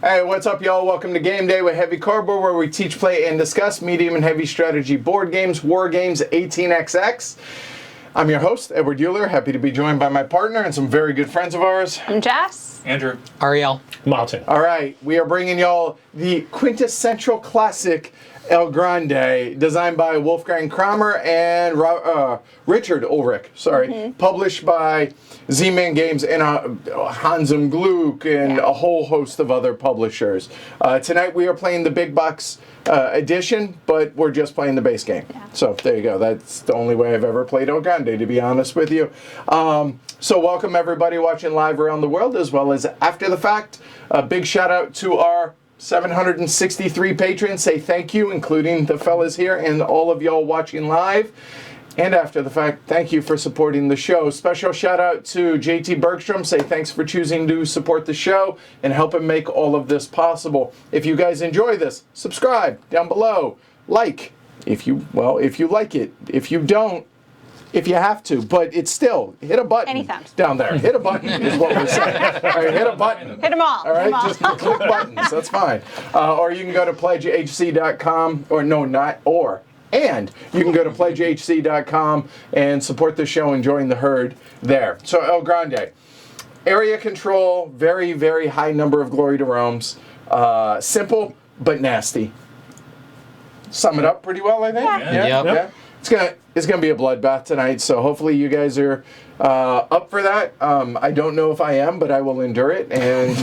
Hey, what's up, y'all? Welcome to Game Day with Heavy Cardboard, where we teach, play, and discuss medium and heavy strategy board games, war games, 18xx. I'm your host, Edward Euler. Happy to be joined by my partner and some very good friends of ours. I'm Jess. Andrew. Ariel. Martin. All right, we are bringing y'all the quintessential classic El Grande, designed by Wolfgang Kramer and Richard Ulrich, published by Z-Man Games and Hans im Glück and a whole host of other publishers. Tonight we are playing the big box edition, but we're just playing the base game. Yeah. So there you go. That's the only way I've ever played El Grande, to be honest with you. So welcome everybody watching live around the world, as well as after the fact. A big shout out to our 763 patrons. Say thank you, including the fellas here and all of y'all watching live. And after the fact, thank you for supporting the show. Special shout out to JT Bergstrom. Say thanks for choosing to support the show and helping make all of this possible. If you guys enjoy this, subscribe down below. Like, if you like it. If you don't, if you have to, but it's still, hit a button down there. Hit a button is what we're saying. All right, hit a button. Hit them all. All right, just click buttons. That's fine. Or you can go to pledgehc.com, and you can go to pledgehc.com and support the show and join the herd there. So El Grande, area control, very, very high number of glory to roams. Simple but nasty. Sum it up pretty well, I think. Yeah. It's gonna be a bloodbath tonight, so hopefully you guys are up for that. I don't know if I am, but I will endure it. And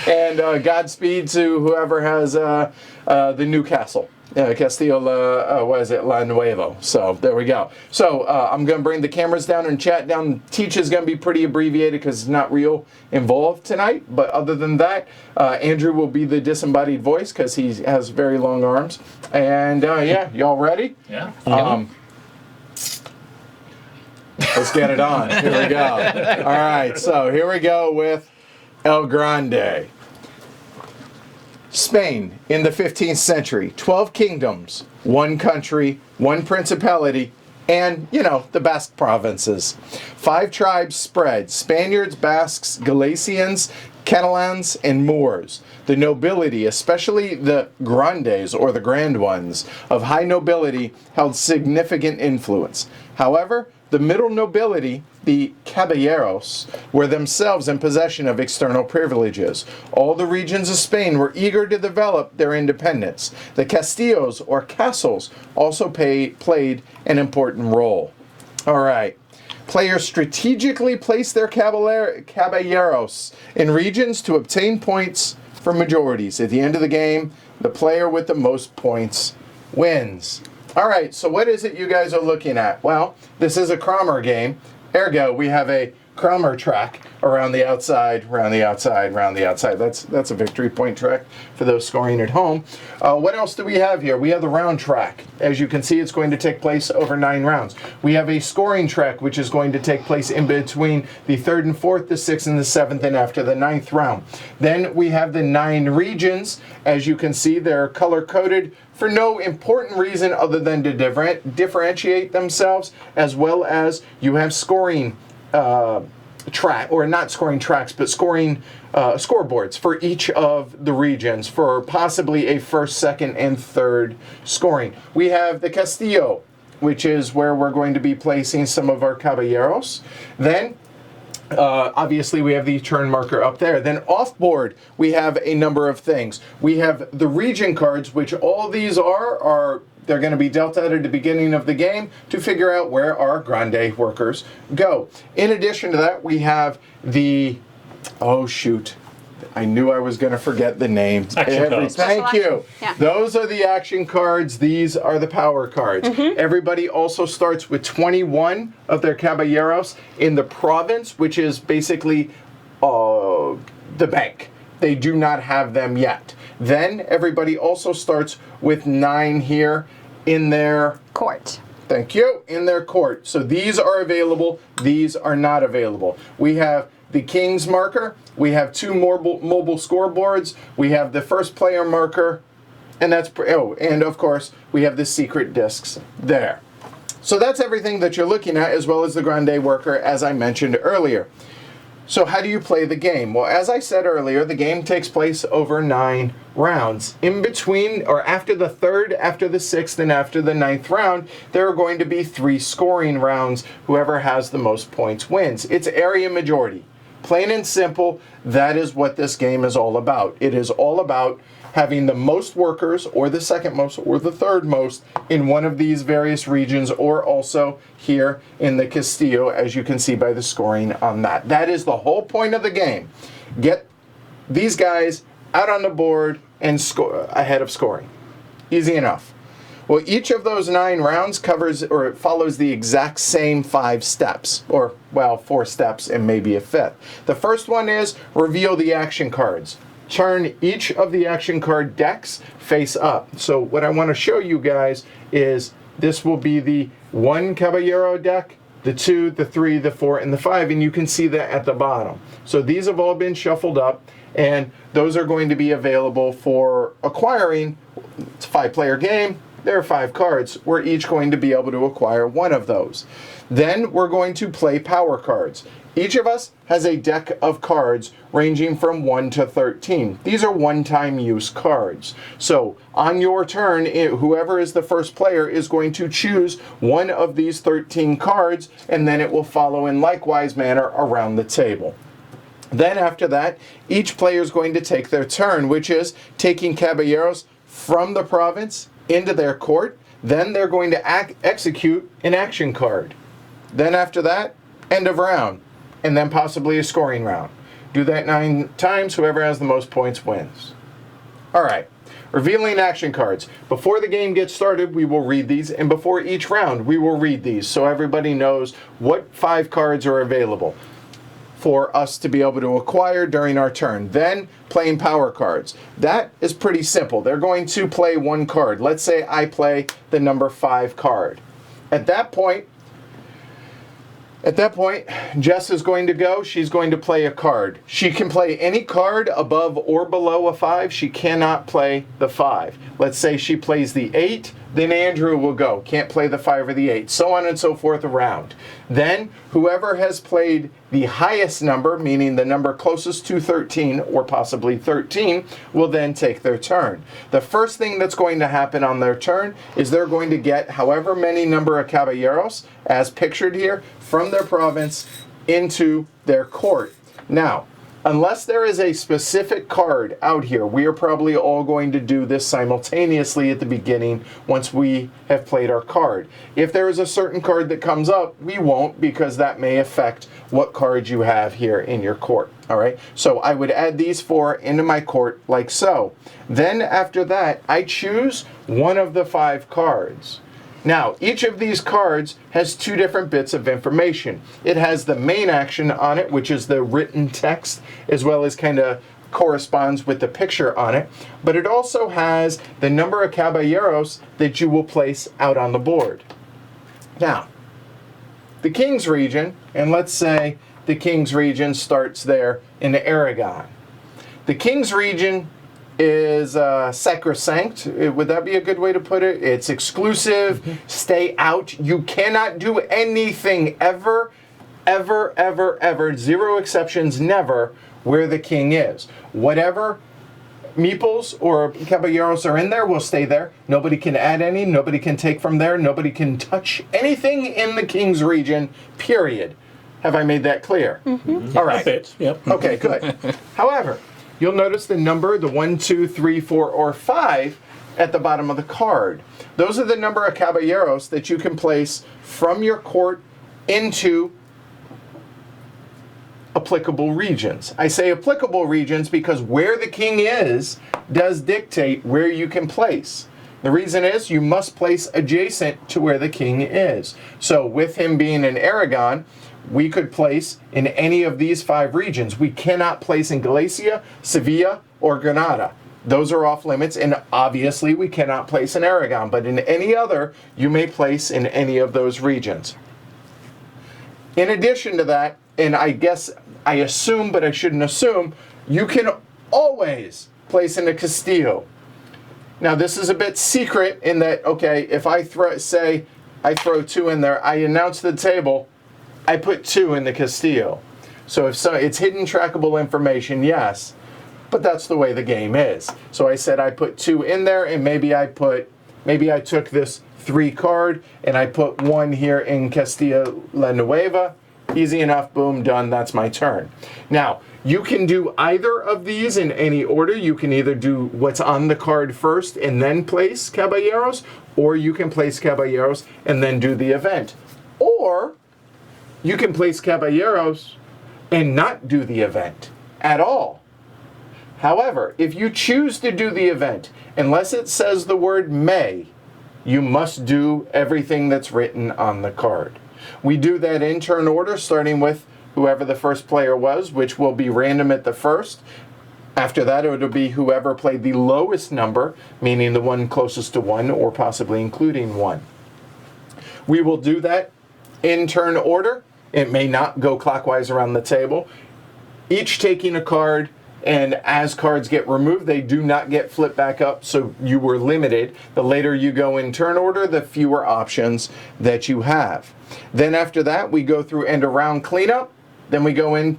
and Godspeed to whoever has the new castle. Castillo, La Nuevo. So there we go. So I'm going to bring the cameras down and chat down. Teach is going to be pretty abbreviated because it's not real involved tonight. But other than that, Andrew will be the disembodied voice because he has very long arms. And yeah, y'all ready? Yeah. Let's get it on. Here we go. All right, so here we go with El Grande. Spain in the 15th century, 12 kingdoms, 1 country, 1 principality, and, the Basque provinces. 5 tribes spread: Spaniards, Basques, Galicians, Catalans, and Moors. The nobility, especially the grandes, or the grand ones, of high nobility, held significant influence. However, the middle nobility, the caballeros, were themselves in possession of external privileges. All the regions of Spain were eager to develop their independence. The castillos, or castles, also played an important role. All right. Players strategically place their caballeros in regions to obtain points for majorities. At the end of the game, the player with the most points wins. All right, so what is it you guys are looking at? Well, this is a Kramer game. Ergo, we have a Kramer track around the outside, around the outside, around the outside. That's a victory point track for those scoring at home. What else do we have here? We have the round track. As you can see, it's going to take place over 9 rounds. We have a scoring track, which is going to take place in between the 3rd and 4th, the 6th and the 7th, and after the 9th round. Then we have the 9 regions. As you can see, they're color-coded for no important reason other than to differentiate themselves, as well as you have scoring track, or not scoring tracks, but scoring scoreboards for each of the regions for possibly a 1st, 2nd, and 3rd scoring. We have the Castillo, which is where we're going to be placing some of our caballeros. Then obviously we have the turn marker up there. Then off board we have a number of things. We have the region cards, which all these are they're going to be dealt out at the beginning of the game to figure out where our Grande workers go. In addition to that, we have the, oh shoot, I knew I was going to forget the name. Thank you. Yeah. Those are the action cards. These are the power cards. Everybody also starts with 21 of their caballeros in the province, which is basically the bank. They do not have them yet. Then everybody also starts with 9 here in their court. Thank you. In their court. So these are available. These are not available. We have the King's marker. We have 2 mobile scoreboards. We have the first player marker. And that's, and of course, we have the secret discs there. So that's everything that you're looking at, as well as the Grande worker, as I mentioned earlier. So how do you play the game? Well, as I said earlier, the game takes place over 9 rounds. In between, or after the 3rd, after the 6th, and after the 9th round, there are going to be 3 scoring rounds. Whoever has the most points wins. It's area majority. Plain and simple, that is what this game is all about. It is all about having the most workers, or the second most, or the third most in one of these various regions, or also here in the Castillo, as you can see by the scoring on that. That is the whole point of the game. Get these guys out on the board and score ahead of scoring. Easy enough. Well, each of those 9 rounds covers or follows the exact same 5 steps, or, well, 4 steps and maybe a 5th. The first one is reveal the action cards. Turn each of the action card decks face up. So what I want to show you guys is this will be the 1 Caballero deck, the 2, the 3, the 4, and the 5, and you can see that at the bottom. So these have all been shuffled up, and those are going to be available for acquiring. It's a 5-player game. There are 5 cards. We're each going to be able to acquire one of those. Then we're going to play power cards. Each of us has a deck of cards ranging from 1 to 13. These are one-time use cards. So on your turn, whoever is the first player is going to choose one of these 13 cards, and then it will follow in likewise manner around the table. Then after that, each player is going to take their turn, which is taking caballeros from the province into their court. Then they're going to execute an action card. Then after that, end of round. And then possibly a scoring round. Do that 9 times. Whoever has the most points wins. All right. Revealing action cards. Before the game gets started, we will read these. And before each round, we will read these so everybody knows what 5 cards are available for us to be able to acquire during our turn. Then playing power cards. That is pretty simple. They're going to play 1 card. Let's say I play the number 5 card. At that point, Jess is going to go. She's going to play a card. She can play any card above or below a 5. She cannot play the 5. Let's say she plays the 8. Then Andrew will go. Can't play the 5 or the 8. So on and so forth around. Then whoever has played the highest number, meaning the number closest to 13 or possibly 13, will then take their turn. The first thing that's going to happen on their turn is they're going to get however many number of caballeros, as pictured here, from their province into their court. Now, unless there is a specific card out here, we are probably all going to do this simultaneously at the beginning once we have played our card. If there is a certain card that comes up, we won't, because that may affect what cards you have here in your court. All right, so I would add these 4 into my court like so. Then after that, I choose one of the 5 cards. Now, each of these cards has 2 different bits of information. It has the main action on it, which is the written text, as well as kind of corresponds with the picture on it. But it also has the number of caballeros that you will place out on the board. Now, the King's region, and let's say the King's region starts there in Aragon. The King's region is sacrosanct. Would that be a good way to put it? It's exclusive. Stay out. You cannot do anything ever, ever, ever, ever, 0 exceptions, never, where the king is. Whatever meeples or caballeros are in there will stay there. Nobody can add any. Nobody can take from there. Nobody can touch anything in the King's region, period. Have I made that clear? Mm-hmm. All right. A bit, yep. Okay, good. However, you'll notice the number, the 1, 2, 3, 4, or 5 at the bottom of the card. Those are the number of caballeros that you can place from your court into applicable regions. I say applicable regions because where the king is does dictate where you can place. The reason is you must place adjacent to where the king is. So with him being in Aragon, we could place in any of these 5 regions. We cannot place in Galicia, Sevilla, or Granada. Those are off limits, and obviously we cannot place in Aragon, but in any other, you may place in any of those regions. In addition to that, and I guess I assume, but I shouldn't assume, you can always place in a Castillo. Now this is a bit secret in that, okay, if I throw 2 in there, I announce the table, I put 2 in the Castillo. So it's hidden trackable information, yes, but that's the way the game is. So I said I put 2 in there, and maybe I took this 3 card and I put 1 here in Castilla La Nueva. Easy enough, boom, done, that's my turn. Now, you can do either of these in any order. You can either do what's on the card first and then place Caballeros, or you can place Caballeros and then do the event. Or you can place Caballeros and not do the event at all. However, if you choose to do the event, unless it says the word may, you must do everything that's written on the card. We do that in turn order, starting with whoever the first player was, which will be random at the first. After that, it will be whoever played the lowest number, meaning the one closest to 1, or possibly including 1. We will do that in turn order. It may not go clockwise around the table. Each taking a card, and as cards get removed, they do not get flipped back up, so you were limited. The later you go in turn order, the fewer options that you have. Then after that, we go through end of round cleanup, then we go in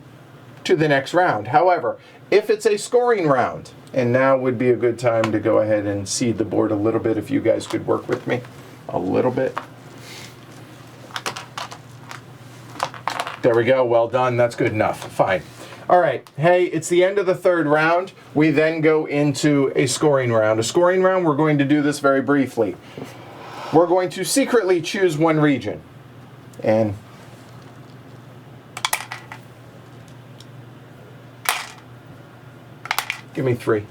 to the next round. However, if it's a scoring round, and now would be a good time to go ahead and seed the board a little bit, if you guys could work with me a little bit. There we go, well done, that's good enough, fine. All right, hey, it's the end of the 3rd round. We then go into a scoring round. A scoring round, we're going to do this very briefly. We're going to secretly choose 1 region. And give me 3.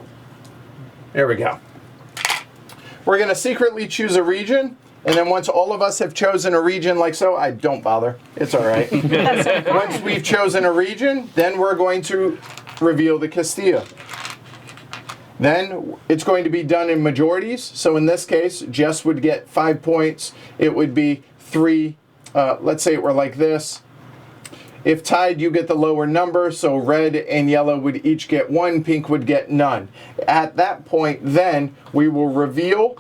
There we go. We're going to secretly choose a region, and then once all of us have chosen a region like so, I don't bother. It's all right. Once we've chosen a region, then we're going to reveal the Castilla. Then it's going to be done in majorities. So in this case, Jess would get 5 points. It would be 3. Let's say it were like this. If tied, you get the lower number, so red and yellow would each get 1, pink would get none. At that point, then, we will reveal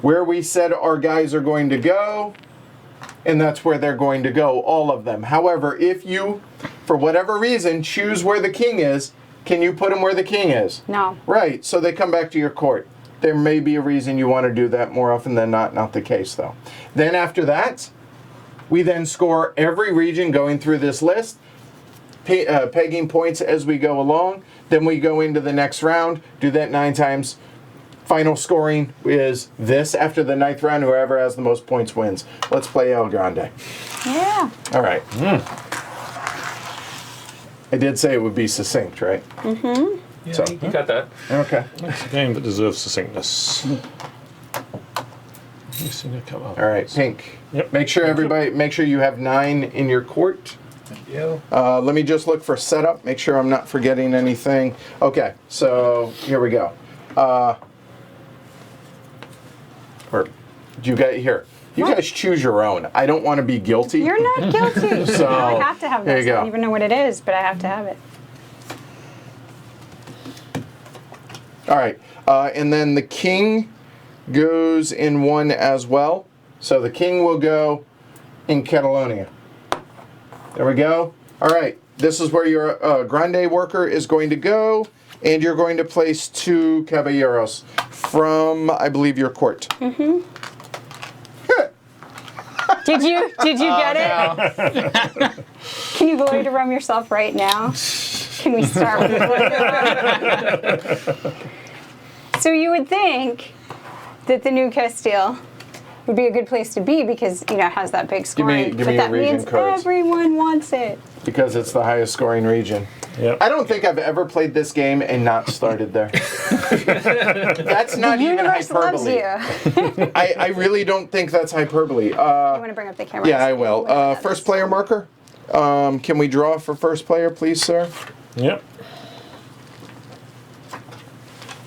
where we said our guys are going to go, and that's where they're going to go, all of them. However, if you, for whatever reason, choose where the king is, can you put them where the king is? No. Right, so they come back to your court. There may be a reason you want to do that. More often than not the case, though. Then after that, we then score every region going through this list, pegging points as we go along. Then we go into the next round, do that 9 times. Final scoring is this. After the 9th round, whoever has the most points wins. Let's play El Grande. Yeah. All right. I did say it would be succinct, right? Mm-hmm. Yeah, so, you got that. Okay. It's a game that deserves succinctness. All right, pink. Yep. Make sure you have 9 in your court. Yeah. Let me just look for setup. Make sure I'm not forgetting anything. Okay, so here we go. Or you got here. You guys choose your own. I don't want to be guilty. You're not guilty. So I have to have there this. you I go. don't even know what it is, but I have to have it. All right, and then the king goes in 1 as well. So the king will go in Catalonia. There we go. All right, this is where your Grande worker is going to go, and you're going to place 2 caballeros from, I believe, your court. Mm-hmm. Did you get it? Can you glory to rum yourself right now? Can we start with glory to rum? So you would think that the new Castile would be a good place to be because, it has that big scoring. give me but your that region means codes. everyone wants it. Because it's the highest scoring region. Yep. I don't think I've ever played this game and not started there. That's not The even universe loves hyperbole. you. I really don't think that's hyperbole. You want to bring up the camera? Yeah, I will. First player marker. Can we draw for first player, please, sir? Yep.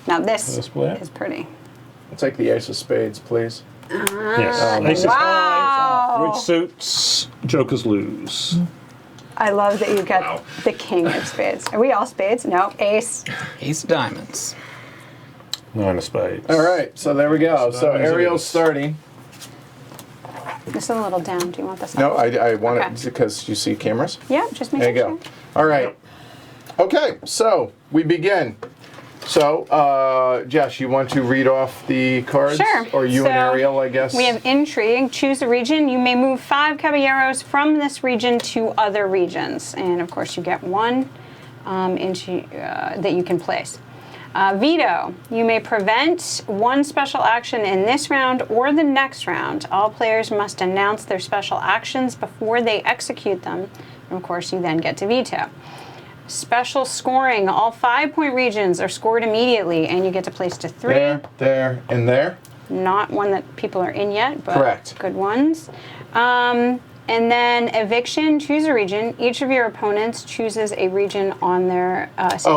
Now this First player. is pretty. I'll take the ace of spades, please. Yes. Ace is Wow. high. Bridge suits. Jokers lose. I love that you got the king of spades. Are we all spades? No, ace. Ace of diamonds. 9 of spades. All right, so there we go. So that means it Ariel's is. starting. This is a little down. Do you want this? No, up? I want Okay. it because you see cameras. Yeah, just make There you sure. go. All right. Okay, so we begin. So, Jess, you want to read off the cards? Sure. Or you and So, Ariel, I guess? We have intrigue. Choose a region. You may move 5 caballeros from this region to other regions, and of course, you get one that you can place. Veto. You may prevent one special action in this round or the next round. All players must announce their special actions before they execute them. And of course, you then get to veto. Special scoring. All 5-point regions are scored immediately, and you get to place to 3. There, and there. Not one that people are in yet, but Correct. good ones. And then eviction. Choose a region. Each of your opponents chooses a region on their disc.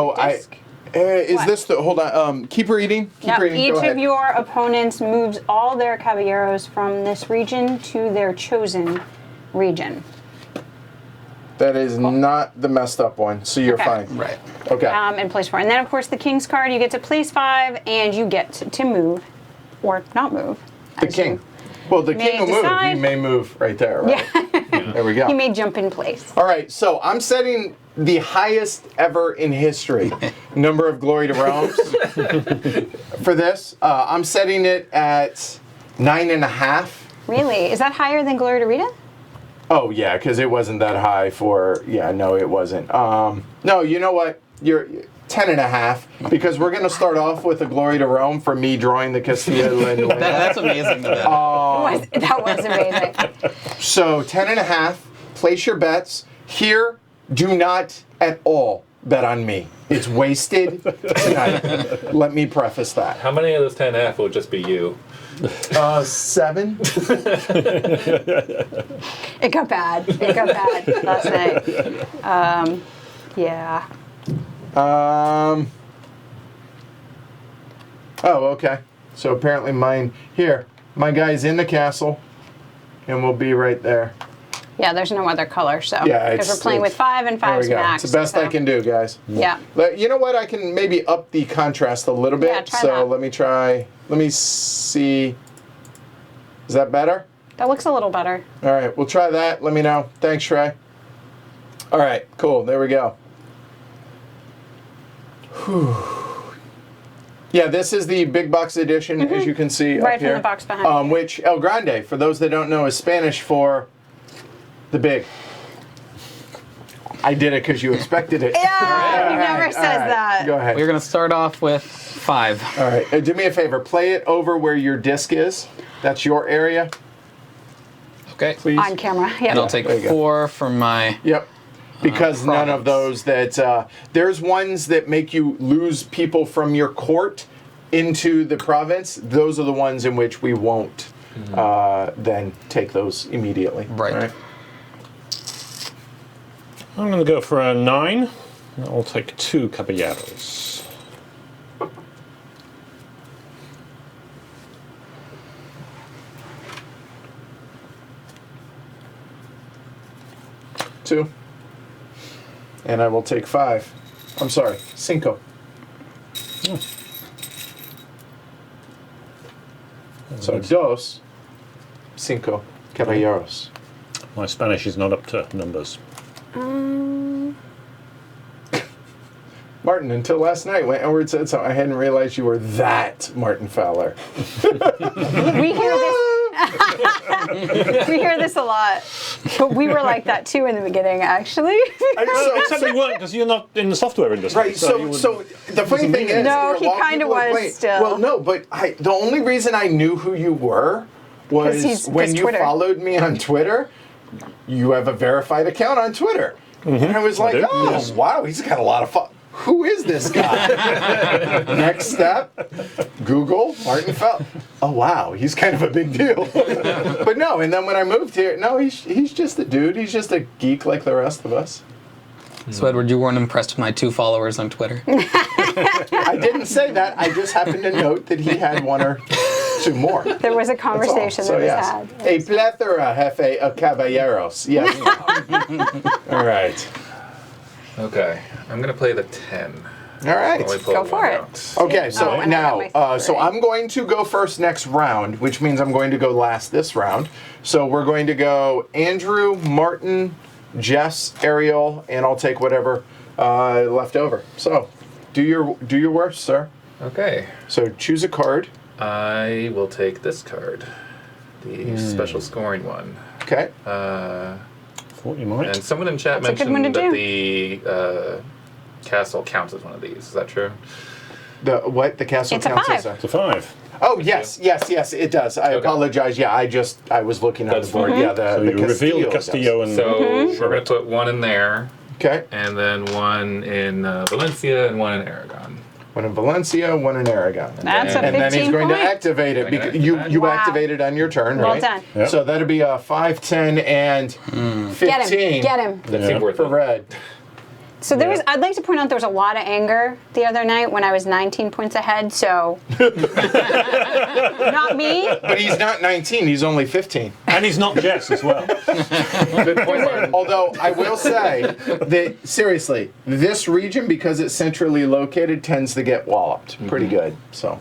Is What? this the, hold on, keep reading. Now, Go each ahead. of your opponents moves all their caballeros from this region to their chosen region. That is not the messed up one, so you're Okay. fine. Right. Okay. And place 4. And then, of course, the king's card, you get to place 5, and you get to move, or not move. The as king. you- Well, the may king will move. decide. He may move right there, right? There we go. He may jump in place. All right, so I'm setting the highest ever in history number of glory to Rome's for this. I'm setting it at 9.5. Really? Is that higher than Gloria to Rita? Oh yeah, because it wasn't that high for. Yeah, no, it wasn't. No, you know what? You're 10.5 because we're gonna start off with a glory to Rome for me drawing the Castilla and León. That's amazing. That was amazing. So 10.5. Place your bets here. Do not at all bet on me. It's wasted tonight. Let me preface that. How many of those 10.5 will just be you? 7. It got bad. It got bad last night. Yeah. Oh, okay. So apparently mine here. My guy's in the castle, and we'll be right there. Yeah, there's no other color, so. Yeah, because we're playing with 5 and There we 5's go. max. It's the best I so- can do, guys. Yeah. But you know what? I can maybe up the contrast a little bit. Yeah, try so that. let me try. Let me see. Is that better? That looks a little better. All right, we'll try that. Let me know. Thanks, Trey. All right, cool. There we go. Whew. Yeah, this is the big box edition, as you can see Right up from here. the box behind you. Which El Grande, for those that don't know, is Spanish for the big. I did it because you expected it. Yeah, he never says that. Go ahead. We're going to start off with 5. All right, do me a favor. Play it over where your disc is. That's your area, Okay. please. On camera. Yeah. And I'll take There you go. 4 from my... Yep. Because none of those that there's ones that make you lose people from your court into the province. Those are the ones in which we won't then take those immediately. Right. All right. I'm going to go for a 9. I'll take 2 caballeros. Two. And I will take 5. I'm sorry, 5. So dos, 5 caballeros. My Spanish is not up to numbers. Martin, until last night when Edward said so, I hadn't realized you were that Martin Fowler. We hear this. We hear this a lot, but we were like that too in the beginning, actually. Except you weren't, because you're not in the software industry. Right, so the funny thing is, No, there are he a lot of kinda people that was play- still. Well, no, but the only reason I knew who you were was when you Twitter. followed me on Twitter, you have a verified account on Twitter. And I was like, do. oh, Yes. wow, he's got a lot of fun. Who is this guy? Next step, Google Martin Feller. Oh, wow, he's kind of a big deal. But no, and then when I moved here, no, he's just a dude. He's just a geek like the rest of us. So, Edward, you weren't impressed with my 2 followers on Twitter? I didn't say that. I just happened to note that he had 1 or 2 more. There was a conversation that was had. A plethora, jefe, of caballeros. Yes. All right. Okay, I'm gonna play the 10. All right. Only pull Go one for it. out. Okay, so Oh, and I now, got my so 3. I'm going to go first next round, which means I'm going to go last this round. So we're going to go Andrew, Martin, Jess, Ariel, and I'll take whatever left over. So do your worst, sir. Okay, So choose a card. I will take this card, the special scoring one. Okay. Thought you might. And someone in chat That's a good one mentioned to that the castle counts as one of these. Is that true? The what? The castle It's a counts 5. as a. It's a 5. Oh yes, it does. I apologize. Yeah, I was looking at That's the board. fine. Yeah, the So you reveal does. Castillo and So Mm-hmm. we're gonna put 1 in there, Okay. and then 1 in Valencia, and 1 in Aragon. 1 in Valencia, 1 in Aragon. That's a And then 15 he's going point. to activate it. I'm Because gonna you activate you Wow. activate it on your turn, Well right? done. Yep. So that'd be a 5, 10, and 15 Get him. Get him. That Yeah. seemed worth for it. red. So there Yeah. was. I'd like to point out there was a lot of anger the other night when I was 19 points ahead. So not me. But he's not 19. He's only 15. And he's not Jess as well. Good point, Martin. Although I will say that seriously, this region, because it's centrally located, tends to get walloped pretty good. So,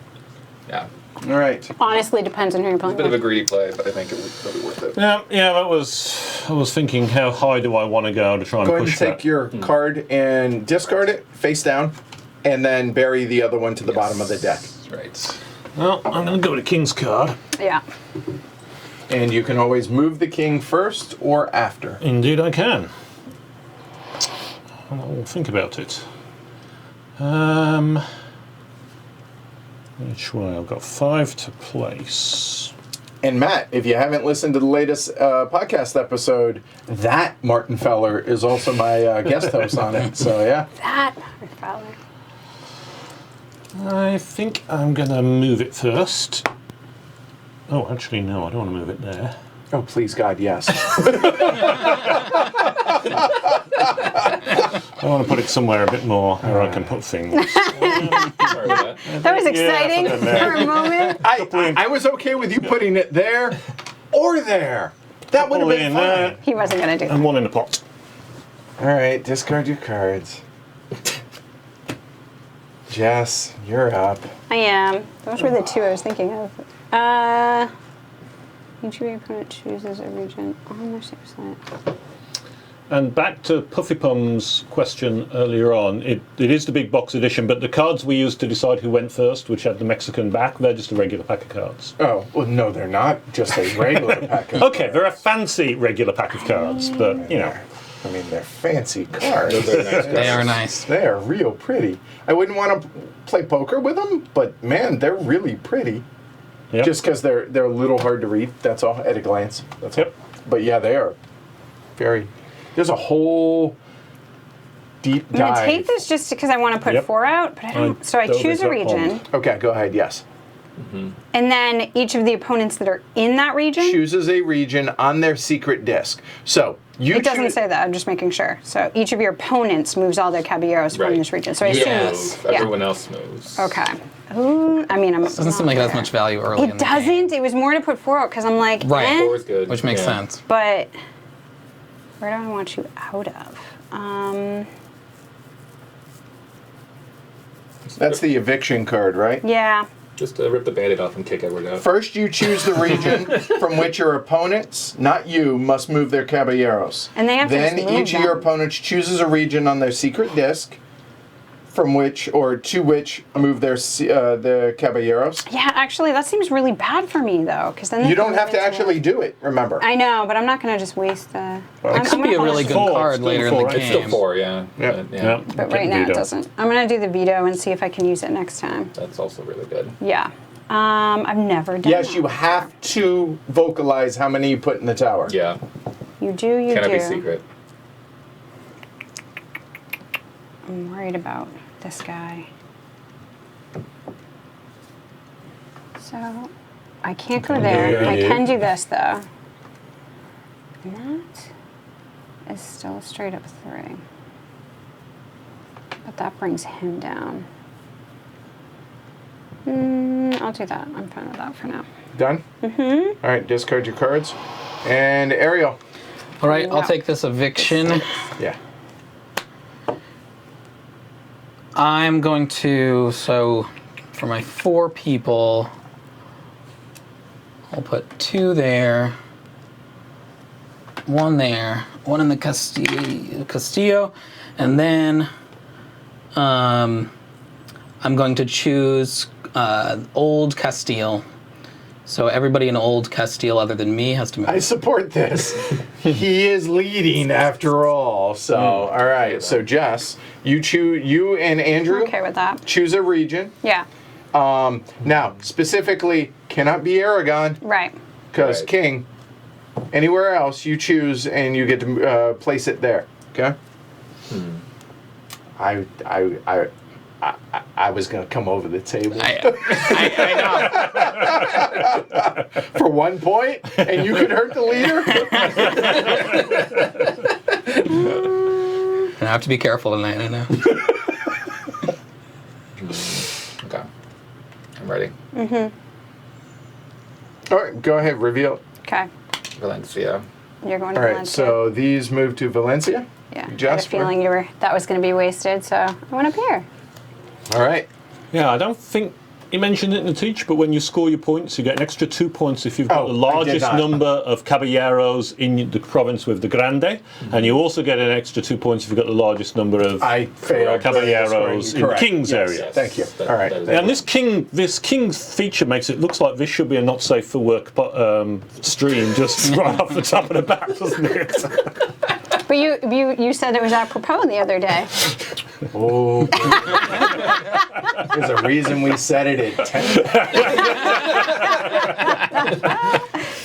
Yeah, all right. Honestly, depends on who you're playing bit of a with. greedy play, but I think it'll be worth it. Yeah, that was. I was thinking, how high do I want to go to try and Go ahead and push take that? your card and discard it face down, and then bury the other one to the bottom of the deck. That's right. Well, I'm going to go to King's card. Yeah. And you can always move the king first or after. Indeed, I can. I'll think about it. Which way? I've got 5 to place. And Matt, if you haven't listened to the latest podcast episode, that Martin Feller is also my guest host on it. So yeah. That Fowler. I think I'm going to move it first. Oh, actually, no, I don't want to move it there. Oh, please, God, yes. I want to put it somewhere a bit more where I can put things. Sorry about that. That was exciting put that there. for a moment. I was okay with you putting it there or there. That would have Couple been in fine. there, He wasn't going to do that. and 1 in the pot. All right, discard your cards. Jess, you're up. I am. Those were the 2 I was thinking of. Each of your opponent chooses a region on their safe side. And back to Puffy Pum's question earlier on, it is the big box edition, but the cards we used to decide who went first, which had the Mexican back, they're just a regular pack of cards. Oh, well, no, they're not just a regular pack of Okay, they're a fancy regular pack of cards, but, you know. I mean, they're fancy cards. Those are nice They cards. are nice. They are real pretty. I wouldn't want to play poker with them, but man, they're really pretty. Yep. Just because they're a little hard to read. That's all at a glance. That's all. Yep. But yeah, they are very. There's a whole deep I'm going to dive. take this just because I want to put Yep. 4 out, but I don't. So I dove choose into a that region, pond. Okay, go ahead. Yes. and then each of the opponents that are in that region. Chooses a region on their secret disc. So you. It doesn't choose- say that. I'm just making sure. So each of your opponents moves all their caballeros from Right. this region. So I You assume move, it's yeah. everyone else moves. Okay. Ooh, I mean, I'm. Doesn't seem like it has much value early in It the game. doesn't. It was more to put 4 out because I'm like, Right. eh, 4 is good. Which makes yeah. sense. but where do I want you out of? That's the eviction card, right? Yeah. Just rip the Band-Aid off and kick Edward out. First, you choose the region from which your opponents, not you, must move their caballeros. And they have to then just move each of your them. opponents chooses a region on their secret disc, from which or to which move their caballeros. Yeah, actually, that seems really bad for me though, because then they You can don't have move to into actually do it. Remember. I know, but I'm not going to just waste the. It could be a really good 4, card still later in the 4, game. It's still 4, yeah. Yeah. Yeah. But right now it doesn't. I'm going to do the veto and see if I can use it next time. That's also really good. Yeah. I've never done Yes, that. you have to vocalize how many you put in the tower. Yeah. You do, you Cannot do. be secret. I'm worried about this guy. So, I can't go there. I can do this, though. And that is still a straight up 3. But that brings him down. I'll do that. I'm fine with that for now. Done? Mm-hmm. All right, discard your cards. And Ariel. All right, I'll No. take this eviction. Yeah. I'm going to, so for my 4 people, I'll put 2 there, 1 there, 1 in the Castillo, and then I'm going to choose Old Castile. So everybody in Old Castile other than me has to move. I support this. He is leading after all. So, all right. So, Jess, you and Andrew Okay with that. choose a region. Yeah, Now, specifically, cannot be Aragon right. because Right. King. Anywhere else, you choose and you get to place it there. Okay. I was gonna come over the table I know. for 1 point, and you could hurt the leader. I have to be careful tonight, I know. Okay. I'm ready. All right, go ahead, reveal. Okay, Valencia. you're going to All right, Valencia. so these move to Valencia. Yeah, I had a Jasper? feeling that was going to be wasted, so I went up here. All right. Yeah, I don't think you mentioned it in the teach, but when you score your points, you get an extra 2 points if you've got Oh, the I did largest not. number of caballeros in the province with the Grande, and you also get an extra 2 points if you've got the largest number of I failed. caballeros in the Correct. king's Yes. area. Thank you. All right. that is- And this king's feature makes it looks like this should be a not safe for work stream just right off the top of the bat, doesn't it? But you said it was apropos the other day. Oh, there's a reason we set it at 10.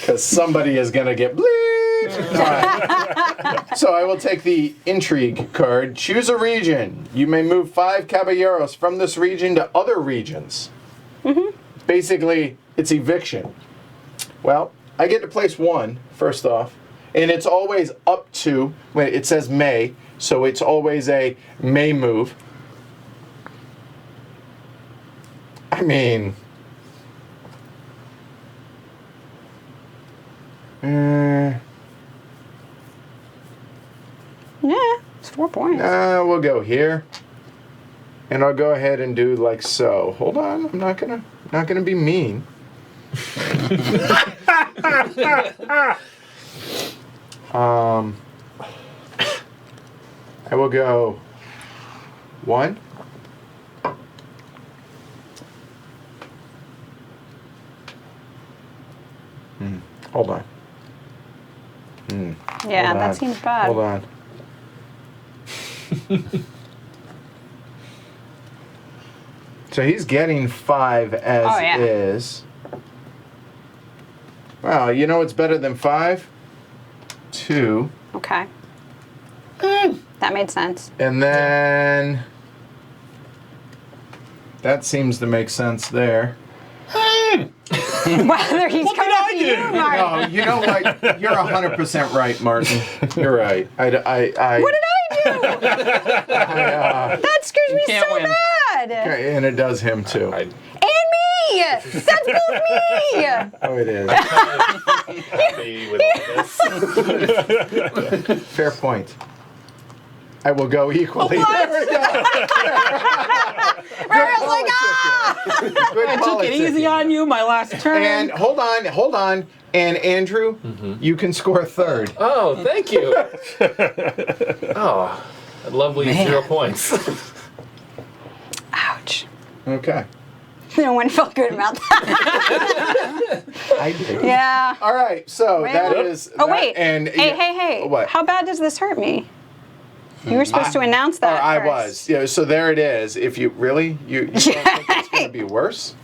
Because somebody is going to get bleeped. All right. So I will take the intrigue card. Choose a region. You may move 5 caballeros from this region to other regions. Basically, it's eviction. Well, I get to place 1, first off. And it's always up to, when it says may, so it's always a may move. I mean, Yeah, it's 4 points. we'll go here. And I'll go ahead and do like so. Hold on, I'm not gonna be mean. I will go 1. Hold on. Yeah, Hold that on. seems bad. Hold on. So he's getting 5 as Oh, yeah. is. Well, you know what's better than 5? 2. Okay. That made sense. And then that seems to make sense there. Whether he's coming I after do? you, Martin. No, you know what? You're 100% right, Martin. You're right. What did I do? That screws me can't so win. bad. And it does him too. I And me! That's both me! Oh, it is. happy with all this. Fair point. I will go equally. What? There we go. Mariel's like, ah! Good I took it easy politicking. on you my last turn. And hold on. And Andrew, you can score 3rd. Oh, thank you. Oh, a lovely Man. 0 points. Ouch. Okay. No one felt good about that. I did. Yeah. All right. So Wait, that what? is. Oh, that, wait. And Hey. What? How bad does this hurt me? You were supposed to announce that. I first. was. Yeah. So there it is. If you really you don't think it's going to be worse?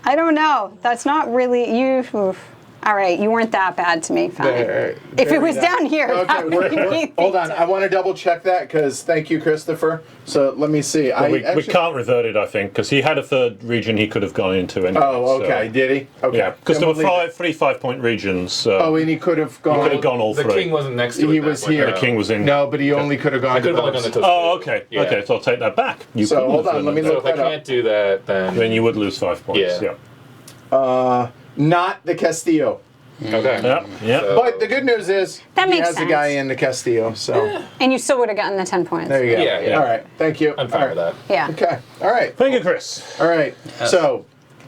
I don't know. That's not really you. Oof. All right, you weren't that bad to me. Fine. If it was down here, that would be hold on. I want to double check that because thank you, Christopher. So let me see. We can't revert it, I think, because he had a third region he could have gone into anyway. Oh, okay. So. Did he? Okay. Yeah, because there Then were we'll leave it. three 5-point regions. Oh, and he could have gone. He could have gone all The three. king wasn't next to it. He that was one, here. no. The king was in. No, but he only could have gone. I could have only gone those. to Oh, okay. Yeah. Okay, so I'll take that back. You So, couldn't hold have on, done let me that. So look if I that up. can't do that, Then you would lose 5 points. Yeah. Yeah. Not the Castillo. Okay. Yeah. Yeah. So- But the good news is That he makes has a guy sense. in the Castillo. So And you still would have gotten the 10 points. there you go. Yeah, yeah. All right. Thank you. I'm fine All with right. that. Yeah. Okay. All right. Thank you, Chris. All right. So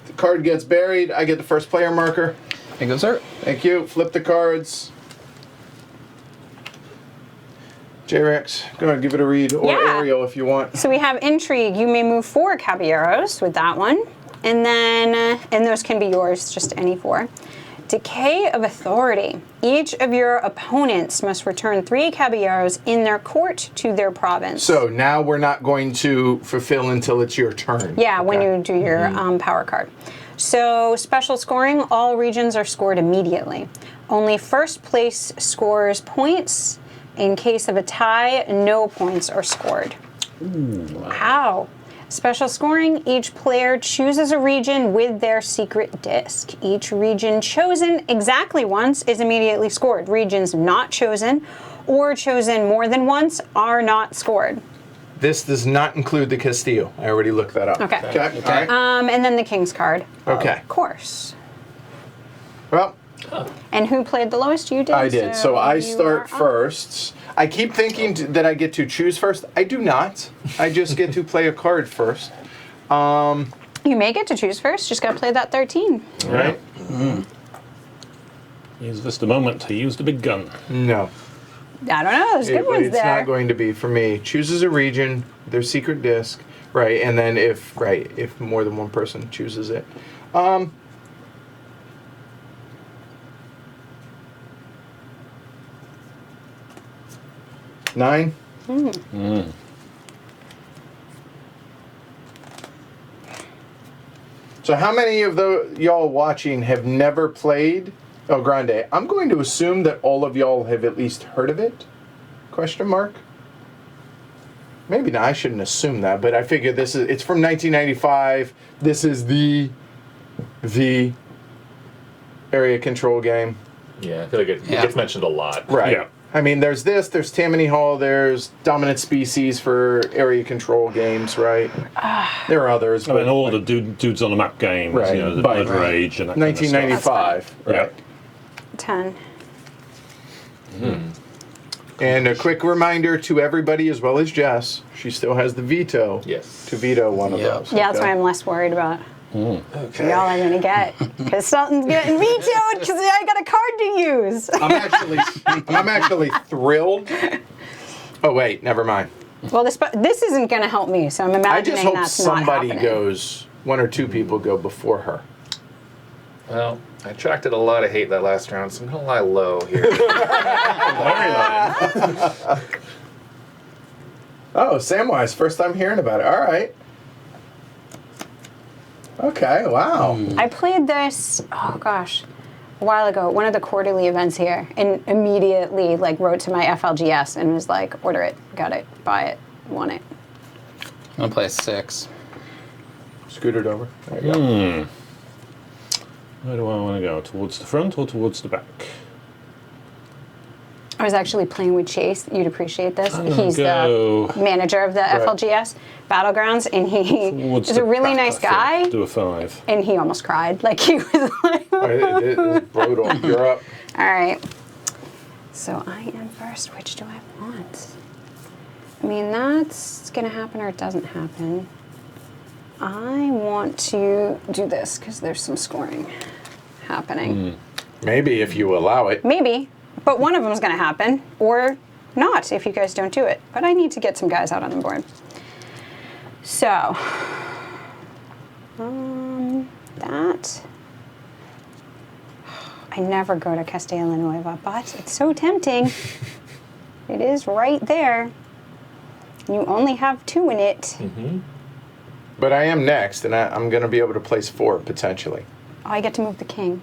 the card gets buried. I get the first player marker. Thank you, sir. Thank you. Flip the cards. J-Rex, go ahead, give it a read. Or Yeah. Ariel if you want. So we have intrigue. You may move 4 caballeros with that one. And then, and those can be yours, just any 4. Decay of authority. Each of your opponents must return 3 caballeros in their court to their province. So now we're not going to fulfill until it's your turn. Yeah, when Okay. you do your power card. So special scoring, all regions are scored immediately. Only first place scores points. In case of a tie, no points are scored. Wow. Special scoring, each player chooses a region with their secret disc. Each region chosen exactly once is immediately scored. Regions not chosen or chosen more than once are not scored. This does not include the Castillo. I already looked that up. Okay. Okay. All right. And then the king's card. Okay. Of course. Well, And who played the lowest? You did. I did. So I you start are up. first. I keep thinking that I get to choose first. I do not. I just get to play a card first. You may get to choose first. Just got to play that 13. Right? Is this the moment to use the big gun? No. I don't know. There's good ones It's there. not going to be for me. Chooses a region, their secret disc, right? And then if more than one person chooses it. 9. So how many of y'all watching have never played El Grande? I'm going to assume that all of y'all have at least heard of it? Question mark? Maybe not. I shouldn't assume that, but I figure it's from 1995. This is the area control game. Yeah, I feel like it gets mentioned a lot. Right. Yeah. I mean, there's Tammany Hall, there's Dominant Species for area control games, right? There are others. I mean, all the dudes on the map games, Right. you know, the But- Blood Rage and that kind of stuff. 1995. Yeah. 10. And a quick reminder to everybody as well as Jess, she still has the veto Yes. to veto one of Yeah. those. Yeah, that's okay? why I'm less worried about Okay. y'all are going to get. Because something's getting vetoed because I got a card to use. I'm actually thrilled. Oh wait, never mind. Well, this isn't going to help me, so I'm I imagining just hope that's somebody not happening. goes, 1 or 2 people go before her. Well, I attracted a lot of hate that last round, so I'm gonna lie low here. Oh, Samwise, first time hearing about it. All right. Okay, wow. I played this, oh gosh, a while ago, one of the quarterly events here, and immediately wrote to my FLGS and was like, order it, got it, buy it, want it. I'm gonna play 6. Scooted over. There you go. Where do I want to go? Towards the front or towards the back? I was actually playing with Chase. You'd appreciate this. I'm gonna He's go the manager of the FLGS Battlegrounds, and he Towards is the a really back, nice I think. guy. Do a 5. And he almost cried. He was like, all It is brutal. You're up. right. So I am first. Which do I want? I mean, that's going to happen or it doesn't happen. I want to do this because there's some scoring happening. Maybe if you allow it. Maybe, but one of them is going to happen, or not if you guys don't do it. But I need to get some guys out on the board. So, that. I never go to Castilla Nueva, but it's so tempting. It is right there. You only have 2 in it. But I am next, and I'm going to be able to place 4 potentially. Oh, I get to move the king.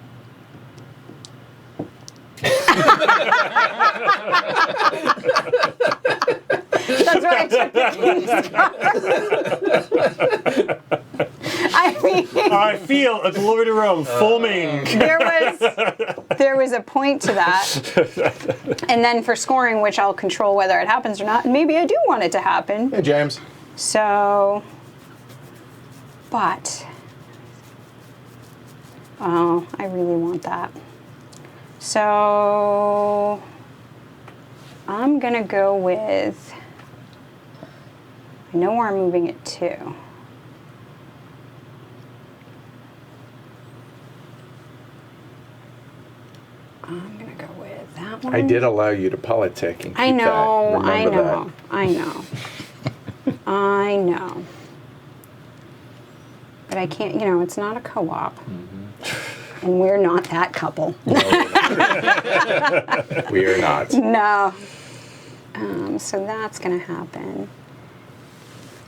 That's why I took the king's card. I mean, I feel a glory to Rome forming. there was a point to that. And then for scoring, which I'll control whether it happens or not, and maybe I do want it to happen. Hey, James. So, but, oh, I really want that. So, I'm going to go with, I know where I'm moving it to. I'm going to go with that one. I did allow you to politic and keep I know, that. I Remember know, I know. I know. But I can't, you know, it's not a co-op. Mm-hmm. And we're not that couple. We are not. No. So that's going to happen.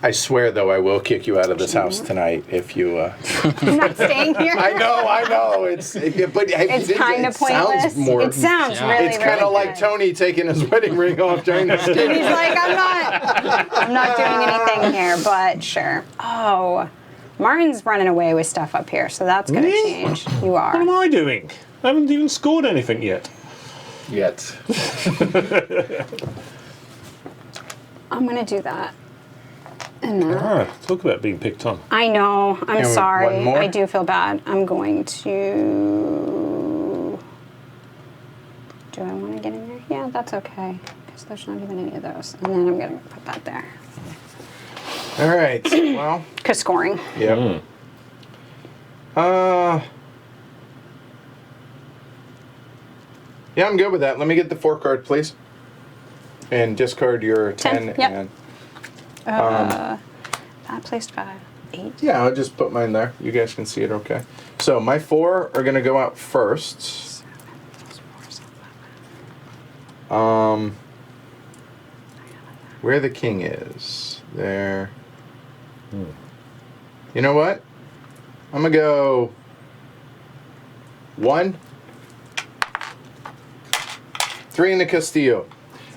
I swear, though, I will kick you out of this house tonight if you... I'm not staying here. I know. It's kind of pointless. Sounds more, It sounds really, it's kind really of like good. Tony taking his wedding ring off during the skit. He's like, I'm not doing anything here, but sure. Oh, Martin's running away with stuff up here, so that's going to Me? change. You What am are. I doing? I haven't even scored anything yet. Yet. I'm going to do that. And that. Talk about being picked on. I know. I'm And sorry. one more? I do feel bad. I'm going to. Do I want to get in there? Yeah, that's okay. Because there's not even any of those. And then I'm going to put that there. All right. Well, Because scoring. yeah. Yeah, I'm good with that. Let me get the 4 card, please. And discard your 10. 10, yep. And I placed 5. 8. yeah, I'll just put mine there. You guys can see it okay. So my 4 are going to go out first. Where the king is. There. You know what? I'm going to go 1, 3 in the Castillo.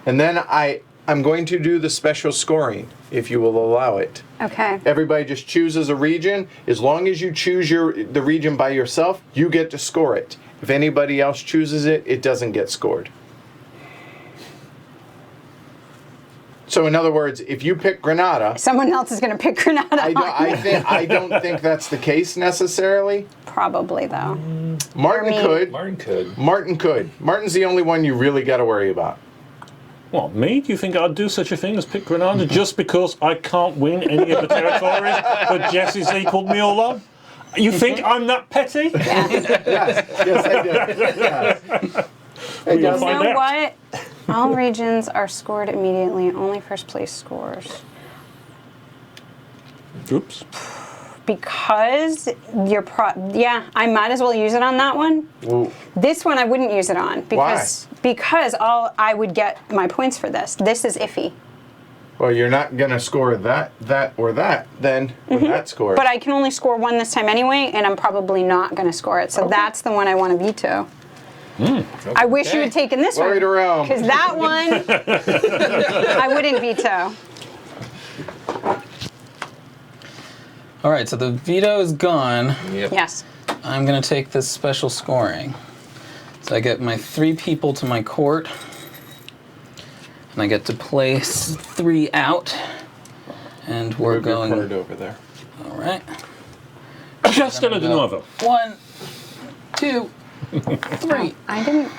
And then I'm going to do the special scoring, if you will allow it. Okay. Everybody just chooses a region. As long as you choose the region by yourself, you get to score it. If anybody else chooses it, it doesn't get scored. So in other words, if you pick Granada, Someone else is going to pick Granada. I don't think that's the case necessarily. Probably, though. Martin me. could. Martin could. Martin could. Martin's the only one you really got to worry about. What, me? Do you think I'd do such a thing as pick Granada just because I can't win any of the territories that Jesse's equaled me all on? You think I'm that petty? Yes, I did. Yes. We will You find know out. what? All regions are scored immediately. Only first place scores. Oops. Because yeah, I might as well use it on that one. Well, This one I wouldn't use it on because I would get my points for this. This is iffy. well, you're not going to score that, or that, then, with that score. But I can only score 1 this time anyway, and I'm probably not going to score it. So that's the one I want to veto. I wish you had taken this Glory one. to Rome. Because that one, I wouldn't veto. All right, so the veto is gone. Yep. Yes. I'm going to take this special scoring. So I get my 3 people to my court. And I get to place 3 out. And we're Move your going. card over there. All right. Just gonna de novo. 1, 2, 3. I didn't.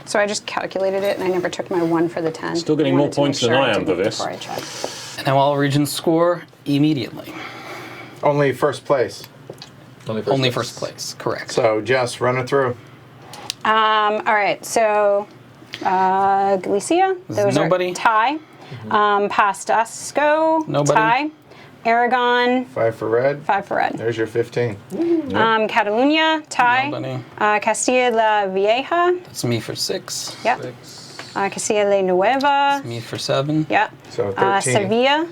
So I just calculated it, and I never took my 1 for the 10. Still getting more wanted to make points than sure I am did for it this. before I checked. And now all regions score immediately. Only first place. Only first place, correct. So, Jess, run it through. All right, so Galicia, those Nobody. are tie. Pastasco, Nobody. tie. Aragon, 5 for red. 5 for red. There's your 15. Catalunya, tie. Nobody. Castilla la Vieja, That's me for 6. yep. Castilla la Nueva, Me for 7. yep. So 13. Sevilla,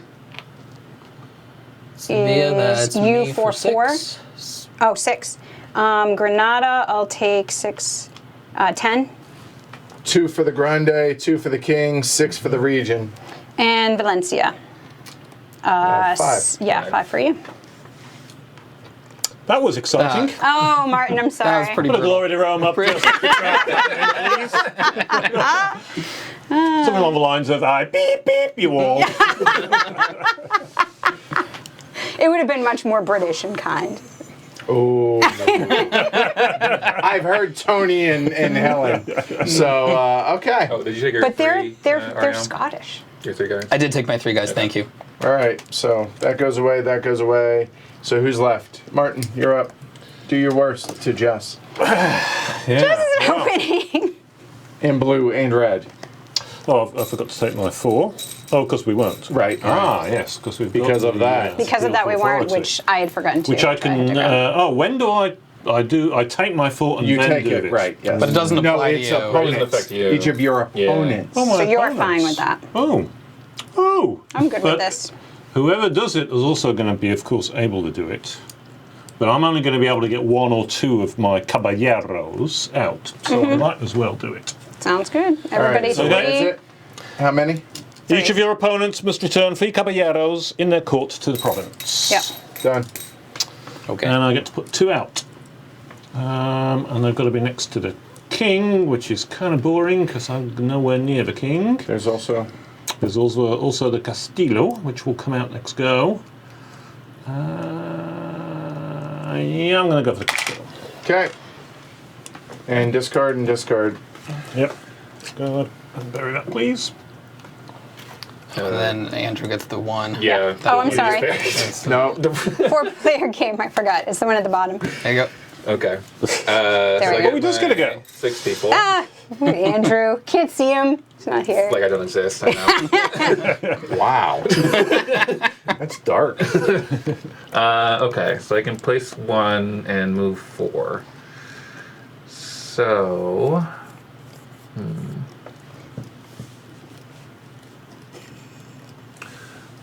Sevilla, that's you me for four. 6. Oh, 6. Granada, I'll take 6. 10. 2 for the Grande, 2 for the King, 6 for the region. And Valencia. 5. 5 for you. That was exciting. Oh, Martin, I'm sorry. That was pretty Put a brutal. glory to Rome up just to please. Something along the lines of, I beep, beep, you all. It would have been much more British and kind. Oh, I've heard Tony and Helen. So okay, Oh, did you take your But three, they're Ariane? Scottish. Your 3 guys? I did take my 3 guys, thank you. all right. So that goes away. That goes away. So who's left? Martin, you're up. Do your worst to Jess. Yeah. Opening. In blue and red. Oh, I forgot to take my 4. Oh, because we weren't. Right. Ah, yes, because we've Because got of that. Because of that, we weren't, which I had forgotten to. Which I had to can. go. When do I do? I take my 4 and You then take do it, right? Yes. But it doesn't No, apply to it's you. opponents. It doesn't affect you. Each of your Yeah. opponents. Oh, my So you're opponents. fine with that. Oh. I'm good But with this. Whoever does it is also going to be, of course, able to do it. But I'm only going to be able to get 1 or 2 of my caballeros out, so I might as well do it. Sounds good. All right, Everybody's so that is free. it? How many? Each of your opponents must return 3 caballeros in their court to the province. Yep. Done. Okay. And I get to put 2 out. And they've got to be next to the king, which is kind of boring because I'm nowhere near the king. There's also. There's also the Castillo, which will come out next go. Yeah, I'm going to go for the Castillo. Okay. And discard and discard. Yep. Go ahead and bury that, please. So then Andrew gets the 1. Yeah. Oh, I'm You sorry. just- No. 4-player game, I forgot. It's the one at the bottom. There you go. Okay. we So go. I Well, get we just my gotta go. 6 people. Ah, Andrew. Can't see him. He's not here. Like I don't exist. I know. Wow. That's dark. Okay, so I can place 1 and move 4. So,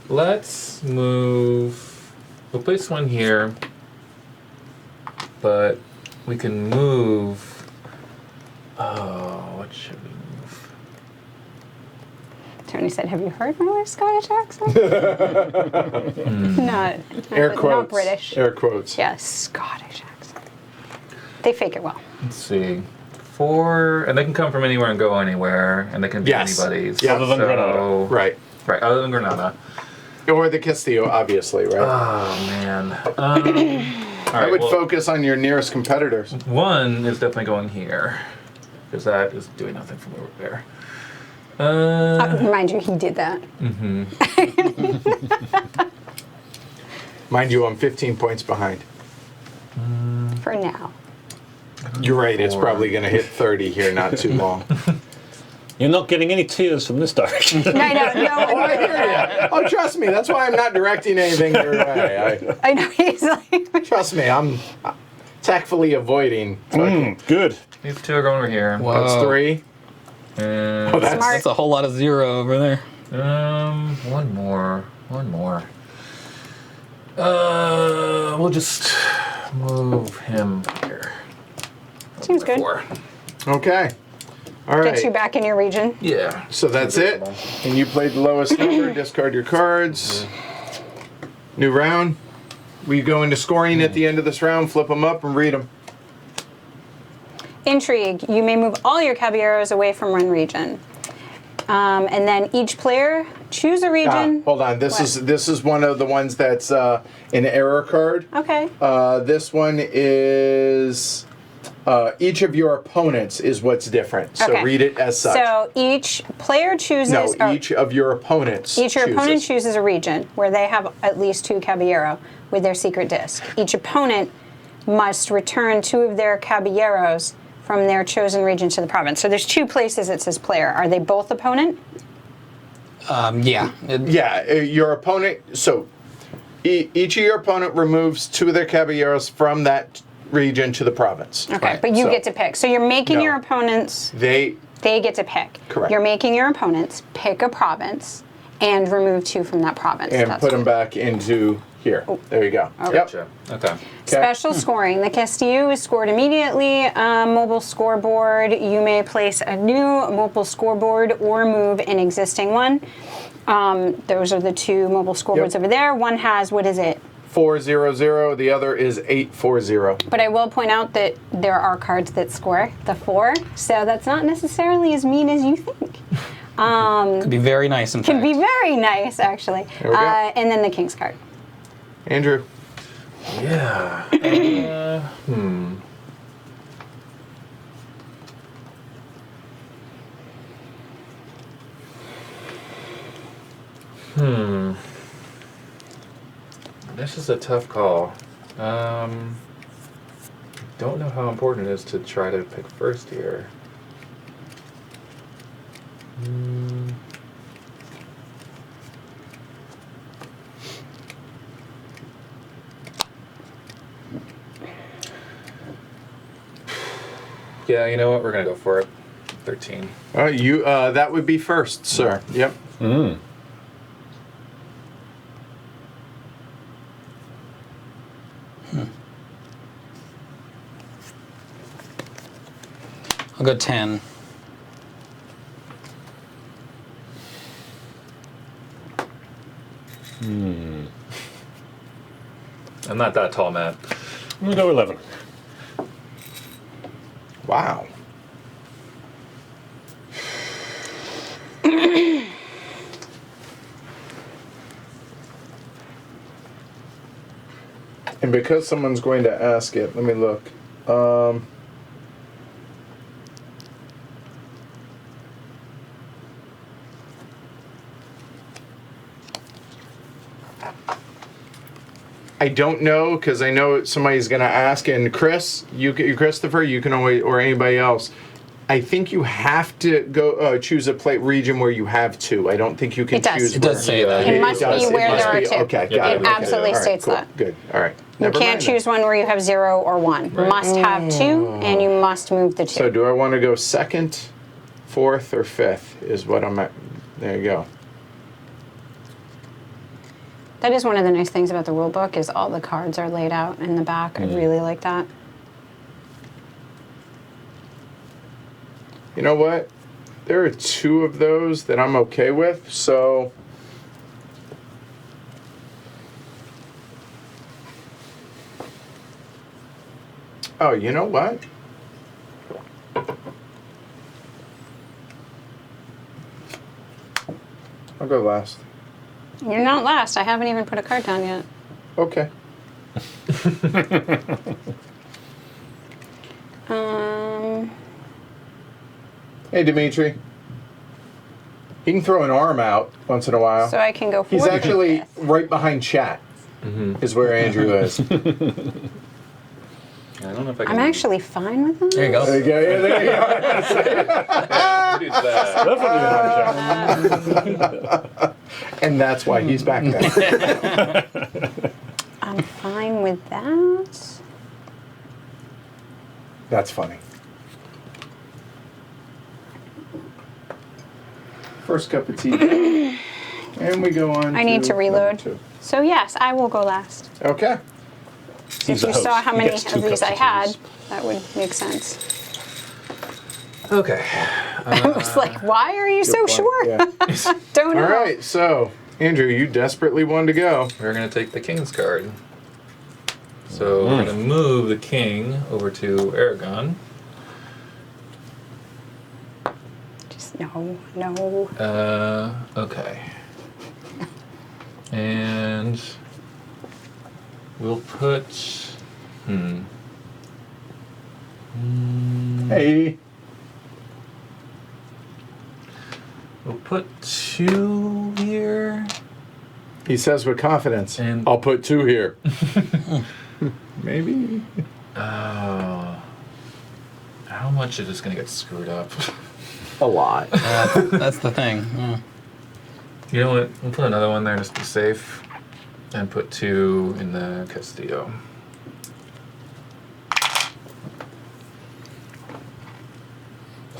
let's move. We'll place 1 here, but we can move. Oh, what should we move? Tony said, "Have you heard my Scottish accent?" not Air not quotes. British. Air quotes. Yeah, Scottish accent. They fake it well. Let's see. 4, and they can come from anywhere and go anywhere, and they can be Yes. anybody's. Yeah. Other than Granada. Right. Right, other than Granada. Or the Castillo, obviously, right? Oh, man. I would focus on your nearest competitors. 1 is definitely going here, because that is doing nothing from over there. Mind you, he did that. Mind you, I'm 15 points behind. For now. You're right, it's 4. probably going to hit 30 here not too long. You're not getting any tears from this direction. No, no. Oh, trust me, that's why I'm not directing anything your way. I know he's like. Trust me, I'm tactfully avoiding. Okay. Good. These 2 are going over here. Wow. That's 3. And Oh, that's Smart. That's a whole lot of 0 over there. 1 more. We'll just move him here. Seems good. 4. okay. All right. Get you back in your region. Yeah. So that's it. And you played the lowest number. Discard your cards. New round. We go into scoring at the end of this round. Flip them up and read them. Intrigue. You may move all your caballeros away from one region. And then each player choose a region. Hold on. This What? is one of the ones that's an error card. Okay. This one is each of your opponents is what's different. So Okay. read it as such. So each player chooses. no, or each of your opponents. each your opponent chooses. chooses a region where they have at least 2 caballero with their secret disc. Each opponent must return 2 of their caballeros from their chosen region to the province. So there's 2 places it says player. Are they both opponent? Yeah. Yeah, your opponent. So each of your opponent removes 2 of their caballeros from that region to the province. Okay, Right. but you So- get to pick. So you're making No. your opponents. They They get to pick. Correct. You're making your opponents pick a province and remove 2 from that province. and That's put them back into Here. There you go. Yep. Gotcha. Okay. Special scoring. The Castillo is scored immediately. Mobile scoreboard. You may place a new mobile scoreboard or move an existing one. Those are the two mobile scoreboards over there. One has, what is it? 400. The other is 840. But I will point out that there are cards that score the 4, so that's not necessarily as mean as you think. Could be very nice, in Can fact. be very nice, actually. There we go. And then the King's card. Andrew. Yeah. This is a tough call. Don't know how important it is to try to pick first here. Yeah, you know what? We're gonna go for it. 13. All right, you. That would be first, sir. Yep. I'll go 10. I'm not that tall, Matt. I'm going to go 11. Wow. And because someone's going to ask it, let me look. I don't know because I know somebody's going to ask. And Chris, Christopher, you can always, or anybody else. I think you have to go choose a plate region where you have 2. I don't think you can It does. choose. It does say that. It must does. be where must there are be. 2. Okay, got It it. Okay. absolutely All right, states cool. that. Good. All right. You Never can't mind choose one where you have 0 or 1. You Right. must have 2, and you must move the 2. So do I want to go 2nd, 4th, or 5th is what I'm at. There you go. That is one of the nice things about the rule book is all the cards are laid out in the back. I really like that. You know what? There are 2 of those that I'm okay with, so... Oh, you know what? I'll go last. You're not last. I haven't even put a card down yet. Okay. Hey, Dimitri. He can throw an arm out once in a while. So I can go 4th. He's actually right behind chat, is where Andrew is. I don't know if I can. I'm actually fine with that. There you go. There you go. Yeah, there you go. Who's that? And that's why he's back there. I'm fine with that. That's funny. First cup of tea. And we go on. I need to reload. number 2. So yes, I will go last. Okay. Since the you saw host. how He many gets 2 of these cups I of had, teas. that would make sense. Okay. I was like, why are you so Good short? point, yeah. Don't know. All right, so Andrew, you desperately wanted to go. We're going to take the King's card. So we're going to move the King over to Aragon. Just no. Okay. And we'll put. Hey. We'll put 2 here. He says with confidence. And- I'll put 2 here. Maybe. Oh. How much is this going to get screwed up? A lot. That's the thing. Yeah. You know what? We'll put another one there just to be safe. And put 2 in the Castillo.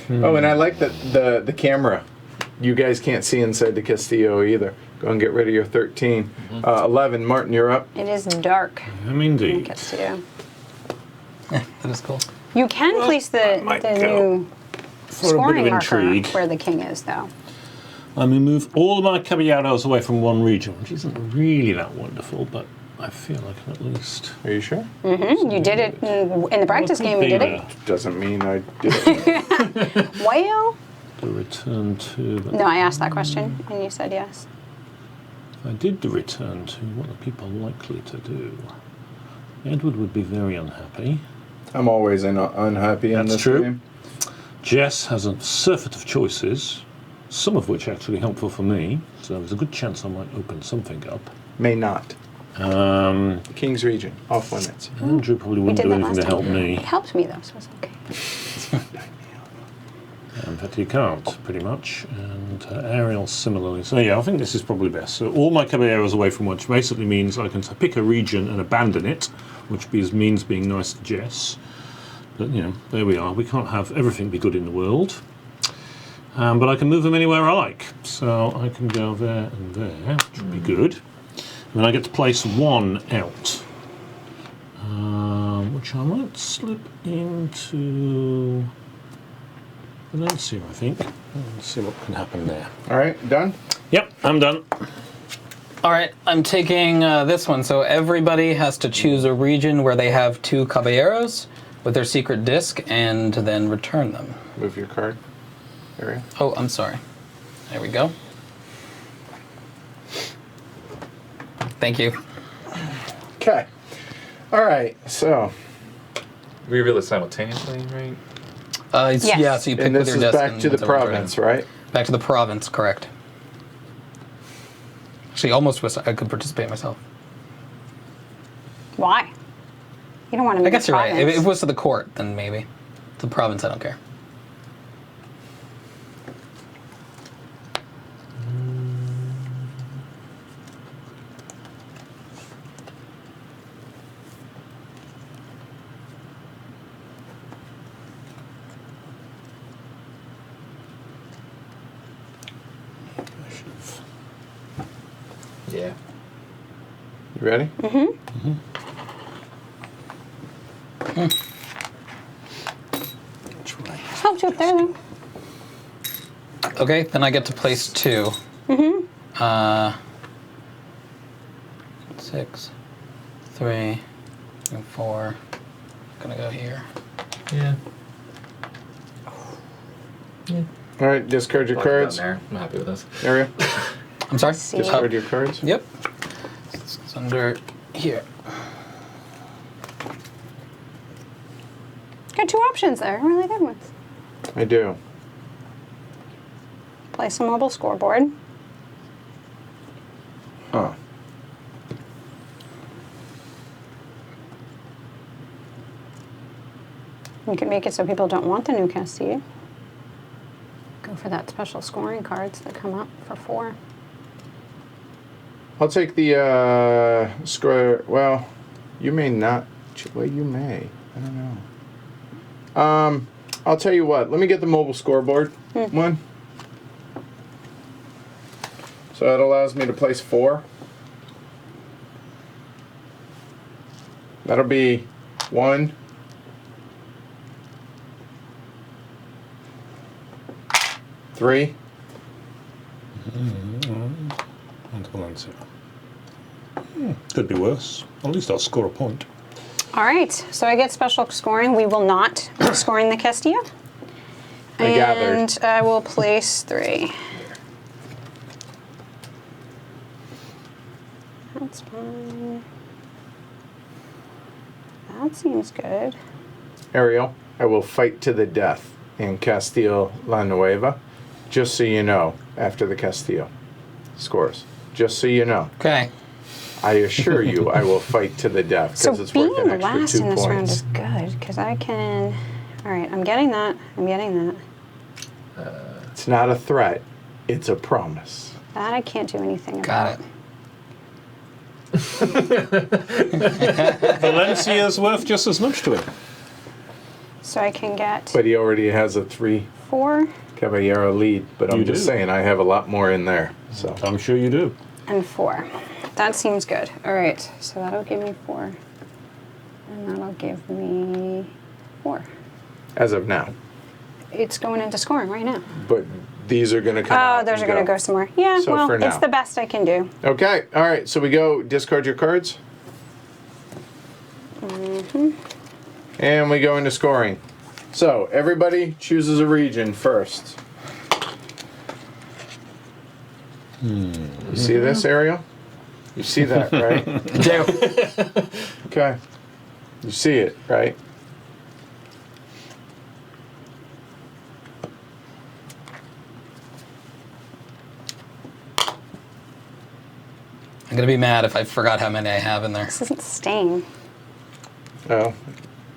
Oh, and I like the camera you guys can't see inside the Castillo either. Go and get rid of your 13. 11, Martin, you're up. It is dark. Indeed. Castillo. That is cool. You can place the might new go for a bit scoring of marker intrigue. where the king is, though. I'm going to move all of my caballeros away from one region, which isn't really that wonderful, but I feel I can at least... Are you sure? You did it in the practice game. You did it. Doesn't mean I did it. Well, The return to... But no, I asked that question, and you said yes. I did the return to what are people likely to do. Edward would be very unhappy. I'm always unhappy in That's this true. game. Jess has a surfeit of choices, some of which are actually helpful for me, so there's a good chance I might open something up. May not. King's Region, off limits. Andrew probably We wouldn't did do that anything last to help time. me. It helped me, though, so it's okay. In fact, he can't, pretty much. And Ariel similarly. So yeah, I think this is probably best. So all my caballeros away from which basically means I can pick a region and abandon it, which means being nice to Jess. But, you know, there we are. We can't have everything be good in the world. But I can move them anywhere I like. So I can go there and there, which would be good. And then I get to place one out, which I might slip into Valencia, I think. Let's see what can happen there. All right, done? Yep, I'm done. All right, I'm taking this one. So everybody has to choose a region where they have 2 caballeros with their secret disc and then return them. Move your card. Area. Oh, I'm sorry. There we go. Thank you. Okay. All right, so. We reveal it simultaneously, right? Yes. Yeah, so you pick And with this your is disc. back and to the it's overturned. province, right? Back to the province, correct. Actually, almost wish I could participate myself. Why? You don't want to. I guess you're right. If it was to the court, then maybe. To the province, I don't care. Yeah. You ready? Helped you up there, though. Okay, then I get to place 2. 6, 3, and 4. Gonna go here. Yeah. All right, discard your cards. There. I'm happy with this. Area. I'm sorry? See. Discard your cards. Yep. It's under here. Got 2 options there. Really good ones. I do. Place a mobile scoreboard. Huh. You can make it so people don't want the new Castillo. Go for that special scoring cards that come up for 4. I'll take the square. Well, you may not. Well, you may. I don't know. I'll tell you what. Let me get the mobile scoreboard one. So that allows me to place 4. That'll be 1. 3. And Valencia. Could be worse. At least I'll score a point. All right, so I get special scoring. We will not be scoring the Castillo. I gathered. And I will place 3. That's fine. That seems good. Ariel, I will fight to the death in Castillo La Nueva, just so you know, after the Castillo scores. Just so you know. Okay. I assure you I will fight to the death So because it's being worth an extra last 2 in this round points. is good because I can. All right, I'm getting that. I'm getting that. It's not a threat, it's a promise. That I can't do anything Got about. it. Valencia's worth just as much to him. So I can get But he already has a 3. 4. Caballero lead, but I'm You just do. saying I have a lot more in there. So I'm sure you do. And 4. That seems good. All right, so that'll give me 4. And that'll give me 4. as of now, It's going into scoring right now. but these are going to come out. Oh, those are and going to go somewhere. Yeah, So well, for now. it's the best I can do. Okay, all right. So we go discard your cards. And we go into scoring. So everybody chooses a region first. You see this, Ariel? You see that, right? Do. Okay. You see it, right? I'm gonna be mad if I forgot how many I have in there. This isn't staying. Oh,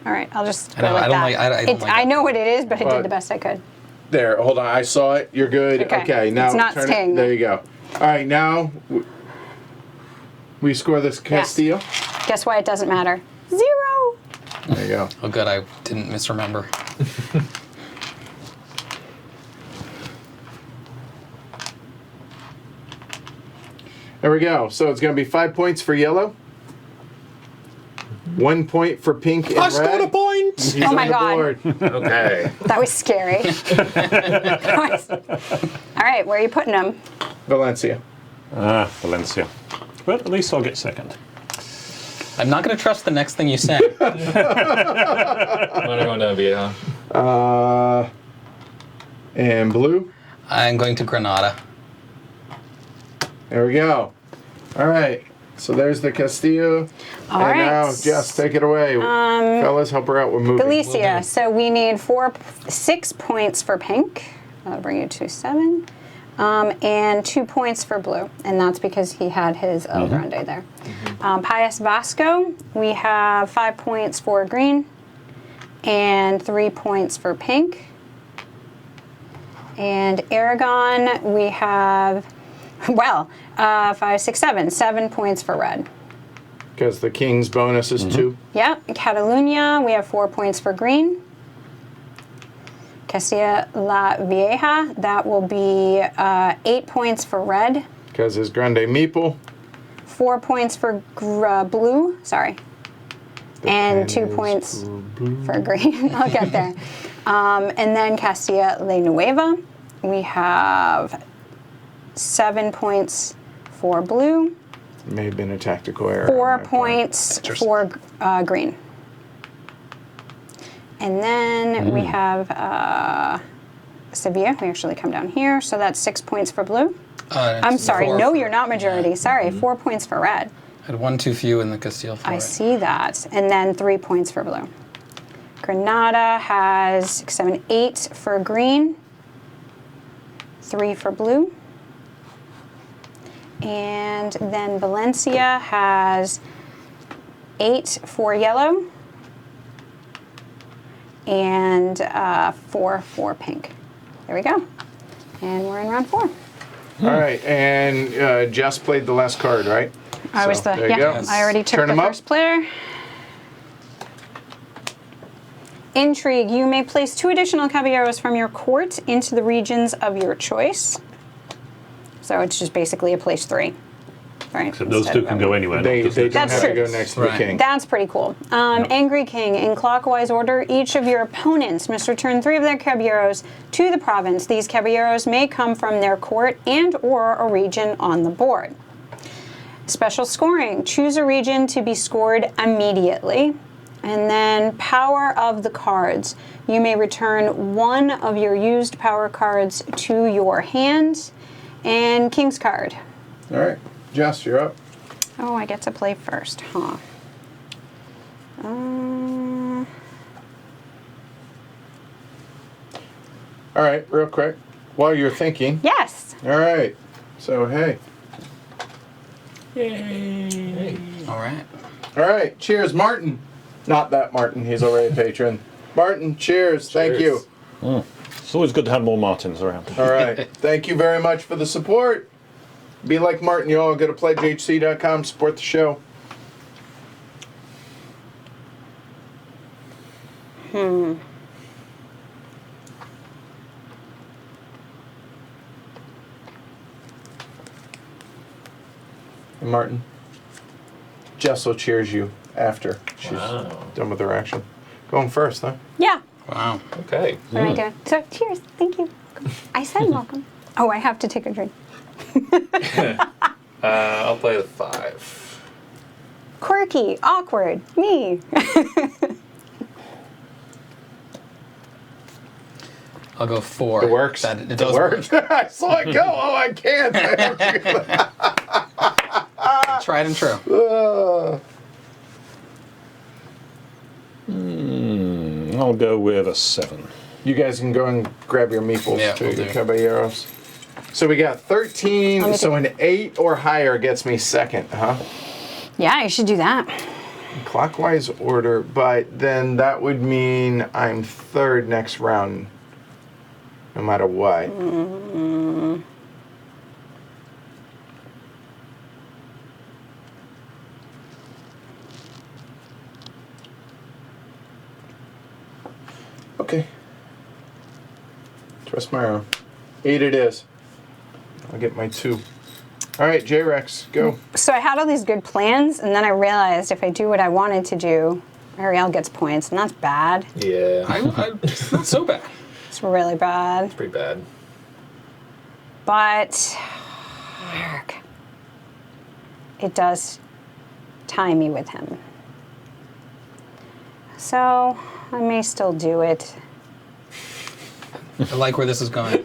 All right, I'll just I go know, with I don't that. like- I don't like I that. know what it is, but I But- did the best I could. there. Hold on. I saw it. You're good. Okay. Okay. Now It's not turn staying it. there. There you go. All right. Now we score this Castillo. Guess why it doesn't matter? 0. There you go. Oh, good, I didn't misremember. There we go. So it's going to be 5 points for yellow. 1 point for pink and red. I scored a point! He's Oh on my the God. board. Okay. That was scary. All right, where are you putting them? Valencia. Valencia. But at least I'll get second. I'm not gonna trust the next thing you say. I'm gonna go into Vieja. And blue. I'm going to Granada. There we go. All right. So there's the Castillo. All and right. now, Jess, take it away. Fellas, help her out. We're moving. Galicia. So we need 6 points for pink. That'll bring you to 7. And 2 points for blue. And that's because he had his El Grande there. País Vasco, we have 5 points for green and 3 points for pink. And Aragon, we have, 5, 6, 7. 7 points for red. Because the king's bonus is 2. Yep. Catalunya, we have 4 points for green. Castilla La Vieja, that will be 8 points for red, Because his Grande Meeple. 4 points for blue, sorry, and 2 pen is points for blue. for green. I'll get there. And then Castilla La Nueva, we have 7 points for blue, May have been a tactical error. 4 on my part. points for green. And then we have Sevilla. We actually come down here. So that's 6 points for blue. I'm sorry. No, you're not majority. Sorry. 4 points for red. I had one too few in the Castile for I it. see that. And then 3 points for blue. Granada has 6, 7, 8 for green, 3 for blue. And then Valencia has 8 for yellow and 4 for pink. There we go. And we're in round 4. All right, and Jess played the last card, right? I was So, the, there you yeah, go. I already took Turn the 'em up. first player. Intrigue, you may place 2 additional caballeros from your court into the regions of your choice. So it's just basically a place 3. Right? Except those Instead two of can a- go anywhere. They not just don't That's have to true. go next to Right. the king. That's pretty cool. Angry King, in clockwise order, each of your opponents must return 3 of their caballeros to the province. These caballeros may come from their court and or a region on the board. Special scoring, choose a region to be scored immediately. And then power of the cards. You may return 1 of your used power cards to your hand. And King's card. All right, Jess, you're up. Oh, I get to play first, huh? All right, real quick, while you're thinking. Yes. All right, so hey. All right. All right, cheers, Martin. Not that Martin, he's already a patron. Martin, cheers. Thank you. It's always good to have more Martins around. All right, thank you very much for the support. Be like Martin, you all go to pledgehc.com, support the show. And Martin. Jessel cheers you after she's Wow. done with her action. Going first, huh? Yeah. Wow. Okay. What am I doing? So, cheers. Thank you. I said welcome. Oh, I have to take a drink. I'll play the 5. Quirky, awkward, me. I'll go 4. It works. It does work. I saw it go. Oh, I can't. Tried and true. I'll go with a 7. You guys can go and grab your meeples Yeah, too, we'll your do. caballeros. So we got 13, Let me so an 8 or higher gets me second, huh? Yeah, you should do that. Clockwise order, but then that would mean I'm third next round, no matter what. Okay. Trust my arm. 8 it is. I'll get my 2. All right, J-Rex, go. So I had all these good plans, and then I realized if I do what I wanted to do, Ariel gets points, and that's bad. Yeah. It's not so bad. It's really bad. Pretty bad. But it does tie me with him. So I may still do it. I like where this is going.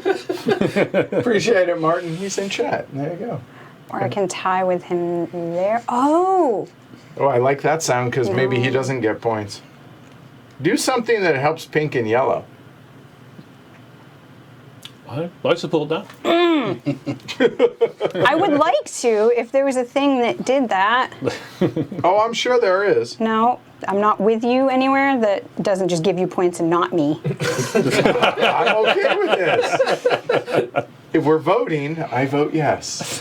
Appreciate it, Martin. He's in chat. There you go. Or I can tie with him there. Oh! Oh, I like that sound because maybe he doesn't get points. Do something that helps pink and yellow. I support that. I would like to if there was a thing that did that. Oh, I'm sure there is. No, I'm not with you anywhere that doesn't just give you points and not me. I'm okay with this. If we're voting, I vote yes.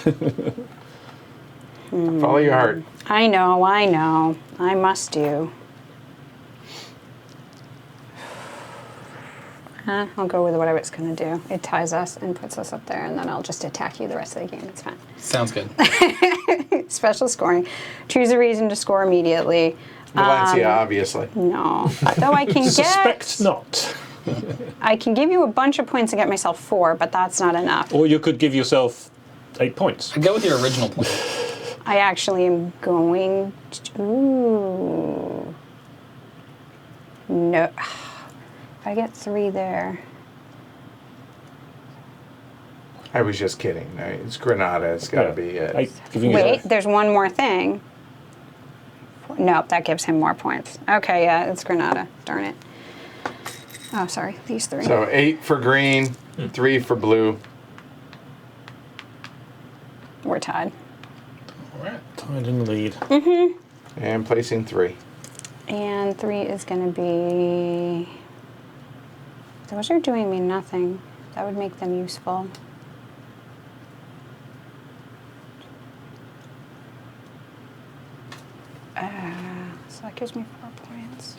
Follow your heart. I know. I must do. I'll go with whatever it's going to do. It ties us and puts us up there, and then I'll just attack you the rest of the game. It's fine. Sounds good. Special scoring. Choose a reason to score immediately. Valencia, obviously. No. Though I can Suspect not. I can give you a bunch of points and get myself 4, but that's not enough. Or you could give yourself 8 points. I go with your original plan. I actually am going to... Ooh. No. If I get 3 there... I was just kidding. It's Granada. It's got to be it. Wait, there's one more thing. Nope, that gives him more points. Okay, yeah, it's Granada. Darn it. Oh, sorry, these 3. So 8 for green, 3 for blue. We're tied. All right. Tied in the lead. And placing 3. And 3 is going to be... Those are doing me nothing. That would make them useful. So that gives me 4 points.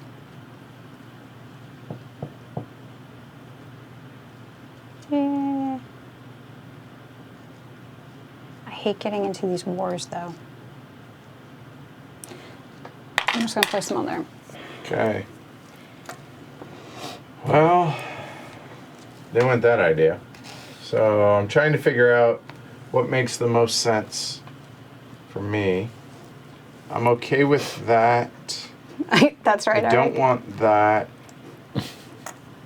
Yeah. I hate getting into these wars, though. I'm just going to place them on there. Okay. Well, they went that idea. So I'm trying to figure out what makes the most sense for me. I'm okay with that. That's right. I don't want that.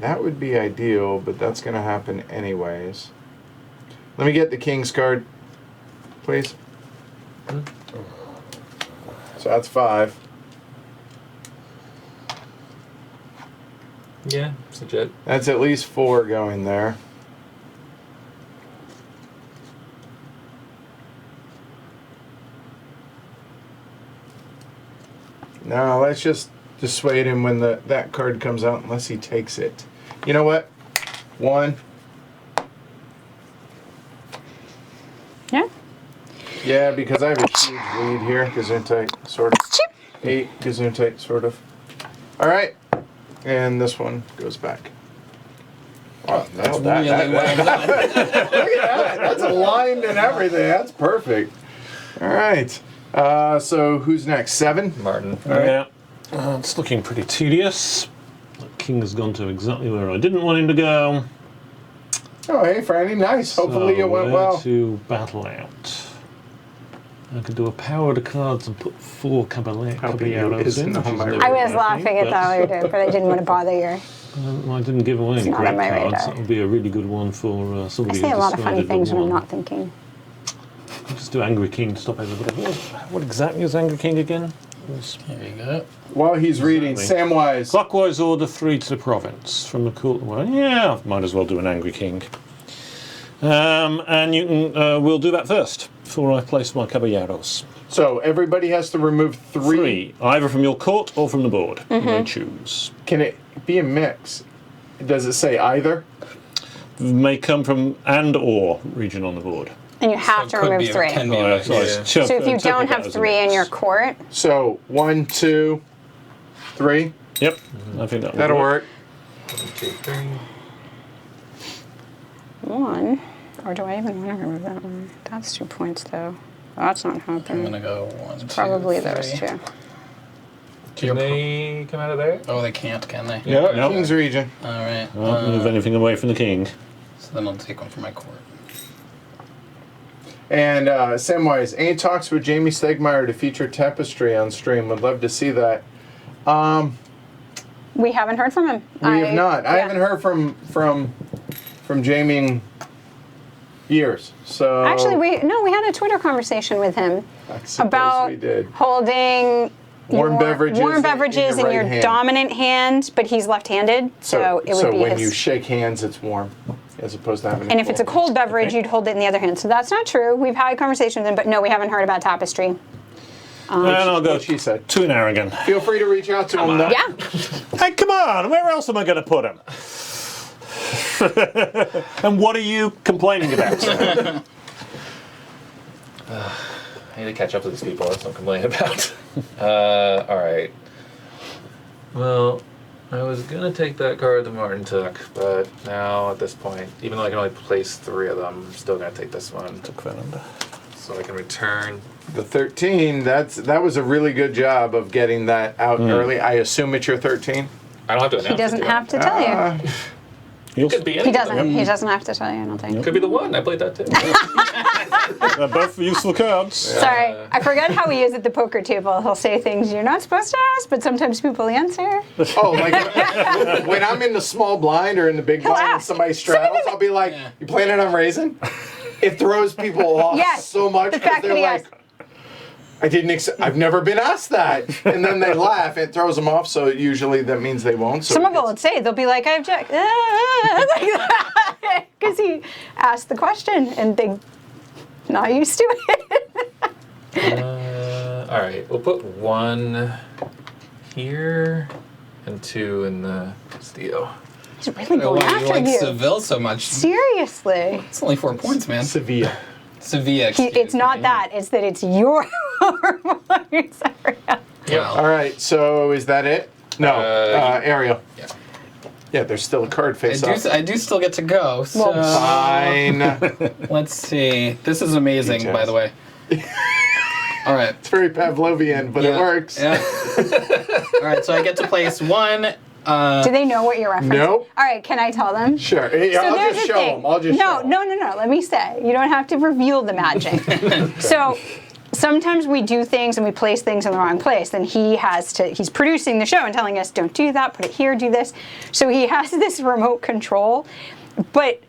That would be ideal, but that's going to happen anyways. Let me get the king's card, please. So that's 5. Yeah, it's legit. That's at least 4 going there. No, let's just dissuade him when that card comes out unless he takes it. You know what? 1. Yeah. Yeah, because I have a huge lead here. Gesundheit, sort of. 8, Gesundheit, sort of. All right. And this one goes back. Wow, That's nailed that. really well done. Look at that. That's aligned and everything. That's perfect. All right. So who's next? 7? Martin. Yeah. It's looking pretty tedious. The king has gone to exactly where I didn't want him to go. Oh, hey, Franny, nice. Hopefully it went where well. to battle out. I could do a power to cards and put 4 caballeros is in. not which is my never I a was bad laughing thing, at that later, but I didn't want to bother you. I didn't give away any not great on my cards. radar. That would be a really good one for I somebody say who a lot of funny decided things to when I'm won. not thinking. Just do Angry King to stop everybody. What exactly is Angry King again? There you go. While he's reading, Exactly. Samwise. Clockwise order 3 to the province from the court. Well, yeah, might as well do an Angry King. And you can. We'll do that first before I place my caballeros. So everybody has to remove 3. 3, either from your court or from the board. You may choose. Can it be a mix? Does it say either? May come from and or region on the board. And you have to Could remove be, 3. Can be. Oh, a- sorry, yeah. So if you don't have 3 in your court, So 1, 2, 3. Yep, I think that That'll work. 1, 2, 3. 1, or do I even want to remove that one? That's 2 points though. That's not I'm happening. gonna go 1, 2, Probably 3. those 2. Can they come out of there? Oh, they can't, can they? Yeah, Nope. King's Region. All right. Don't move anything away from the king. So then I'll take one from my court. And Samwise, any talks with Jamie Stegmeyer to feature Tapestry on stream? Would love to see that. We haven't heard from him. We have not. I yeah. haven't heard from Jamie in years. So Actually, we had a Twitter conversation with him I suppose about we did. holding Warm beverages warm in beverages your in your right hand. dominant hand, but he's left-handed, so it would be when his. you shake hands, it's warm, as opposed to having. And if it's a cold beverage, Okay. you'd hold it in the other hand. So that's not true. We've had a conversation with him, but no, we haven't heard about Tapestry. And I'll go what she said. to an Aragon. Feel free to reach out to him. though. Yeah. Hey, come on! Where else am I going to put him? And what are you complaining about? I need to catch up to these people. That's what I'm complaining about. All right. Well, I was gonna take that card that Martin took, but now at this point, even though I can only place 3 of them, I'm still gonna take this one. So I can return. The 13. That was a really good job of getting that out early. I assume it's your 13. I don't have to announce He doesn't it, do I? have to tell you. Could be He anything. doesn't. He doesn't have to tell you, I don't think. Could be the 1. I played that too. They're both usable cards. Sorry, I forgot how he is at the poker table. He'll say things you're not supposed to ask, but sometimes people answer. Oh, like when I'm in the small blind or in the big blind and ask. somebody straddles, I'll be like, Yeah. "You planning on raising?" It throws people off Yes, so much the because fact that they're he like, I've never been asked that. And then they laugh. It throws them off, so usually that means they won't. So Some it of them gets- would say, they'll be like, I object. Because he asked the question and they're not used to it. All right. We'll put 1 here and 2 in the Castillo. He's really I don't know going why you after like you. Seville so much. Seriously. It's only 4 points, man. Sevilla. Sevilla. It's not that. It's that it's your Sorry. Yeah. All right, so is that it? No, Ariel. Yeah. Yeah, there's still a card face up. I do still get to go. So Fine. let's see. This is amazing, Details. by the way. All right. It's very Pavlovian, but it Yeah, works. Yeah. All right. So I get to place 1. Do they know what you're referencing? Nope. All right, can I tell them? Sure. Yeah, So I'll there's just the show thing. them. I'll just show 'em. No. Let me say. You don't have to reveal the magic. So sometimes we do things and we place things in the wrong place. And he's producing the show and telling us, don't do that, put it here, do this. So he has this remote control. But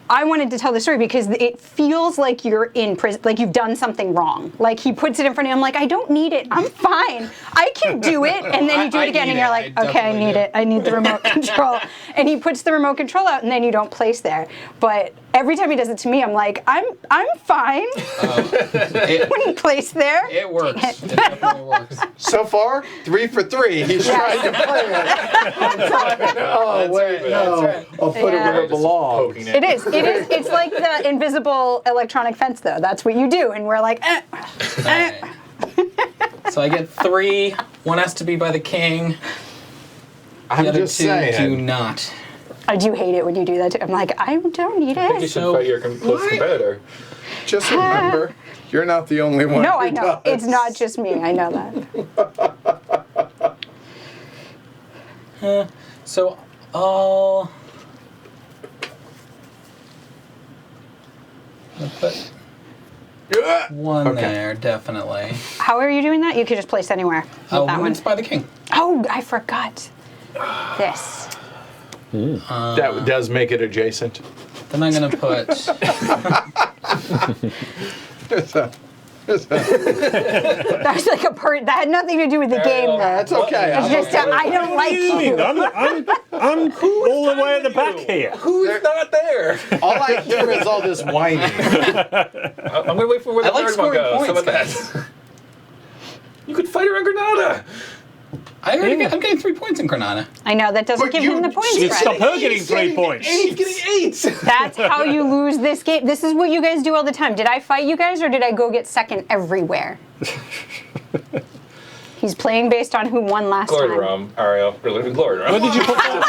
I wanted to tell the story because it feels like you're in prison, like you've done something wrong. Like he puts it in front of you. I'm like, I don't need it. I'm fine. I can do it. And then you do I it again need and you're it. like, I okay, I definitely need do. it. I need the remote control. And he puts the remote control out and then you don't place there. But every time he does it to me, I'm like, I'm fine. Wouldn't place there. It works. It definitely works. So far, 3 for 3. He's trying to play it. Oh, wait, right, no. that's right. I'll put it where it belongs. Poking It is. It's like the invisible electronic fence, though. That's what you do. And we're like, Alright. So I get 3. 1 has to be by the king. I'm The other just 2 do saying. not. I do hate it when you do that too. I'm like, I don't need I think you it. should So fight your close why- competitor. Just remember, You're not the only one. No, who I know. does. It's not just me. I know that. So I'll put Yeah. one Okay. there, definitely. How are you doing that? You could just place anywhere with that one. It's by the king. Oh, I forgot this. That does make it adjacent. Then I'm gonna put. That was like a that had nothing to do with the game, though. That's okay. It's just I don't like you. I'm all the way at the back here. Who's not there? All I hear is all this whining. I'm gonna wait for where the I like third one scoring goes. How points, about that? You could fight her on Granada. I'm getting 3 points in Granada. I know that doesn't But give you- him the points, It's Stop Fred. her getting 3 points. He's getting 8. That's how you lose this game. This is what you guys do all the time. Did I fight you guys or did I go get second everywhere? He's playing based on who won last Glory to time. Rome, Ariel. Or living glory to Where Rome. did you put that?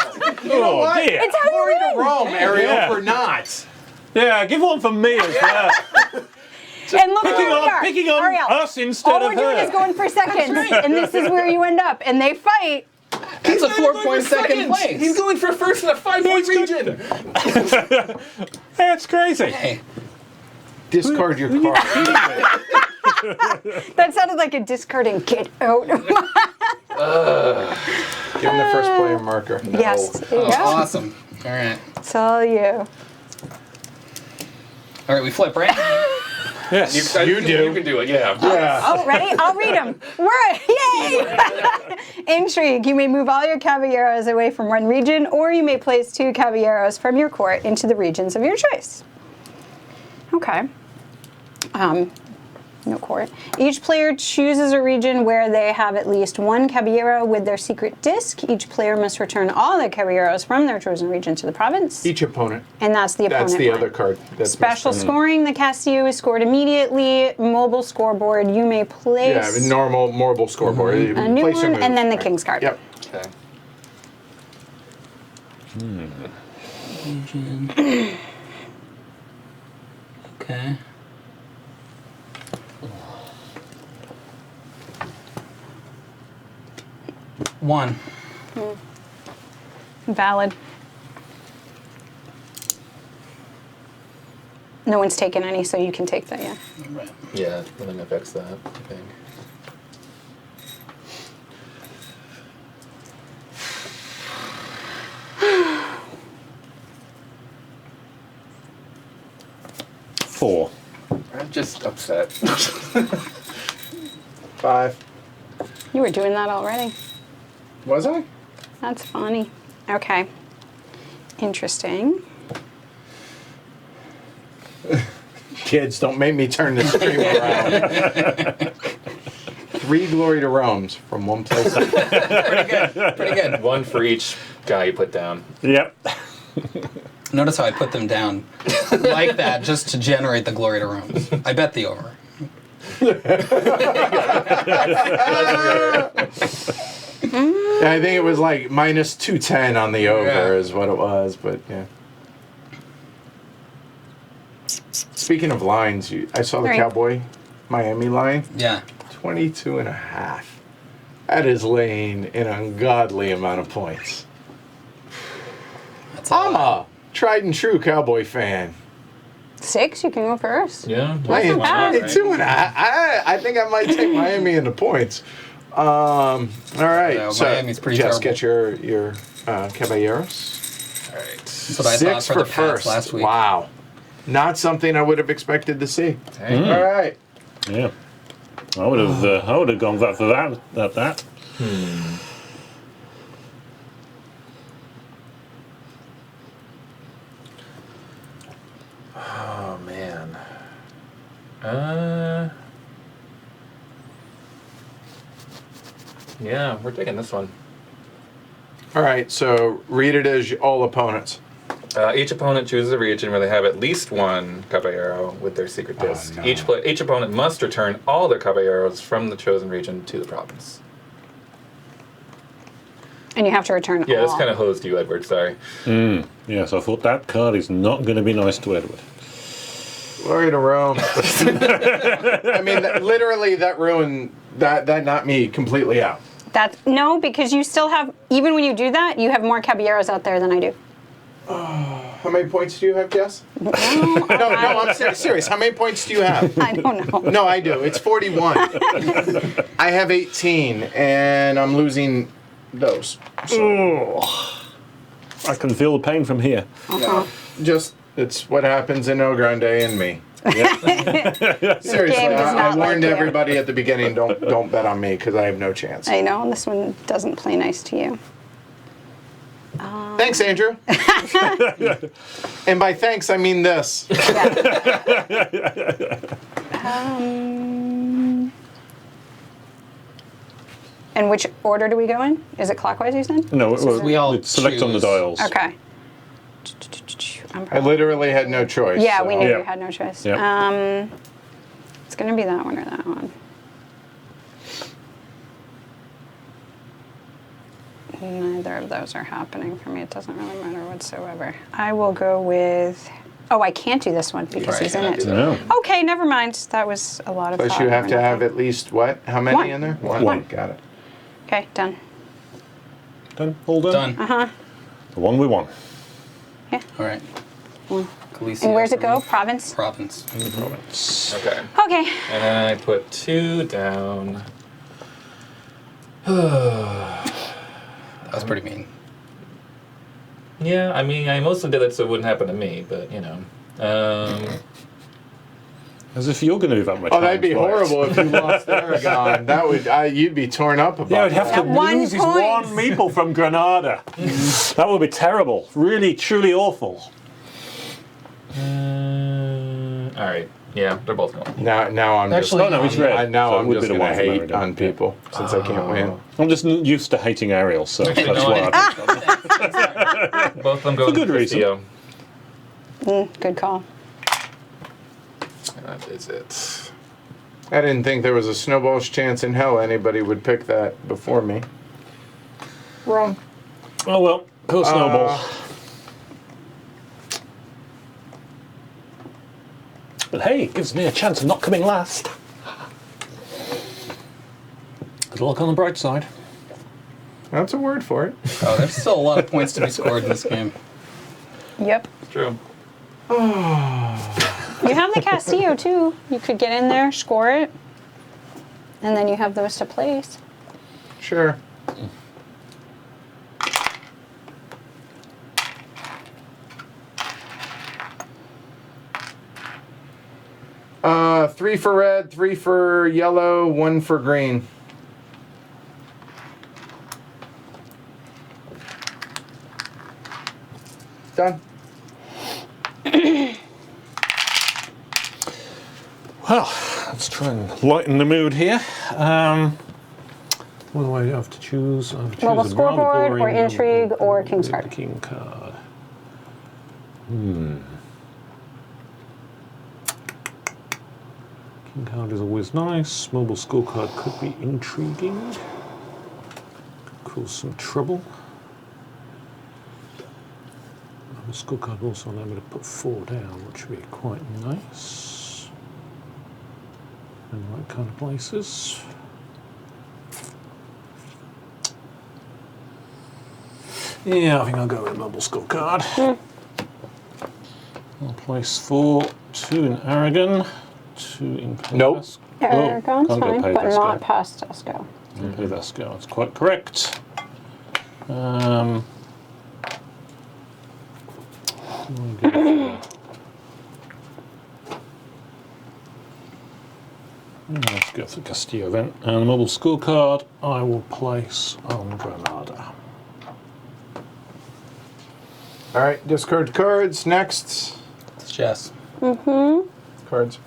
Oh dear. It's how you Glory to win. Rome, Ariel, Yeah. for not. Yeah, give one for me as well. And look where we are. Picking on Ariel, us instead all of we're doing her. is going for seconds, and this is where you end up. And they fight. That's a He's not 4 going point for second seconds. place. He's going for first in a 5-point region. That's crazy. Hey, Discard your card. That sounded like a discarding get out. Give him the first player marker. Yes. There you go. awesome. All right. It's all you. All right, we flip, right? Yes. You do. You can do it, yeah. Yeah. Oh, ready? I'll read them. Yay! Intrigue. You may move all your caballeros away from one region, or you may place 2 caballeros from your court into the regions of your choice. Okay. No court. Each player chooses a region where they have at least 1 caballero with their secret disc. Each player must return all their caballeros from their chosen region to the province. Each opponent. And that's the opponent. That's the line. other card. That's Special missed. scoring, the Castillo is scored immediately. Mobile scoreboard, you may place Yeah, normal marble scoreboard. a new Place or one, move. and then the Right. king's card. Yep. Okay. Okay. One. Valid. No one's taken any, so you can take that, yeah. Right. Yeah, nothing affects that, I think. Four. I'm just upset. 5. You were doing that already. Was I? That's funny. Okay. Interesting. Kids, don't make me turn the stream around. 3 glory to Romes from one place. Pretty good. One for each guy you put down. Yep. Notice how I put them down like that just to generate the glory to Rome. I bet the over. Yeah, I think it was like minus 210 on the over Yeah. is what it was, but yeah. Speaking of lines, I saw the Right. Cowboy Miami line, Yeah. 22 and a half. That is laying an ungodly amount of points. That's I'm lot. a tried and true Cowboy fan. 6, you can go first. Yeah. Laying not bad. 22 and a half. I think I might take Miami in the points. All right, Yeah, so Miami's pretty Jess, terrible. get your Caballeros. All right. That's what I thought 6 for for the Pats first. last week. Wow. Not something I would have expected to see. Hey. All right. Yeah. I would have gone for that. Oh man. Yeah, we're taking this one. All right, so read it as all opponents. Each opponent chooses a region where they have at least 1 caballero with their secret disc. no. Each opponent must return all their caballeros from the chosen region to the province. And you have to return Yeah, all. this kind of hosed you, Edward. Sorry. Yes, I thought that card is not going to be nice to Edward. Glory to Rome. I mean, literally, that ruined that knocked me completely out. No, because you still have, even when you do that, you have more caballeros out there than I do. How many points do you have, Jess? No, I'm serious. How many points do you have? I don't know. No, I do. It's 41. I have 18, and I'm losing those. So, I can feel the pain from here. just, it's what happens in El Grande and me. Seriously, game does I not warned like you. everybody at the beginning, don't bet on me, because I have no chance. I know, this one doesn't play nice to you. Thanks, Andrew. And by thanks, I mean this. And which order do we go in? Is it clockwise, you said? No, we all select on the choose. dials. Okay. I literally had no choice. Yeah, so. we knew Yeah. you had no choice. Yeah. It's going to be that one or that one. Neither of those are happening for me. It doesn't really matter whatsoever. I will go with... Oh, I can't do this one because Right, he's in cannot it. do that. No. Okay, never mind. That was a lot of Plus, thought you have for to have nothing. at least what? How many One. in there? One. Got it. Okay, done. Done? All done? Done. The one we want. Yeah. All right. Galicia And where's it for go? me. Province? Province. Okay. Okay. And then I put 2 down. That's pretty mean. Yeah, I mean, I mostly did it so it wouldn't happen to me, but you know. As if you're going to do that much. Oh, that'd be harm twice. horrible if you lost Aragon. That would, you'd be torn up about Yeah, I'd have to that. At 1 lose his point. one meeple from Granada. That would be terrible. Really, truly awful. All right. Yeah, they're both going. Now I'm Actually, just, no, he's red, now so it I'm would just be the gonna one from hate Aragon. on people since I can't win. I'm just used to hating Ariel, so that's why I picked on. Both of them go For good to reason. Castillo. Good call. And that is it. I didn't think there was a snowball's chance in hell anybody would pick that before me. Wrong. Oh well, poor snowball. But hey, it gives me a chance of not coming last. Good luck on the bright side. That's a word for it. Oh, there's still a lot of points to be scored in this game. Yep. True. You have the Castillo, too. You could get in there, score it, and then you have those to place. Sure. Three for red, 3 for yellow, 1 for green. Done. Well, let's try and lighten the mood here. What do I have to choose? I have to choose Mobile a rather scoreboard or boring intrigue or king's the card. King card. King card is always nice. Mobile scorecard could be intriguing. Could cause some trouble. Mobile scorecard also allow me to put 4 down, which would be quite nice. In the right kind of places. Yeah, I think I'll go with a mobile scorecard. I'll place 4, 2 in Aragon, 2 in Nope. Pedasco. Aragon's can't go fine, but Pedasco. not past Tesco. Pedasco, that's quite correct. I'll go for- Let's go for Castillo then. And the mobile scorecard I will place on Granada. All right, discard cards. Next. It's Jess. Cards.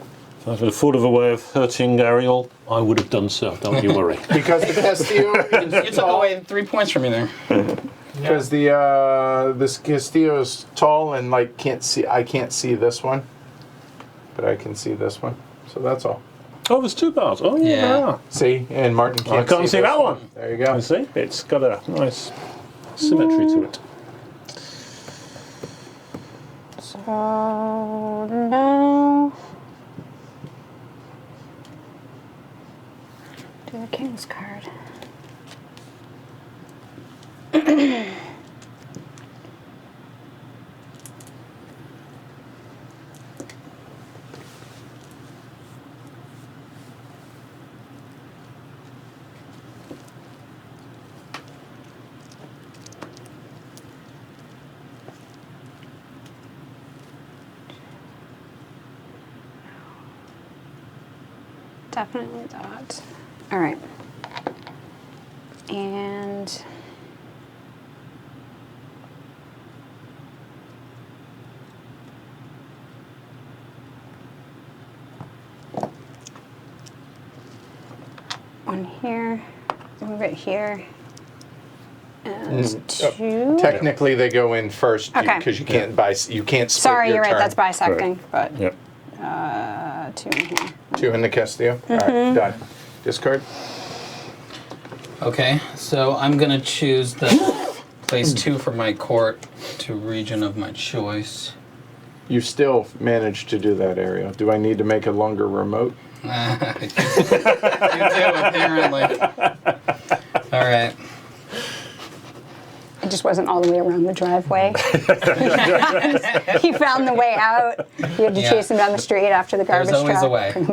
If I had a thought of a way of hurting Ariel, I would have done so, don't you worry. Because the Castillo You is took tall. away 3 points from me there. Because this Castillo is tall and like I can't see this one, but I can see this one. So that's all. Oh, there's 2 bars. Oh, yeah. Yeah. See, and Martin can't. I can't see this that one. There you go. I see. It's got a nice symmetry to it. So now Do the king's card. Definitely that. All right. And one here, move it here, and two. Technically, they go in first Okay. because you can't you can't split Sorry, your you're right. turn. That's bisecting, but Yep. two in here. 2 in the Castillo. All Mm-hmm. right, done. Discard. Okay, so I'm gonna choose the place 2 for my court to region of my choice. You still managed to do that, Ariel. Do I need to make a longer remote? You do, apparently. All right. It just wasn't all the way around the driveway. He found the way out. You had to Yeah. chase him down the street after the garbage There's always truck. a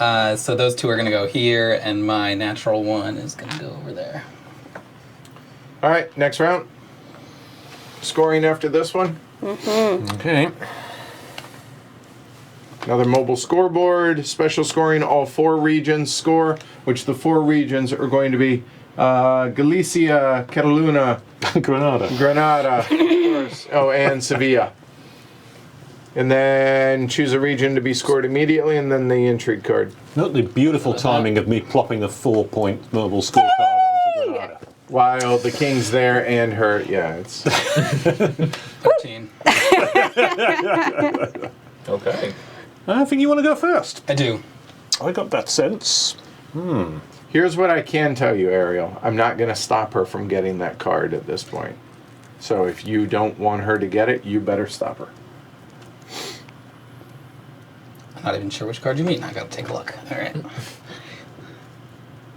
way. So those 2 are gonna go here, and my natural 1 is gonna go over there. All right, next round. Scoring after this one. Okay. Another mobile scoreboard. Special scoring. All 4 regions score, which the 4 regions are going to be Galicia, Cataluna, Granada. Granada, of course. Oh, and Sevilla. And then choose a region to be scored immediately, and then the intrigue card. Note the beautiful timing of me plopping a 4-point mobile scorecard onto Granada. While the king's there and her, yeah, it's 13. Okay. I think you want to go first. I do. I got that sense. Here's what I can tell you, Ariel. I'm not going to stop her from getting that card at this point. So if you don't want her to get it, you better stop her. I'm not even sure which card you mean. I gotta take a look. All right.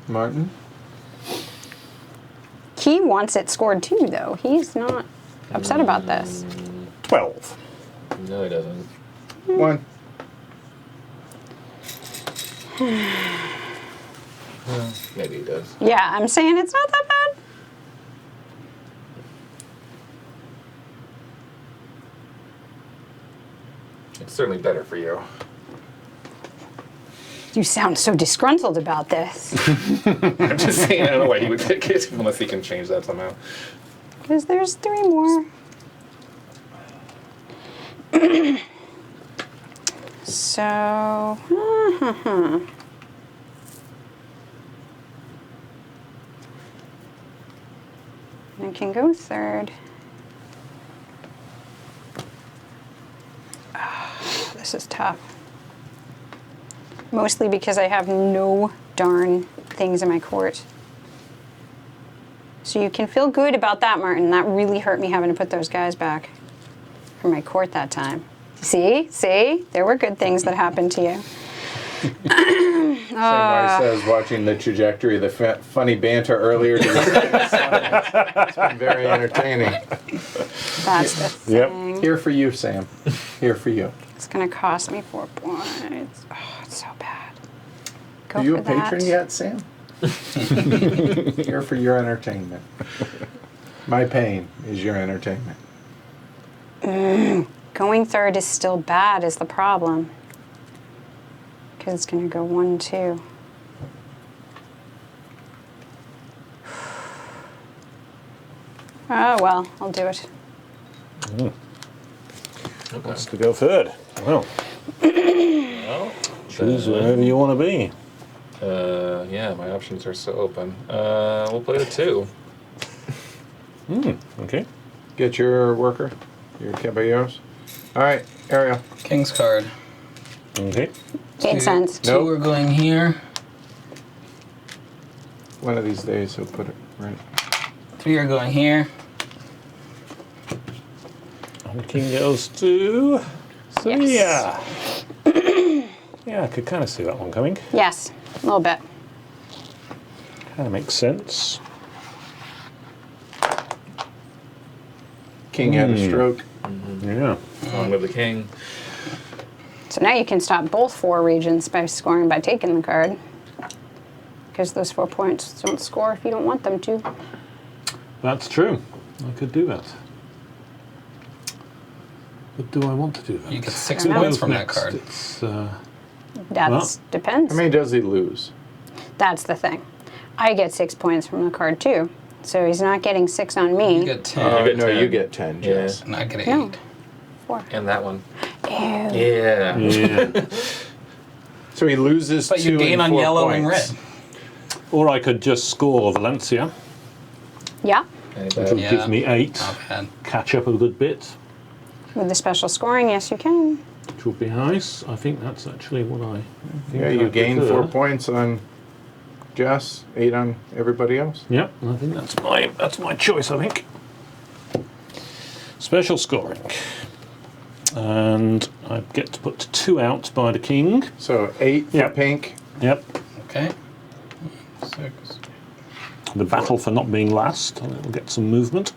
Martin? He wants it scored too, though. He's not upset about this. 12. No, he doesn't. 1. Well, maybe he does. Yeah, I'm saying it's not that bad. It's certainly better for you. You sound so disgruntled about this. I'm just saying, I don't know why he would pick it unless he can change that somehow. Because there's 3 more. So, I can go third. This is tough. Mostly because I have no darn things in my court. So you can feel good about that, Martin. That really hurt me having to put those guys back from my court that time. See? There were good things that happened to you. Somebody says watching the trajectory of the funny banter earlier it's been very entertaining. That's the Yep. thing. Here for you, Sam. Here for you. It's going to cost me 4 points. Oh, it's so bad. Go Are you for a patron that. yet, Sam? Here for your entertainment. My pain is your entertainment. Going third is still bad is the problem. Because it's going to go 1, 2. Oh, well, I'll do it. Wants to go third. Well, Well, choose wherever you want to be. yeah, my options are so open. We'll play the 2. Okay. Get your worker, your caballeros. All right, Ariel. King's card. Okay. Makes sense. 2 Nope. are going here. One of these days he'll put it right. 3 are going here. And the king goes to Sevilla. Yeah, I could kind of see that one coming. Yes, a little bit. Kind of makes sense. King had a stroke. Yeah. Along with the king. So now you can stop both 4 regions by scoring by taking the card. Because those 4 points don't score if you don't want them to. That's true. I could do that. But do I want to do that? You get 6 I don't know. points from that Next, card. It's, That's depends. How many does he lose? That's the thing. I get 6 points from the card too. So he's not getting 6 on me. You get 10. You get no, 10. you get 10, Yeah. Jess. And I get 8. No. 4. And that one. Ew. Yeah. yeah. So he loses But 2 you gain and on 4 yellow points. and red. Or I could just score Valencia, Yeah, which would Yeah. give me 8. Not bad. Catch up a good bit, with the special scoring, yes you can. which would be nice. I think that's actually what I think Yeah, you I gain prefer. 4 points on Jess, 8 on everybody else. Yep, I think that's my choice, I think. Special scoring. And I get to put 2 out by the king. So 8 for Yep. pink. Yep. Okay. 6. The battle for not being last. And it'll get some movement.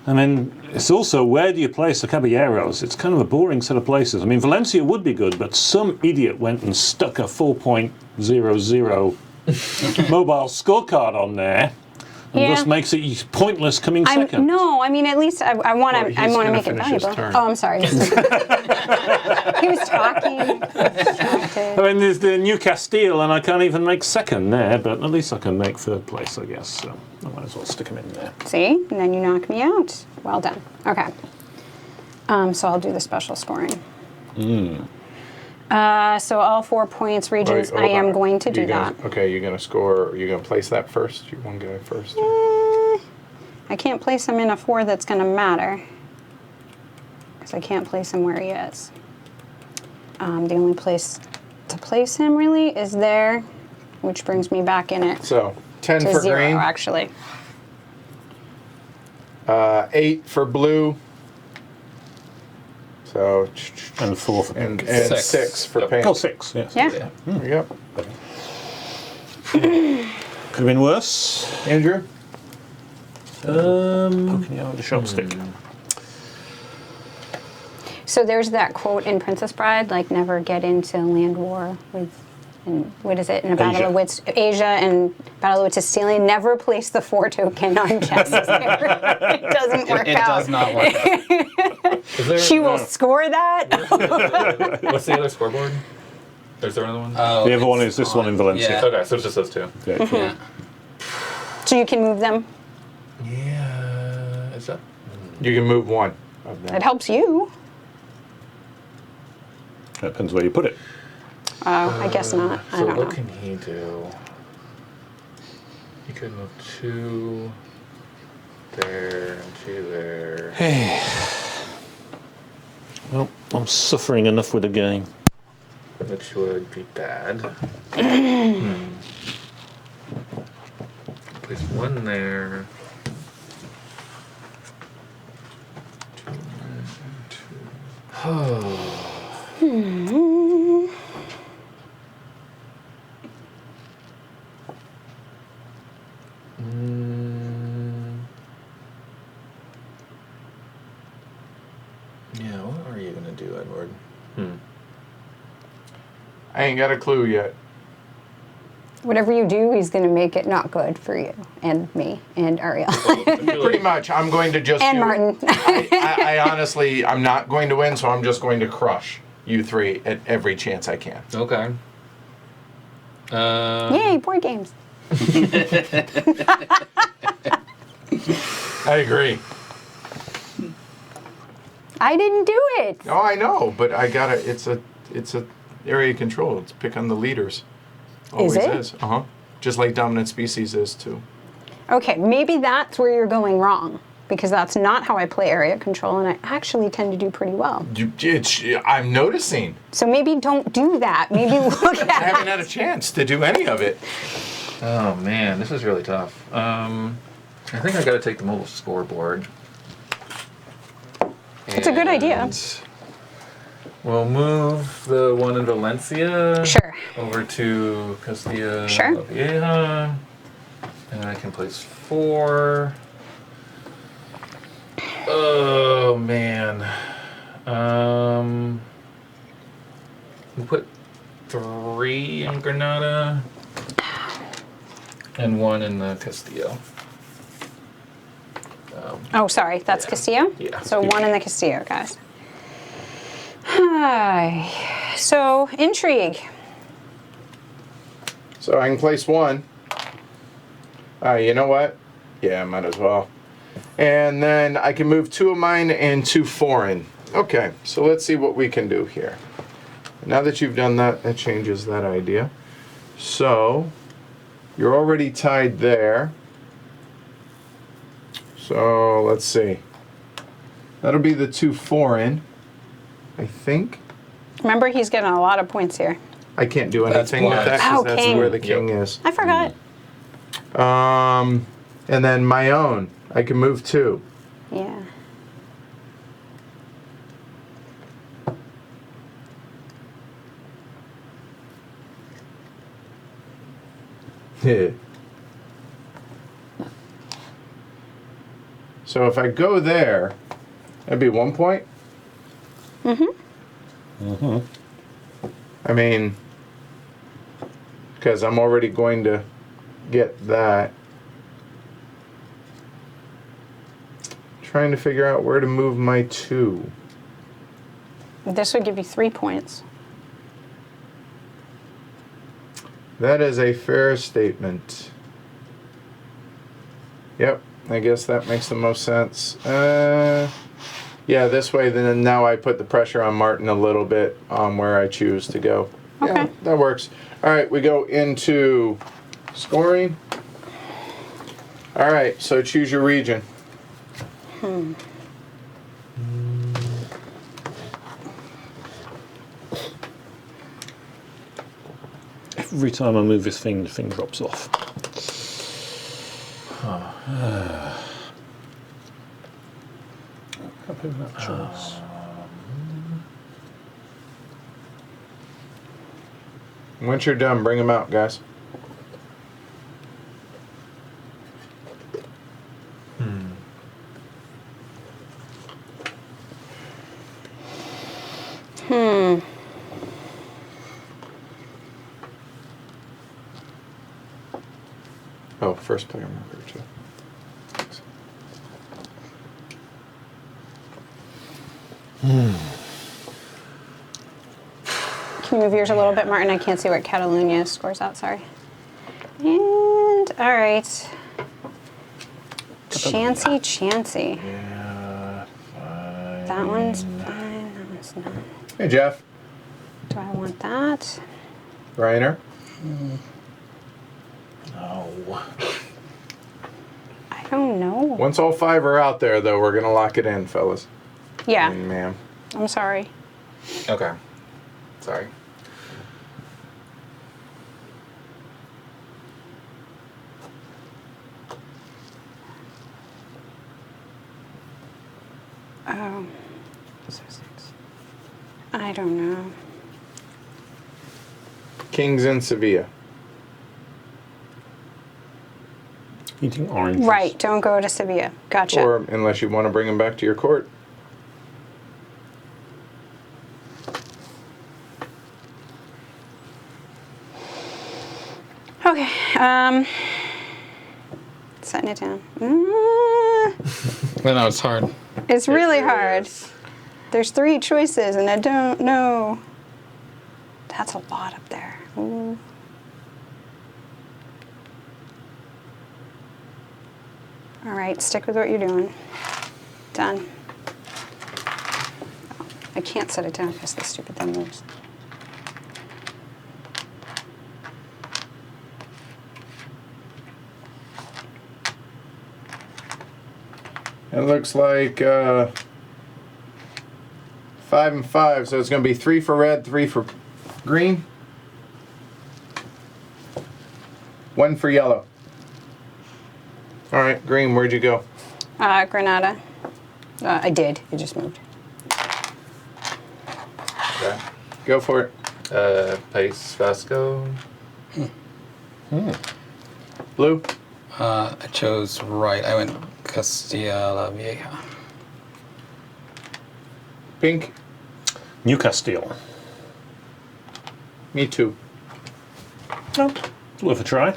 And then it's also, where do you place the caballeros? It's kind of a boring set of places. I mean, Valencia would be good, but some idiot went and stuck a 4.00 mobile scorecard on there, and Yeah. thus makes it pointless coming second. No, I mean at least I want Or to. he's I want to gonna make it finish his valuable. turn. Oh, I'm sorry. He was talking. I mean, there's the New Castile, and I can't even make second there, but at least I can make 3rd place, I guess. So I might as well stick him in there. See, and then you knock me out. Well done. Okay. So I'll do the special scoring. So all 4 points regions. Wait, I hold am on. going to do You're gonna- that. Okay, you're going to score. You're going to place that first? You want to go first? I can't place him in a 4 that's going to matter. Because I can't place him where he is. The only place to place him really is there, which brings me back in it So 10 to for 0 green, actually. 8 for blue. So And 4 for and, pink. and 6. 6 for Yep. pink. Oh, 6, yes. Yeah. There you go. Could have been worse. Andrew? Poking you out with a sharp stick. So there's that quote in Princess Bride, like never get into land war with, and what is it, in a battle Asia. of wits, Asia and battle of wits is stealing. Never place the 4 token on Jess's hair. It doesn't work It out. does not work out. Is there, She will score that. what's the other scoreboard? Is there another one? Oh, The other one it's is this one in Valencia. Yeah. Okay, so it's just those 2. Yeah. Yeah. So you can move them. Yeah. Is that? You can move 1 of them. It helps you. That depends where you put it. I guess not. I So don't what know. can he do? He could move 2 there and 2 there. Well, I'm suffering enough with the game. Which would be bad. Place 1 there. 2 there, 2. Yeah, what are you gonna do, Edward? I ain't got a clue yet. Whatever you do, he's going to make it not good for you and me and Ariel Pretty much. I'm going to just and do Martin. I honestly, I'm not going to win, so I'm just going to crush you 3 at every chance I can. Okay. Yay, board games. I agree. I didn't do it. Oh, I know, but I gotta. It's a area control. It's pick on the leaders. Always it? is. Just like dominant species is too. Okay, maybe that's where you're going wrong because that's not how I play area control, and I actually tend to do pretty well. I'm noticing. So maybe don't do that. Maybe look I haven't at had a chance to do any of it. Oh man, this is really tough. I think I gotta take the mobile scoreboard. It's a good idea. And We'll move the one in Valencia Sure. over to Castilla Sure. La Vieja. And I can place 4. Oh, man. We'll put 3 in Granada and 1 in the Castillo. Oh, sorry, that's Yeah. Castillo? Yeah. So 1 in the Castillo, guys. Hi. So, intrigue. So I can place 1. You know what? Yeah, I might as well. And then I can move 2 of mine and 2 foreign. Okay, so let's see what we can do here. Now that you've done that, that changes that idea. So you're already tied there. So let's see. That'll be the 2 foreign, I think. Remember, he's getting a lot of points here. I can't do That's anything with that plus. because Oh, that's king. where the king Yep. is. I forgot. And then my own, I can move 2. Yeah. So if I go there, that'd be 1 point. I mean, because I'm already going to get that. Trying to figure out where to move my 2. This would give you 3 points. That is a fair statement. Yep, I guess that makes the most sense. Yeah, this way, then now I put the pressure on Martin a little bit on where I choose to go. Yeah, Okay. that works. All right, we go into scoring. All right, so choose your region. Every time I move this thing, the thing drops off. Happy with that choice. Once you're done, bring them out, guys. Oh, first player marker too. Thanks. Can you move yours a little bit, Martin? I can't see what Catalunya scores out, sorry. And, all right. Chancy. Yeah, fine. That one's fine, that one's not. Hey, Jeff. Do I want that? Reiner. No. I don't know. Once all 5 are out there, though, we're gonna lock it in, fellas. Yeah, And ma'am. I'm sorry. Okay. Sorry. Oh, so 6. I don't know. Kings in Sevilla. Eating oranges. Right, don't go to Sevilla. Gotcha. Or unless you want to bring them back to your court. Okay, setting it down. I know it's hard. It's really hard. There's 3 choices, and I don't know. That's a lot up there. Ooh. All right, stick with what you're doing. Done. I can't set it down because this stupid thing moves. It looks like 5 and 5, so it's going to be 3 for red, 3 for green, 1 for yellow. All right, green, where'd you go? Granada. I did. It just moved. Go for it. País Vasco. Blue. I chose right. I went Castilla la Vieja. Pink. New Castile. Me too. Worth a try.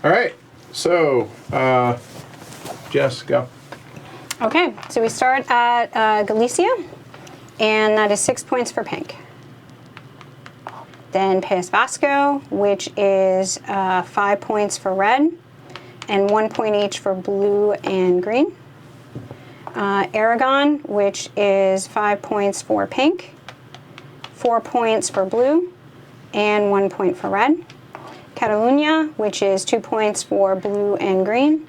All right. So, Jess, go. Okay, so we start at Galicia, and that is 6 points for pink. Then País Vasco, which is 5 points for red, and 1 point each for blue and green. Aragon, which is 5 points for pink, 4 points for blue, and 1 point for red. Catalunya, which is 2 points for blue and green.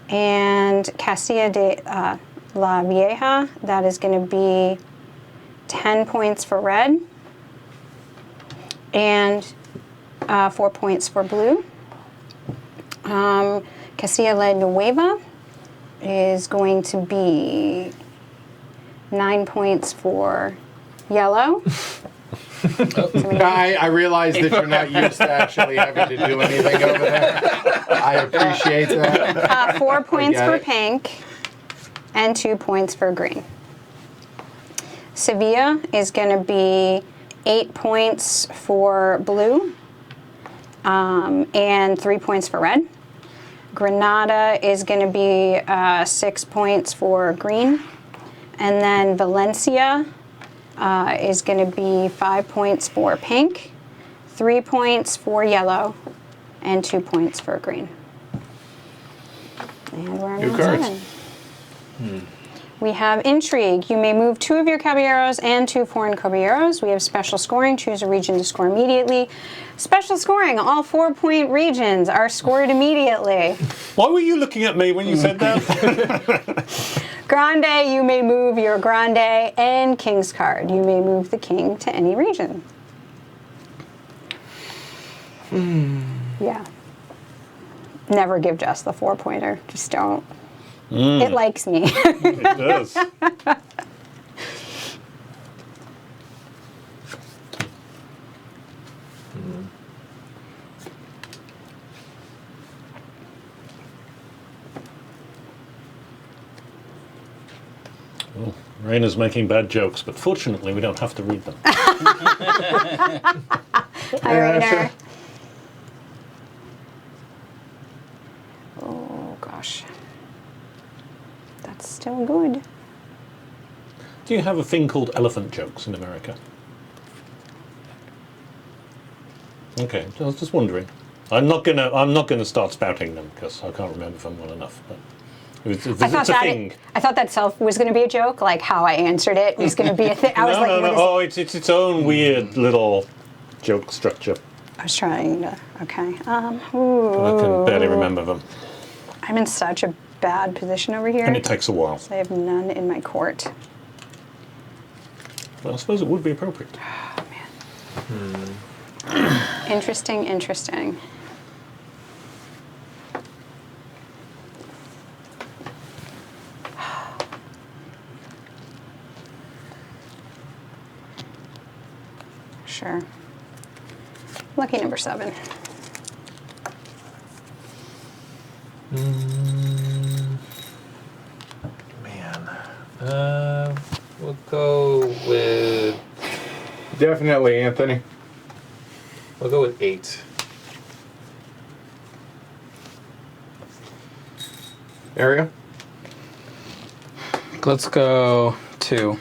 And Castilla de la Vieja, that is going to be 10 points for red and 4 points for blue. Castilla la Nueva is going to be 9 points for yellow. I realize that you're not used to actually having to do anything over there. I appreciate that. 4 points get for it. pink and 2 points for green. Sevilla is going to be 8 points for blue and 3 points for red. Granada is going to be 6 points for green. And then Valencia is going to be 5 points for pink, 3 points for yellow, and 2 points for green. And we're on New round cards. 7. We have Intrigue. You may move 2 of your caballeros and 2 foreign caballeros. We have Special Scoring. Choose a region to score immediately. Special Scoring. All 4-point regions are scored immediately. Why were you looking at me when you said that? Grande, you may move your Grande and King's card. You may move the King to any region. Yeah. Never give Jess the 4-pointer. Just don't. It likes me. It does. Oh, Raina's making bad jokes, but fortunately we don't have to read them. Hi, Rainer. sure. Oh, gosh. That's still good. Do you have a thing called elephant jokes in America? Okay, I was just wondering. I'm not gonna start spouting them because I can't remember them well enough. But it's a thing. I thought that was going to be a joke, like how I answered it was going to be a thing. I was No, like, no, what no. is Oh, it's its own weird little joke structure. I was trying to. Okay. I can barely remember them, I'm in such a bad position over here. and it takes a while. I have none in my court. Well, I suppose it would be appropriate. Interesting, interesting. Sure. Lucky number 7. Man. We'll go with Definitely, Anthony. 8. Ariel? Let's go 2.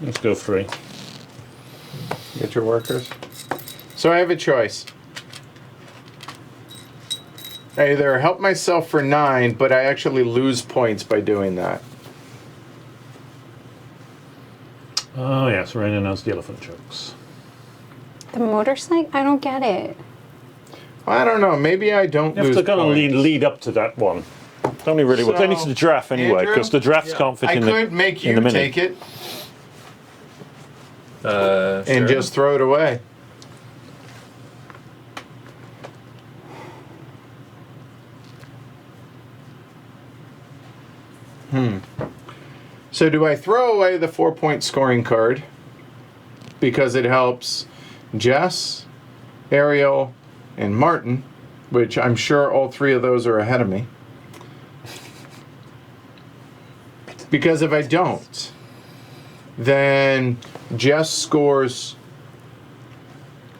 Let's go 3. Get your workers. So I have a choice. I either help myself for 9, but I actually lose points by doing that. Oh yes, Raina knows the elephant jokes. The motorcycle? I don't get it. I don't know. Maybe I don't You have lose to kind of points. lead up to that one. Only really So, they need to giraffe anyway, Andrew? because the giraffes can't fit I in the could make you in the mini. take it Sure. and just throw it away. So do I throw away the 4-point scoring card because it helps Jess, Ariel, and Martin, which I'm sure all 3 of those are ahead of me. Because if I don't, then Jess scores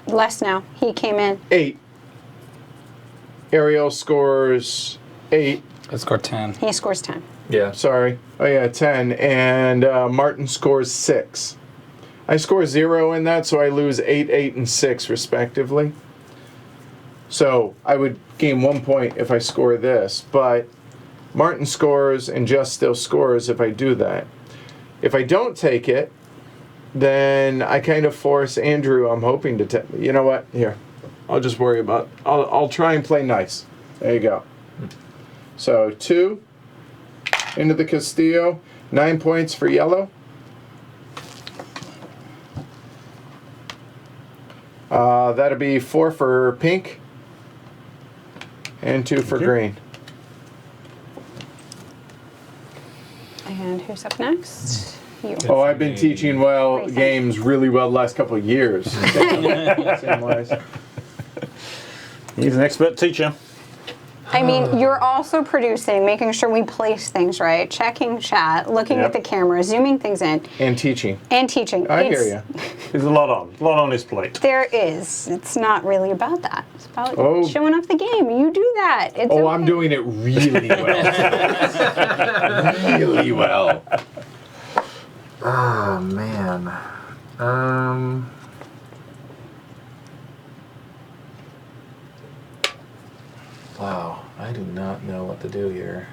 Less now. He came in. 8. Ariel scores 8. I scored 10. He scores 10. Yeah. Sorry. Oh yeah, 10. And Martin scores 6. I score 0 in that, so I lose 8, 8, and 6 respectively. So I would gain 1 point if I score this, but Martin scores and Jess still scores if I do that. If I don't take it, then I kind of force Andrew. I'm hoping to take. You know what? Here, I'll just worry about. I'll try and play nice. There you go. So 2 into the Castillo. 9 points for yellow. That'll be 4 for pink and 2 for green. And who's up next? You. Oh, I've been teaching games really well the last couple of years. Same wise. He's an expert teacher. I mean, you're also producing, making sure we place things right, checking chat, looking Yep. at the camera, zooming things in, And teaching. and teaching. I hear you. There's a lot on his plate. There is. It's not really about that. It's about Oh. showing off the game. You do that. It's Oh, okay. I'm doing it really well. Really well. Oh man. Wow, I do not know what to do here.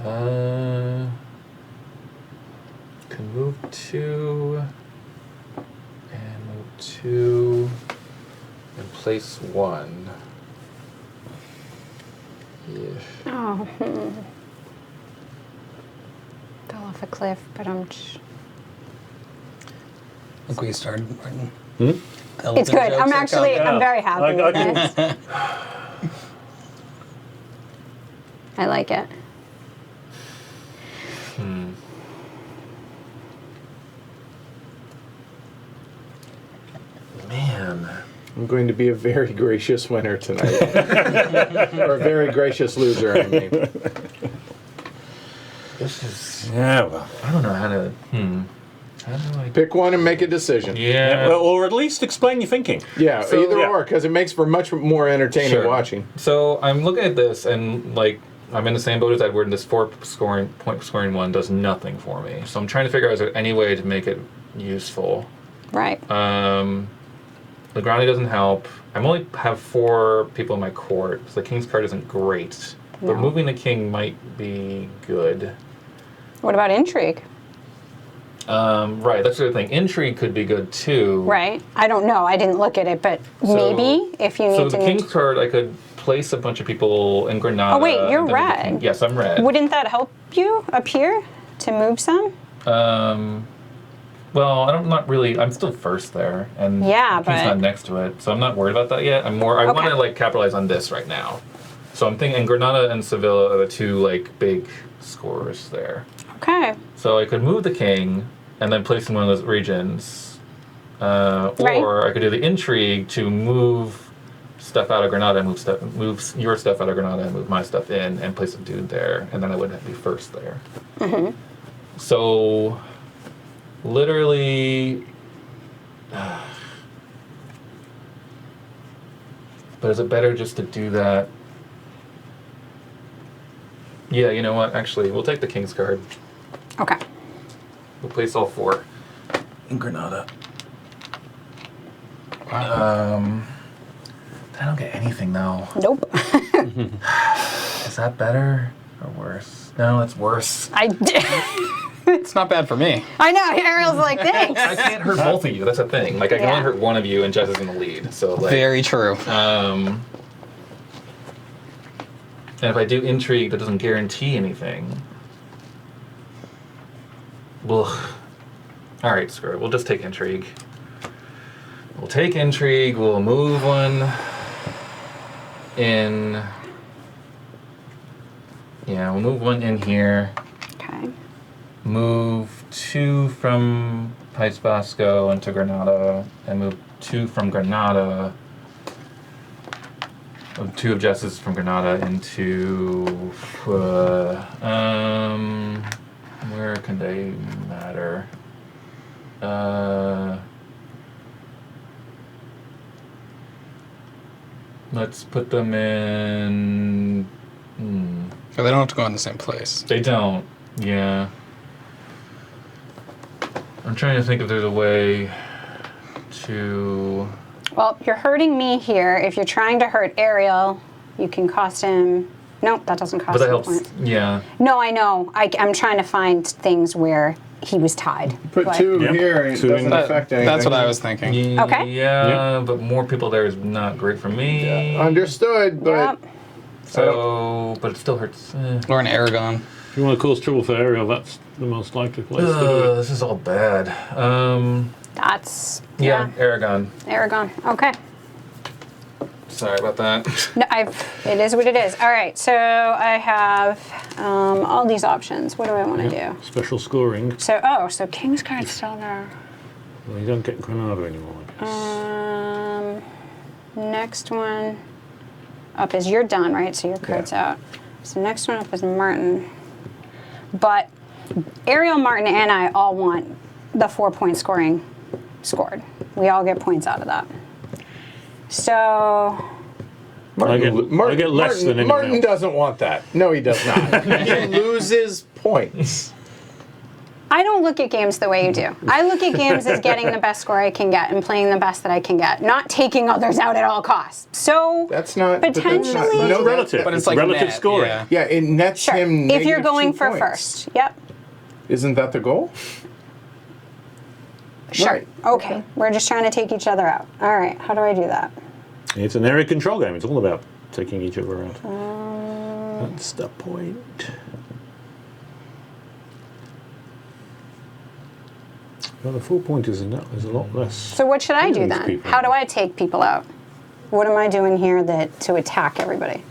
Can move 2 and move 2 and place 1. Yeah. Oh. Fell off a cliff, but Look where you started, Martin. It's good. I'm actually, I'm very happy I with can- this. I like it. Man. I'm going to be a very gracious winner tonight. Or a very gracious loser, I mean. This is. Yeah, well. I don't know how to. How do I. Pick one and make a decision. Yeah. Well, or at least explain your thinking. Yeah, So- either Yeah. or, because it makes for much more entertaining Sure. watching. So I'm looking at this and like I'm in the same boat as Edward, and this 4-point scoring one does nothing for me. So I'm trying to figure out is there any way to make it useful. Right. The Grande doesn't help. I only have 4 people in my court, so the king's card isn't great. But No. moving the king might be good. What about intrigue? Right, that's the other thing. Intrigue could be good too. Right. I don't know. I didn't look at it, but So- maybe if you need So to. the king's card, I could place a bunch of people in Granada. Oh, wait, you're and then the red. king- Yes, I'm red. Wouldn't that help you up here to move some? Well, I'm not really. I'm still first there, and Yeah, the king's but- not next to it, so I'm not worried about that yet. I want Okay. to like capitalize on this right now. So I'm thinking Granada and Sevilla are the 2 like big scorers there. Okay. So I could move the king and then place in one of those regions, or I could do the intrigue to move stuff out of Granada and move your stuff out of Granada and move my stuff in and place a dude there, and then I would be first there. Mm-hmm. So, literally, but is it better just to do that? Yeah, you know what? Actually, we'll take the king's card. Okay. We'll place all 4 in Granada. I don't get anything though. Nope. Is that better or worse? No, it's worse. I did. It's not bad for me. I know. Ariel's like, thanks. I can't hurt both of you. That's the thing. Like I can Yeah. only hurt one of you, and Jess is in the lead. So like, Very true. and if I do intrigue, that doesn't guarantee anything. Well, all right, screw it. We'll just take intrigue. We'll take intrigue. We'll move one in. Yeah, we'll move one in here. Okay. Move 2 from País Vasco into Granada, and move 2 from Granada. 2 of Jess's from Granada into. Where can they matter? Let's put them in. But they don't have to go in the same place. They don't. Yeah. I'm trying to think if there's a way to. Well, you're hurting me here. If you're trying to hurt Ariel, you can cost him. Nope, that doesn't cost But that him helps. points. Yeah. No, I know. I'm trying to find things where he was tied. Put But- 2 Yep. here, it 2 doesn't in- affect anything. That's what I was thinking. Okay. Yeah, but more people there is not great for me. Understood, but Yep. So, but it still hurts. Or an Aragon. If you want to cause trouble for Ariel, that's the most likely place to do it. This is all bad. That's Yeah, Aragon. Aragon. Okay. Sorry about that. No, it is what it is. All right. So I have all these options. What do I want to do? Special scoring. So so King's card's still there. Well, you don't get Granada anymore, I guess. Next one up is you're done, right? So your card's out. So next one up is Martin. But Ariel, Martin, and I all want the 4-point scoring scored. We all get points out of that. So Martin, I get less than anyone Martin else. doesn't want that. No, he does not. He loses points. I don't look at games the way you do. I look at games as getting the best score I can get and playing the best that I can get, not taking others out at all costs. So That's not but that's not- Potentially- no, relative. But it's like relative net, scoring. yeah. Yeah, it nets sure, him. if you're -2 going for points. first. Yep. Isn't that the goal? Sure. Right. Okay. We're just trying to take each other out. All right. How do I do that? It's an area control game. It's all about taking each other out. That's the point. Well, the 4 point is a lot less. So what should I do These then? people. How do I take people out? What am I doing here to attack everybody?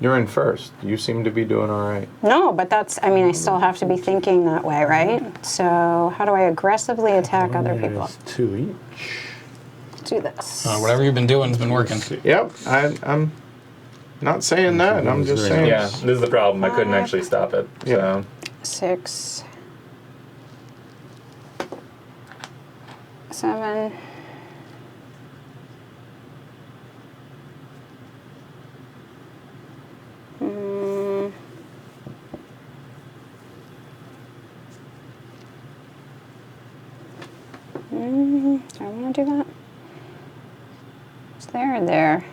You're in first. You seem to be doing all right. No, but I still have to be thinking that way, right? So how do I aggressively attack other people? There's 2 each. Let's do this. Whatever you've been doing has been working. Yep, I'm not saying that. I'm just saying. Yeah, this is the problem. I couldn't actually stop it. Yeah. So 6, 7. Do I want to do that? It's there or there.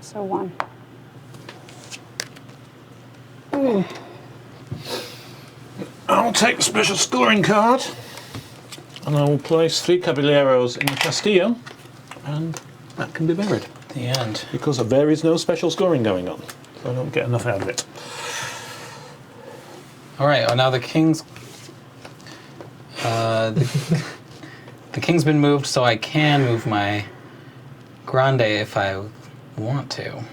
So 1. I'll take the special scoring card, and I will place 3 caballeros in the Castillo, and that can be buried. The end. Because there is no special scoring going on, so I don't get enough out of it. All right. Well, now the king's. The king's been moved, so I can move my Grande if I want to.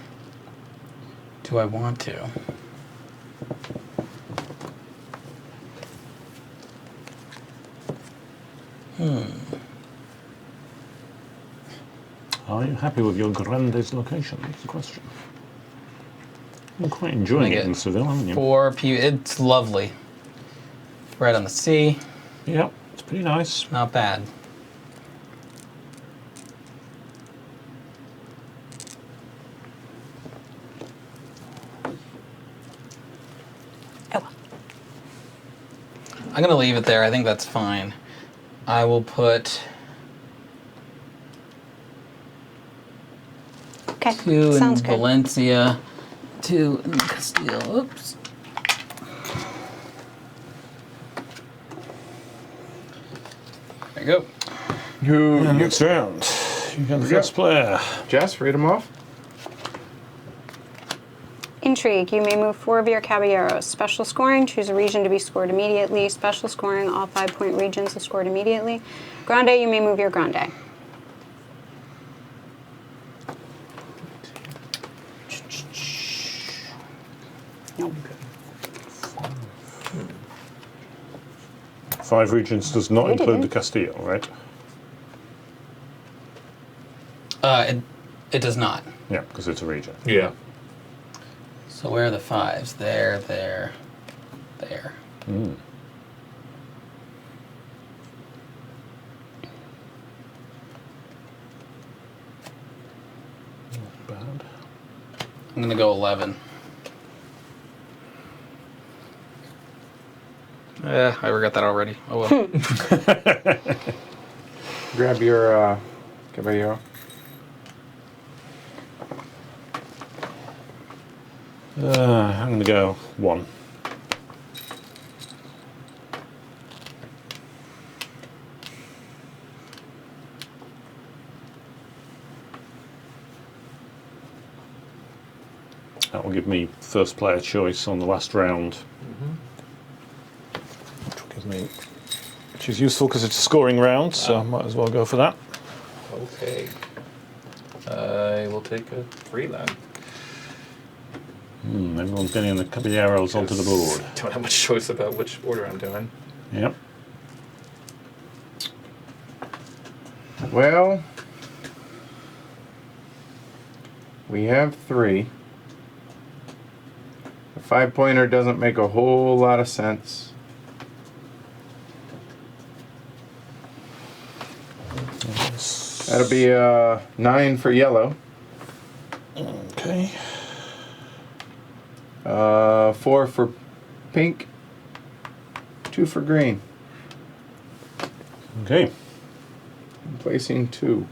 Do I want to? Are you happy with your Grande's location? That's the question. You're quite enjoying I it get in Seville, haven't you? 4 It's lovely. Right on the sea. Yep, it's pretty nice. Not bad. Oh. I'm going to leave it there. I think that's fine. I will put Okay. 2 in Sounds good. Valencia 2 in the Castile. Oops. There you go. Who? And next round, you got the go. first player. Jess, read them off. Intrigue, you may move 4 of your caballeros. Special scoring, choose a region to be scored immediately. Special scoring, all 5-point regions are scored immediately. Grande, you may move your Grande. Nope. 5 regions does not You include the didn't. Castile, right? It does not. Yeah, because it's a region. Yeah. So where are the 5s? There, there, there. Bad. I'm gonna go 11. I regret that already. Oh well. Grab your caballero. I'm going to go 1. That will give me first player choice on the last round. Which is useful because it's a scoring round, so I might as well go for that. Okay. I will take a 3 then. Everyone's getting the caballeros onto the board. Don't have much choice about which order I'm doing. Yep. Well, we have 3. The 5-pointer doesn't make a whole lot of sense. That'll be 9 for yellow. Okay. 4 for pink. 2 for green. Okay. I'm placing 2.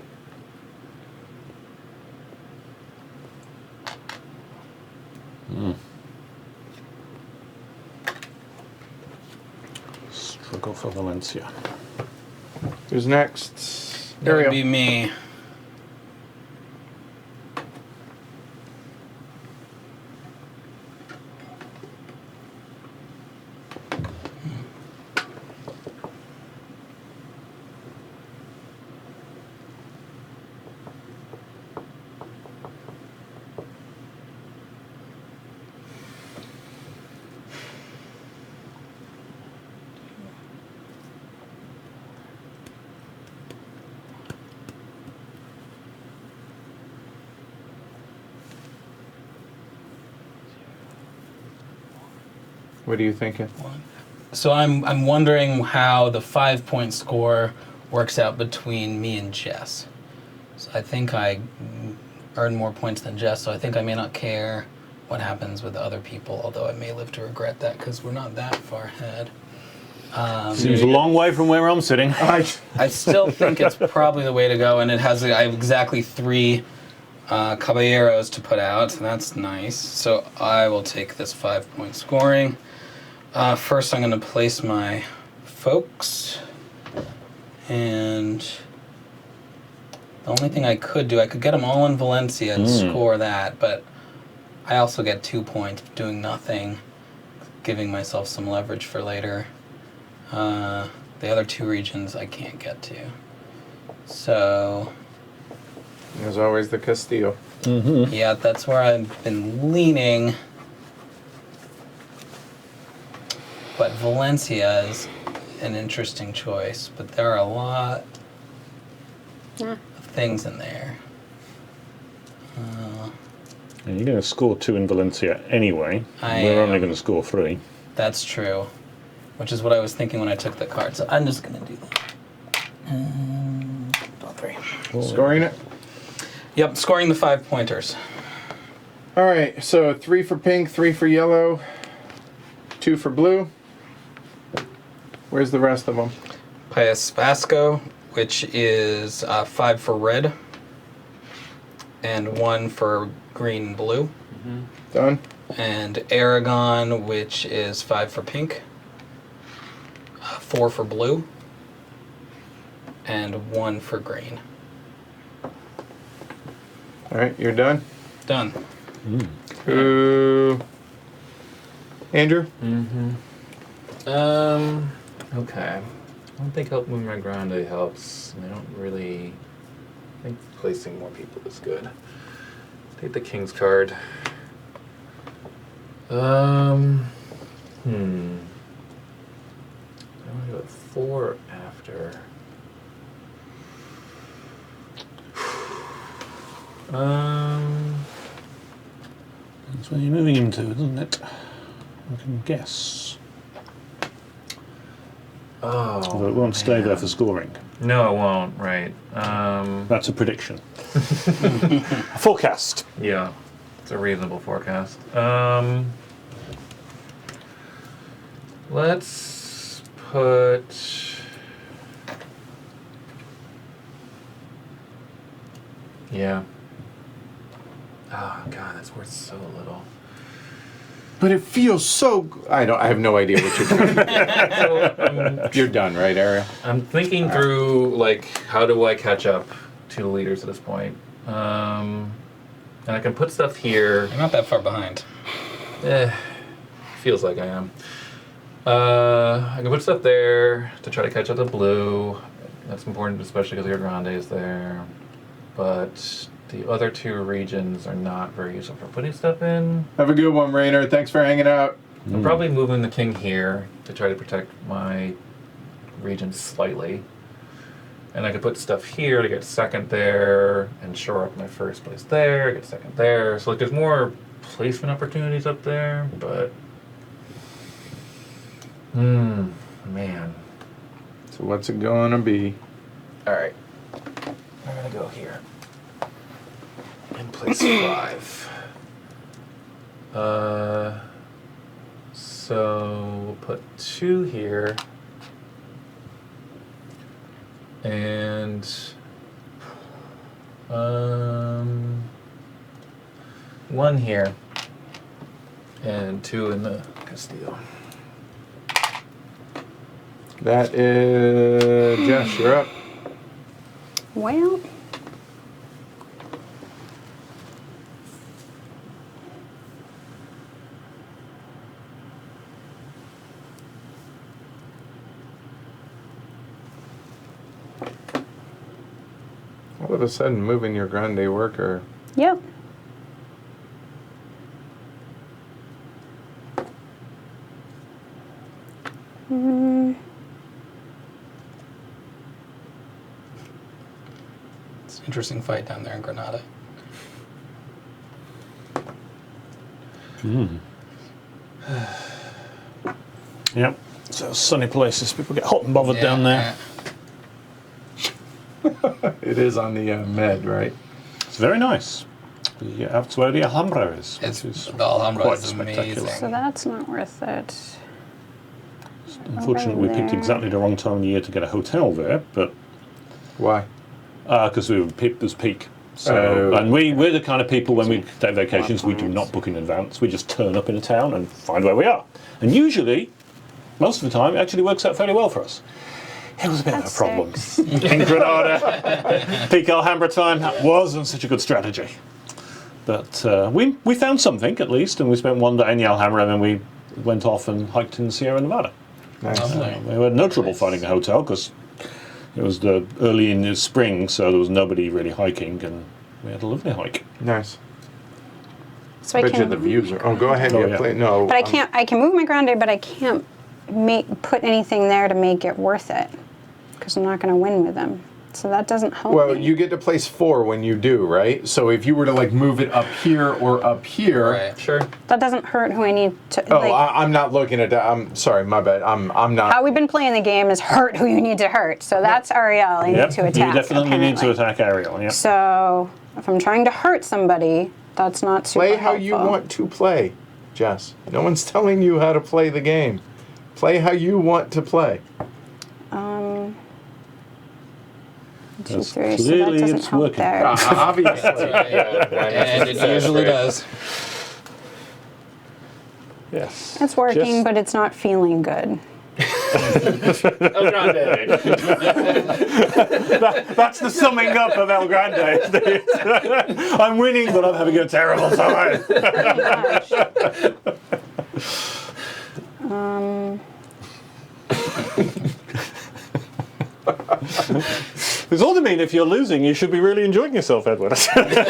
Struggle for Valencia. Who's next? That would Ariel. be me. What are you thinking? So I'm wondering how the 5-point score works out between me and Jess. So I think I earn more points than Jess, so I think I may not care what happens with other people, although I may live to regret that because we're not that far ahead. Seems a long way from where I'm sitting. I still think it's probably the way to go, and I have exactly 3 caballeros to put out, so that's nice. So I will take this 5-point scoring. First, I'm going to place my folks, and the only thing I could do, I could get them all in Valencia and score that, but I also get 2 points for doing nothing, giving myself some leverage for later. The other 2 regions I can't get to. So, There's always the Castillo. yeah, that's where I've been leaning. But Valencia is an interesting choice, but there are a lot of things in there. And you're going to score 2 in Valencia anyway. We're only going to score 3. That's true, which is what I was thinking when I took the card. So I'm just going to do that. 3. Scoring it? Yep, scoring the 5-pointers. All right, so 3 for pink, 3 for yellow, 2 for blue. Where's the rest of them? País Vasco, which is 5 for red, and 1 for green and blue. Done. And Aragon, which is 5 for pink, 4 for blue, and 1 for green. All right, you're done. Done. Andrew? Okay. I don't think help moving my Grande helps. I don't really think placing more people is good. Take the King's card. I'm gonna go at 4 after. That's where you're moving him to, isn't it? I can guess. Although it won't stay there for scoring. No, it won't. Right. That's a prediction. A forecast. Yeah, it's a reasonable forecast. Let's put. Yeah. Oh God, that's worth so little. But it feels so. I have no idea what you're doing. So, You're done, right, Ariel? I'm thinking through like how do I catch up to the leaders at this point, and I can put stuff here. You're not that far behind. Feels like I am. I can put stuff there to try to catch up to blue. That's important, especially because your Grande is there. But the other 2 regions are not very useful for putting stuff in. Have a good one, Rainer. Thanks for hanging out. I'm probably moving the king here to try to protect my region slightly. And I could put stuff here to get second there and shore up my first place there, get second there. So like there's more placement opportunities up there, but man. So what's it gonna be? Alright. I'm gonna go here. In place 5. So we'll put 2 here. And 1 here. And 2 in the Castillo. That is Jess, you're up. Well, All of a sudden, moving your Grande worker. yep. It's an interesting fight down there in Granada. Yep. So sunny places. People get hot and bothered down there. It is on the med, right? It's very nice. That's where the Alhambra is. It's, Which is the Alhambra quite is spectacular. amazing. So that's not worth it. Unfortunately, we picked there. exactly the wrong time of year to get a hotel there, but Why? because we were this peak. So, Oh. and we're the kind of people when we take vacations, we do not book in advance. We just turn up in a town and find where we are. And usually, most of the time, it actually works out fairly well for us. It was a bit of a That's problem. 6. In Granada, peak Alhambra time, that wasn't such a good strategy. But we found something, at least, and we spent 1 day in the Alhambra, and then we went off and hiked in Sierra Nevada. Nice. Lovely. We had no trouble finding a hotel, because it was early in the spring, so there was nobody really hiking, and we had a lovely hike. Nice. So I Bet you can, the views are. Oh, go ahead. Oh, yeah, yeah. play. No. but I can't. I can move my Grande, but I can't put anything there to make it worth it because I'm not going to win with them. So that doesn't help. Well, me. you get to place 4 when you do, right? So if you were to like move it up here or up here. Right. Sure. That doesn't hurt who I need to. Oh, like, I'm not looking at that. I'm sorry, my bad. I'm not. how we've been playing the game is hurt who you need to hurt. So that's Ariel. I need to attack. you definitely need to apparently. attack Ariel. Yeah. So if I'm trying to hurt somebody, that's not super Play how you helpful. want to play, Jess. No one's telling you how to play the game. Play how you want to play. 2, Yes, 3. So that clearly doesn't it's help working. there. Obviously. And it usually does. Yes. It's working, Just- but it's not feeling good. El Grande. That's the summing up of El Grande. I'm winning, but I'm having a terrible time. Pretty much. It's all to mean if you're losing, you should be really enjoying yourself, Edward. Okay.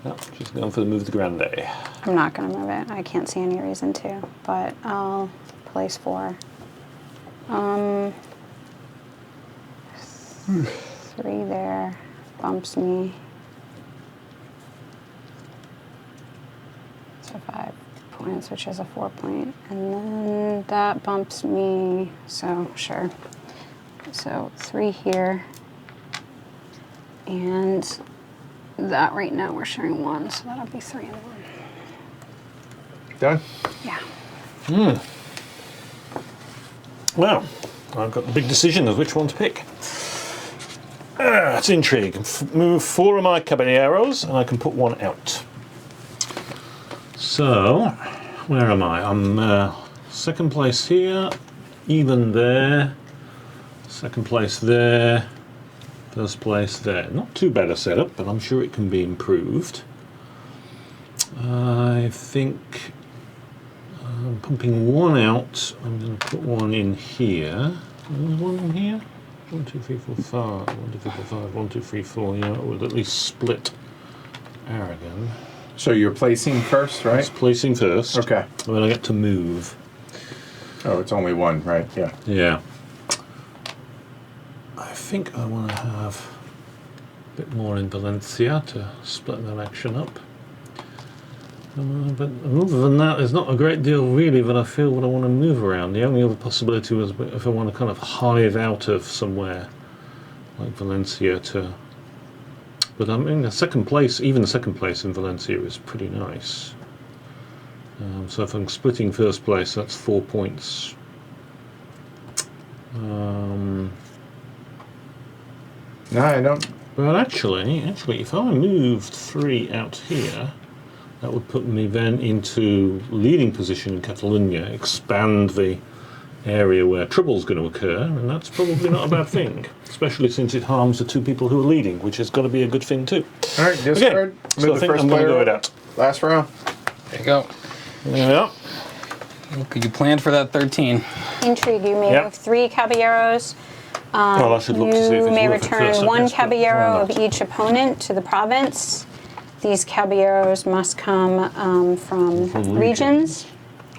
No, just going for the move to Grande. I'm not going to move it. I can't see any reason to, but I'll place 4. 3 there bumps me. So 5 points, which is a 4 point. And then that bumps me, so sure. So 3 here. And that right now we're sharing 1, so that'll be 3 and 1. Done? Yeah. Well, I've got the big decision of which one to pick. It's intrigue. Move 4 of my caballeros, and I can put 1 out. So, where am I? I'm second place here, even there, second place there, first place there. Not too bad a setup, but I'm sure it can be improved. I think I'm pumping 1 out. I'm going to put 1 in here. There's 1 in here. 1, 2, 3, 4, 5. 1, 2, 3, 4, 5. 1, 2, 3, 4. Yeah, it would at least split Aragon. So you're placing first, right? It's placing first. Okay. And then I get to move. Oh, it's only 1, right? Yeah. Yeah. I think I want to have a bit more in Valencia to split that action up. But other than that, there's not a great deal really that I feel that I want to move around. The only other possibility was if I want to kind of hive out of somewhere like Valencia to. But I mean, the second place, even the second place in Valencia is pretty nice. So if I'm splitting first place, that's 4 points. No, I don't. But actually, if I moved 3 out here, that would put me then into leading position in Catalonia, expand the area where trouble's going to occur, and that's probably not a bad thing, especially since it harms the 2 people who are leading, which has got to be a good thing too. All right, discard. Okay, so I Move the think first I'm going to player go with up. that. Last round. There you go. There we are. Look, you planned for that 13. Intrigue, you may Yeah. move 3 caballeros. Well, I should look to see if You it's may worth it return first, I 1 guess, but caballero why of not? each opponent to the province. These caballeros must come from From regions.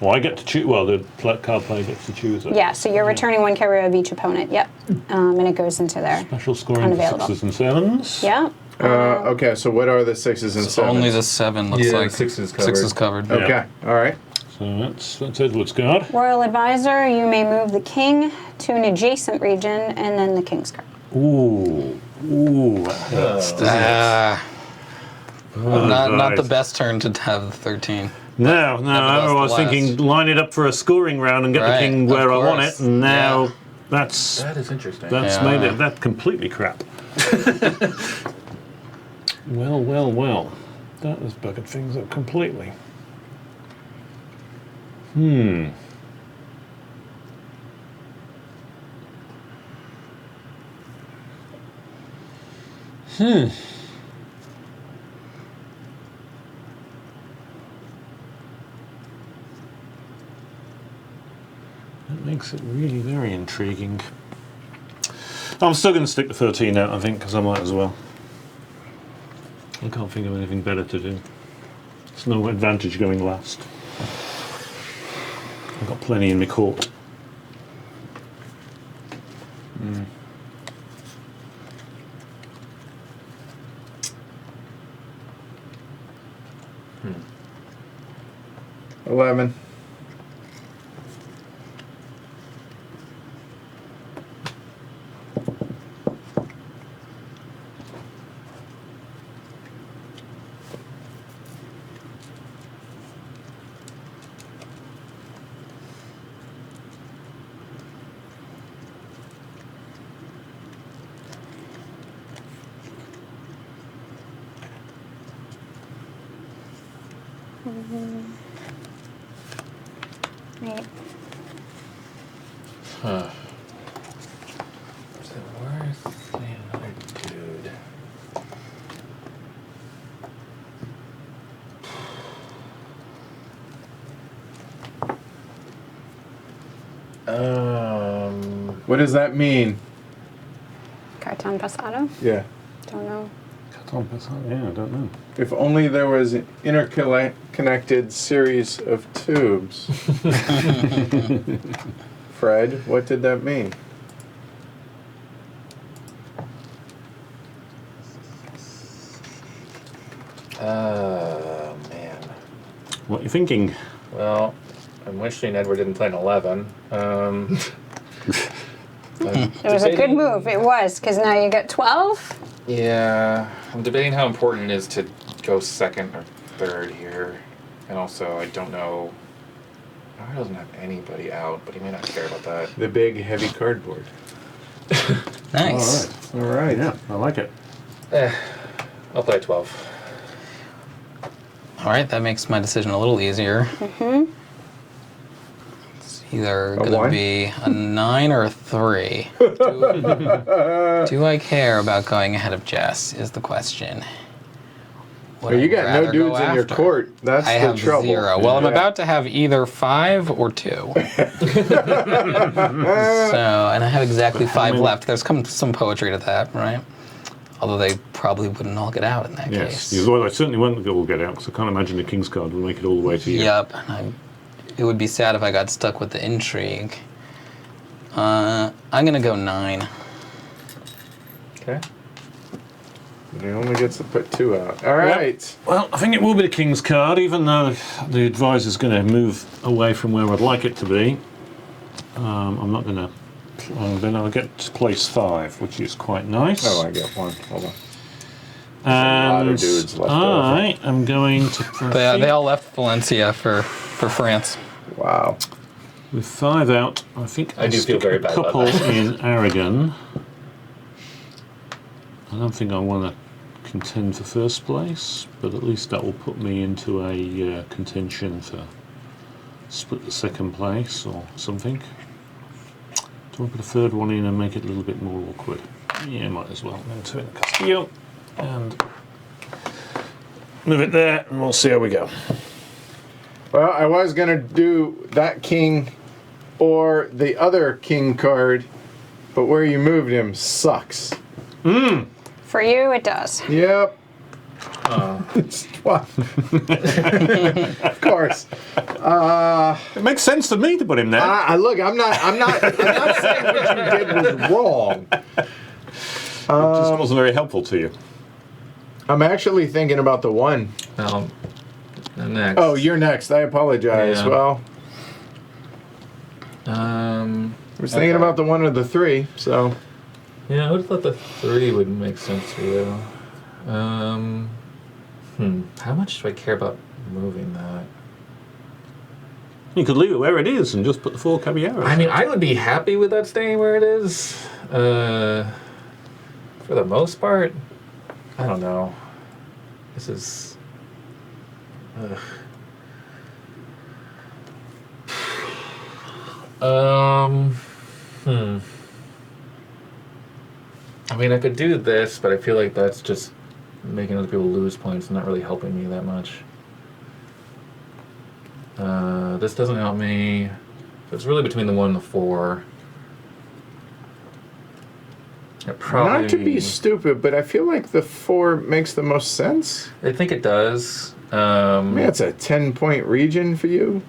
Well, I get to choose. Well, the card player gets to choose it. Yeah, so you're returning 1 caballero of each opponent. Yep, and it goes into there. Special scoring for Unavailable. 6s and 7s. Yeah. Okay, so what are the 6s and 7s? Only the 7 looks Yeah, like. 6 is 6 is covered. Yeah. Okay, all right. So that's Edward's card. Royal advisor, you may move the king to an adjacent region, and then the king's card. Ooh, that hurts. Not the Right. best turn to have the 13. No, I Nevertheless, was the thinking last. line it up for a scoring round and get the Right, king of where I want course. it, and now Yeah. that's That is interesting. Yeah. made it that completely crap. Well. That has buggered things up completely. That makes it really very intriguing. I'm still going to stick the 13 out, I think, because I might as well. I can't think of anything better to do. There's no advantage going last. I've got plenty in my court. Mm. 11. Right. Huh. Is it worth seeing another dude? What does that mean? Carton pasado? Yeah. Don't know. Yeah, I don't know. If only there was an interconnected series of tubes. Fred, what did that mean? Man. What are you thinking? Well, I'm wishing Edward didn't play an 11. It was a good move. It was, because now you got 12. Yeah, I'm debating how important it is to go second or third here. And also, I don't know. He doesn't have anybody out, but he may not care about that. The big, heavy cardboard. Nice. All right. Yeah, I like it. I'll play 12. All right, that makes my decision a little easier. It's either going to one? be a 9 or a 3. Do I care about going ahead of Jess, is the question. Would Well, you I got no rather go dudes in your after? court. That's I the have trouble. 0. Well, I'm Yeah. about to have either 5 or 2. So, and I have exactly 5 many? left. There's some poetry to that, right? Although they probably wouldn't all get out in that Yes. case. Well, I certainly won't all get out because I can't imagine the King's card will make it all the way to you. Yep. It would be sad if I got stuck with the intrigue. I'm going to go 9. Okay. He only gets to put 2 out. All right. Well, I think it will be the King's card, even though the advisor's going to move away from where I'd like it to be. I'm not going to. Then I'll get to place 5, which is quite nice. Oh, I get 1. Hold on. And lot of dudes left I am going to They all left Valencia for France. Wow. with 5 out. I think I do feel stick very a bad about couple that. in Aragon. I don't think I want to contend for first place, but at least that will put me into a contention for split the second place or something. Do I put a third one in and make it a little bit more awkward? Yeah, might as well. Then 2 in Castillo and move it there, and we'll see how we go. Well, I was going to do that king or the other king card, but where you moved him sucks. For you, it does. Yep. It's 12. Of course. It makes sense to me to put him there. Look, I'm not saying what you did was wrong. It just wasn't very helpful to you. I'm actually thinking about the 1. I'm next. Oh, you're next. I apologize. Yeah. Well, I I was thinking about the 1 or the 3, so. Yeah, I would have thought the 3 would make sense for you. How much do I care about moving that? You could leave it where it is and just put the 4 caballeros. I mean, I would be happy with that staying where it is. For the most part, I don't know. This is. I mean, I could do this, but I feel like that's just making other people lose points and not really helping me that much. This doesn't help me. So it's really between the 1 and the 4. It probably, Not to be stupid, but I feel like the 4 makes the most sense. I think it does. I mean, it's a 10-point region for you.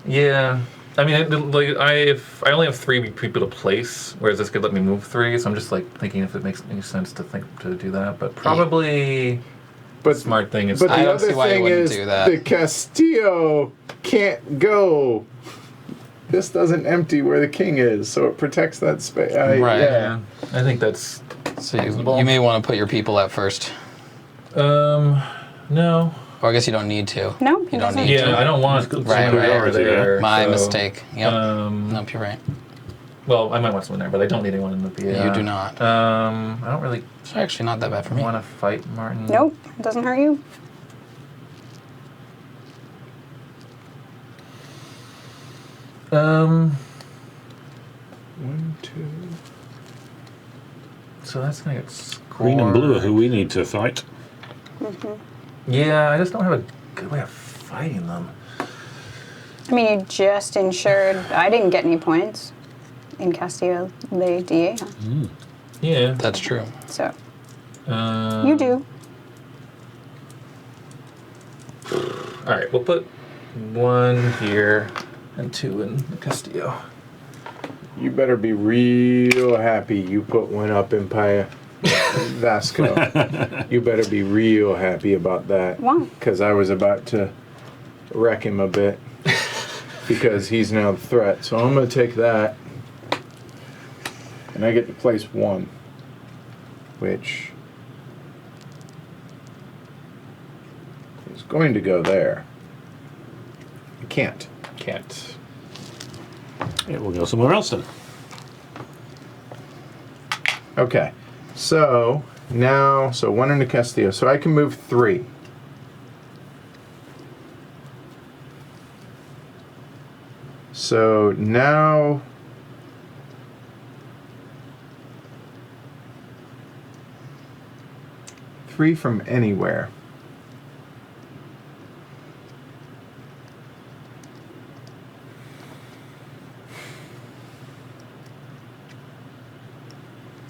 Yeah. I mean, like I only have 3 people to place, whereas this could let me move 3. So I'm just like thinking if it makes any sense to do that. But probably, But smart thing is. But I the don't other see why you thing wouldn't is do that. the Castillo can't go. This doesn't empty where the king is, so it protects that space. Right. Yeah, I think that's. So you reasonable. may want to put your people at first. No. Or I guess you don't need to. No, he you don't doesn't. need to. Yeah, I don't want Right, somebody right. over there. My so, mistake. Yep. Nope, You're right. Well, I might want someone there, but I don't need anyone in the PA. You do not. I don't really It's actually not that bad for me. want to fight Martin. Nope, it doesn't hurt you. Um. 1, 2. So that's gonna get scored. Green and blue are who we need to fight. Yeah, I just don't have a good way of fighting them. I mean, you just ensured I didn't get any points in Castillo de Diego. Yeah. That's true. So You do. All right, we'll put 1 here and 2 in the Castillo. You better be real happy you put one up in Vasco. You better be real happy about that. Why? Because I was about to wreck him a bit. Because he's now the threat. So I'm going to take that. And I get to place 1. Which is going to go there. I can't. Can't. It will go somewhere else then. Okay. So now, 1 into Castillo. So I can move 3. So now three from anywhere.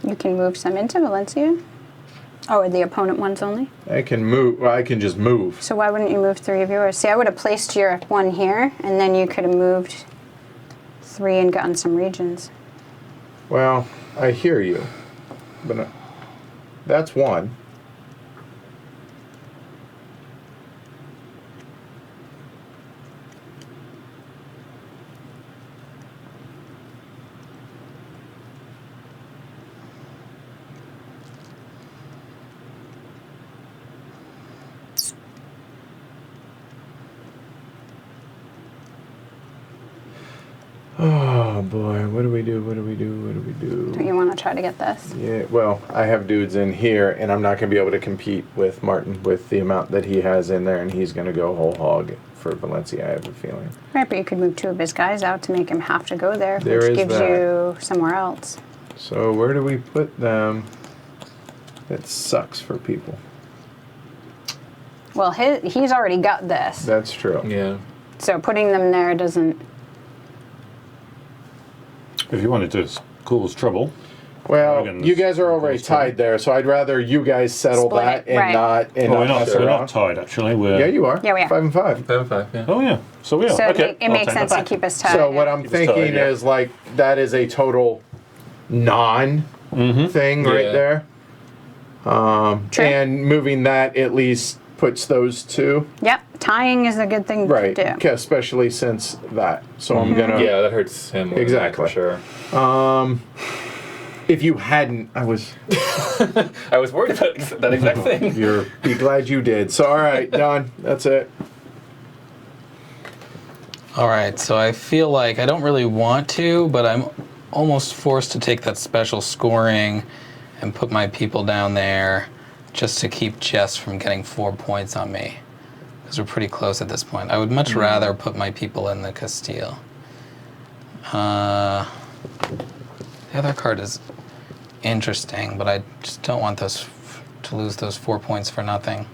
You can move some into Valencia. Oh, are the opponent ones only? I can move. Well, I can just move. So why wouldn't you move 3 of yours? See, I would have placed your 1 here, and then you could have moved 3 and gotten some regions. Well, I hear you, but that's 1. Oh boy, what do we do? What do we do? What do we do? Don't you want to try to get this? Yeah, well, I have dudes in here, and I'm not going to be able to compete with Martin with the amount that he has in there, and he's going to go whole hog for Valencia, I have a feeling. Right, but you could move 2 of his guys out to make him have to go there, There which is gives that. you somewhere else. So where do we put them? That sucks for people. Well, he's already got this, That's true. Yeah. so putting them there doesn't... If you wanted to cause trouble. Well, Dragons you guys are already cause trouble. tied there, so I'd rather you guys settle Split that it, and right. not and Oh, not mess we're around. not tied actually. We're Yeah, you are. Yeah, we are. 5 and 5. 5 and 5. Yeah. Oh yeah, so we are. So okay, it makes sense to keep us tied. So what I'm Keep us tied, thinking yeah. is like that is a total non thing right Yeah. there. True. And moving that at least puts those 2 Yep, tying is a good thing right, to do. especially since that. So I'm gonna. Yeah, that hurts him more than that, Exactly. for sure. If you hadn't, I was. I was worried about that exact thing. You're be glad you did. So all right, done. That's it. All right, so I feel like I don't really want to, but I'm almost forced to take that special scoring and put my people down there just to keep Jess from getting 4 points on me. Because we're pretty close at this point. I would much rather put my people in the Castile. The other card is interesting, but I just don't want those to lose those 4 points for nothing.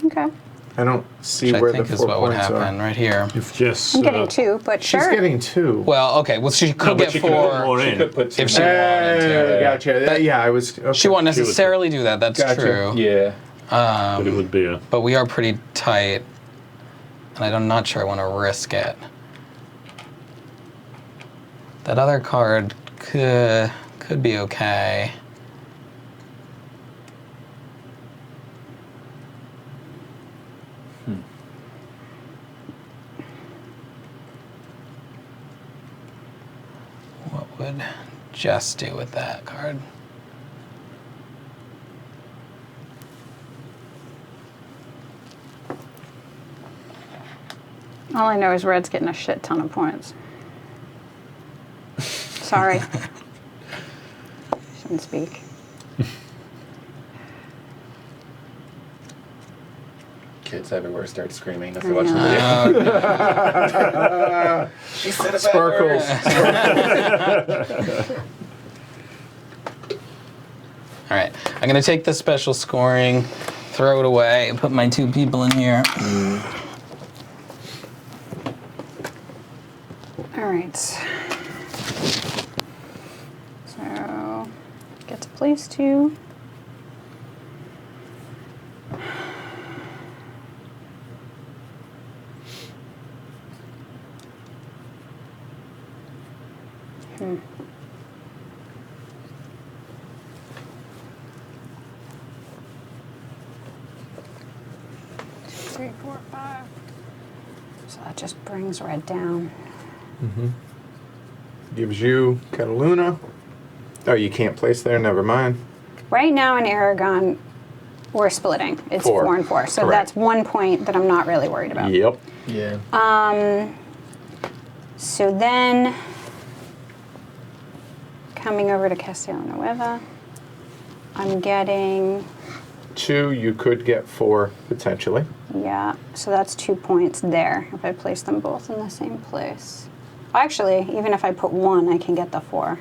Okay. I don't see Which where I think the is 4 what would points happen are. right here. If Jess. I'm getting 2, but She's sure. getting 2. Well, okay. Well, she could No, but get she could put 4 more She in. could put 2 if she more. wanted to. Gotcha. Yeah, I was. Okay. She won't She would- necessarily do that. That's Gotcha. true. Yeah. But it would be a. But we are pretty tight, and I'm not sure I want to risk it. That other card could be okay. What would Jess do with that card? All I know is Red's getting a shit ton of points. Sorry. Shouldn't speak. kids everywhere start screaming as they watch the video. She said it Sparkles. All right, I'm gonna take the special scoring, throw it away, and put my 2 people in here. All right. So, get to place 2. Three, 4, 5. So that just brings red down. Gives you Cataluna. Oh, you can't place there. Never mind. Right now in Aragon, we're splitting. It's 4. 4 and 4. So Correct. that's 1 point that I'm not really worried about. Yep. Yeah. So then, coming over to Castellnueva, I'm getting, 2. You could get 4 potentially. yeah, so that's 2 points there if I place them both in the same place. Actually, even if I put 1, I can get the 4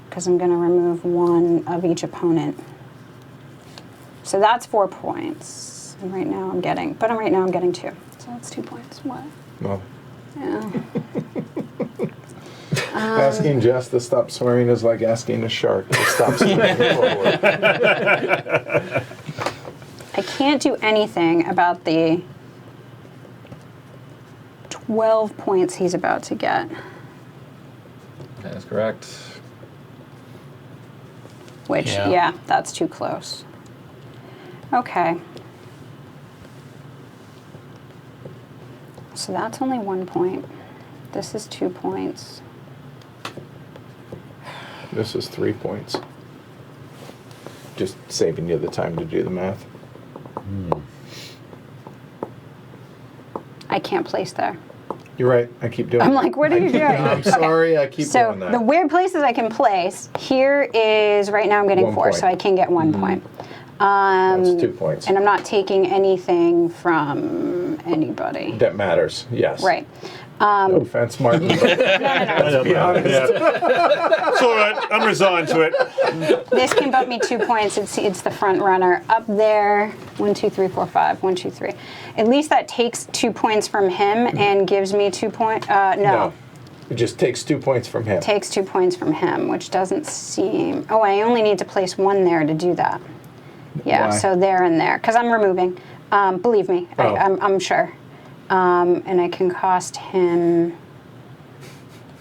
because I'm going to remove 1 of each opponent. So that's 4 points. And right now I'm getting 2. So that's 2 points. What? Well, Yeah. asking Jess to stop swearing is like asking a shark to stop swimming forward. I can't do anything about the 12 points he's about to get. That is correct. Which, Yeah. yeah, that's too close. Okay. So that's only 1 point. This is 2 points. This is 3 points. Just saving you the time to do the math. I can't place there. You're right. I keep doing I'm it. like, what are you doing? I'm sorry. I keep So doing that. the weird places I can place, here is, right now I'm getting 1 4, point. so I can get 1 point. That's 2 points. And I'm not taking anything from anybody. That matters. Yes. Right. No offense, Martin. but Be honest. It's all right. I'm resigned to it. This can bump me 2 points. It's the front runner. Up there, 1, 2, 3, 4, 5, 1, 2, 3. At least that takes 2 points from him and gives me 2 points. No. It just takes 2 points from him. Takes 2 points from him, which doesn't seem... Oh, I only need to place 1 there to do that. Yeah, Why? so there and there. Because I'm removing. Believe me, Oh. I'm sure. And I can cost him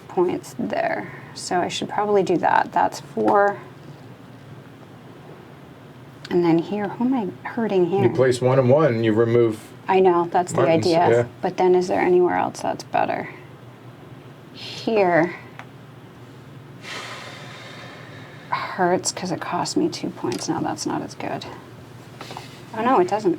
points there. So I should probably do that. That's 4. And then here, who am I hurting here? You place 1 and 1, you remove. I know, that's the Martin's, idea. yeah. But then is there anywhere else that's better? Here hurts because it cost me 2 points. No, that's not as good. Oh no, it doesn't.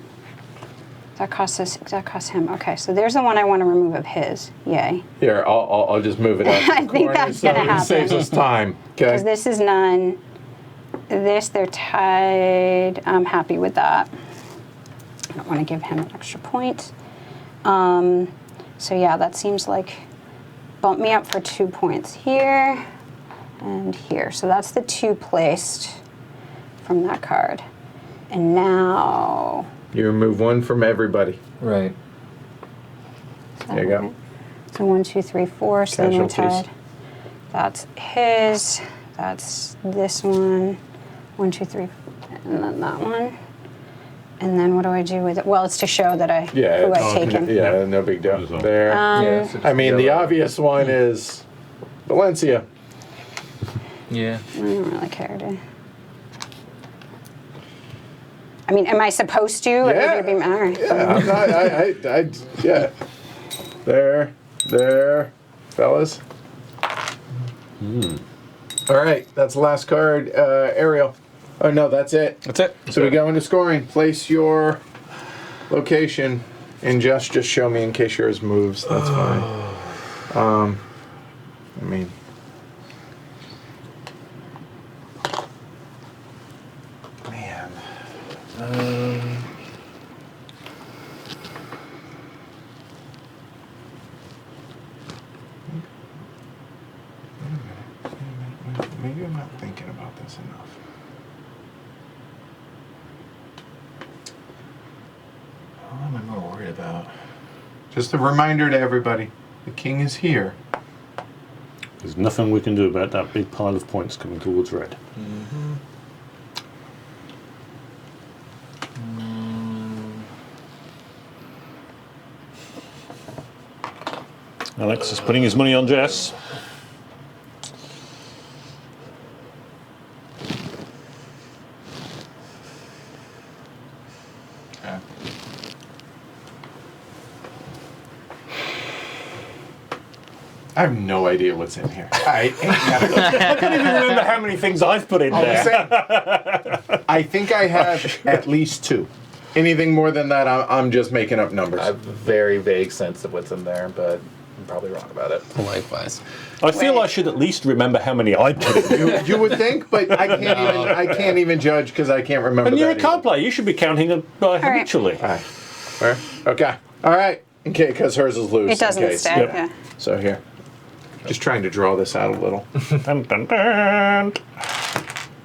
That costs him. Okay, so there's the one I want to remove of his. Yay. Here, I'll just move it up. I think that's gonna happen. It saves us time. Because Okay. this is none. This, they're tied. I'm happy with that. I don't want to give him an extra point. So yeah, that seems like bump me up for 2 points here and here. So that's the 2 placed from that card. And now... You remove 1 from everybody. Right. There you go. So 1, 2, 3, 4. So then we're Casualties. tied. That's his. That's this one. 1, 2, 3, and then that one. And then what do I do with it? Well, it's to show that who I've taken. Yeah, no big deal. That's all. There. Yeah, so I mean, just the yellow. obvious one is Valencia. Yeah. I don't really care, do I mean, am I supposed to? Or Yeah. would you be, all right. Yeah, I'm not, yeah. There, fellas. All right, that's the last card. Ariel. Oh, no, that's it. That's it. So we go into scoring. Place your location and just show me in case yours moves. That's fine. I mean, man. maybe I'm not thinking about this enough. What am I more worried about? Just a reminder to everybody, the king is here. There's nothing we can do about that big pile of points coming towards red. Alex is putting his money on Jess. Okay. I have no idea what's in here. I I can't even remember how many things I've put in there. I think I have at least 2. Anything more than that, I'm just making up numbers. I have a very vague sense of what's in there, but I'm probably wrong about it. Likewise. I feel I should at least remember how many I put in. You would think, but I can't even judge because I can't remember. And you're a that card either. player. You should be counting it habitually. All right. Where? Okay. All right. Okay, because hers is loose. It doesn't in case. stay. Yep. Yeah. So here. Just trying to draw this out a little. Dun, dun, dun.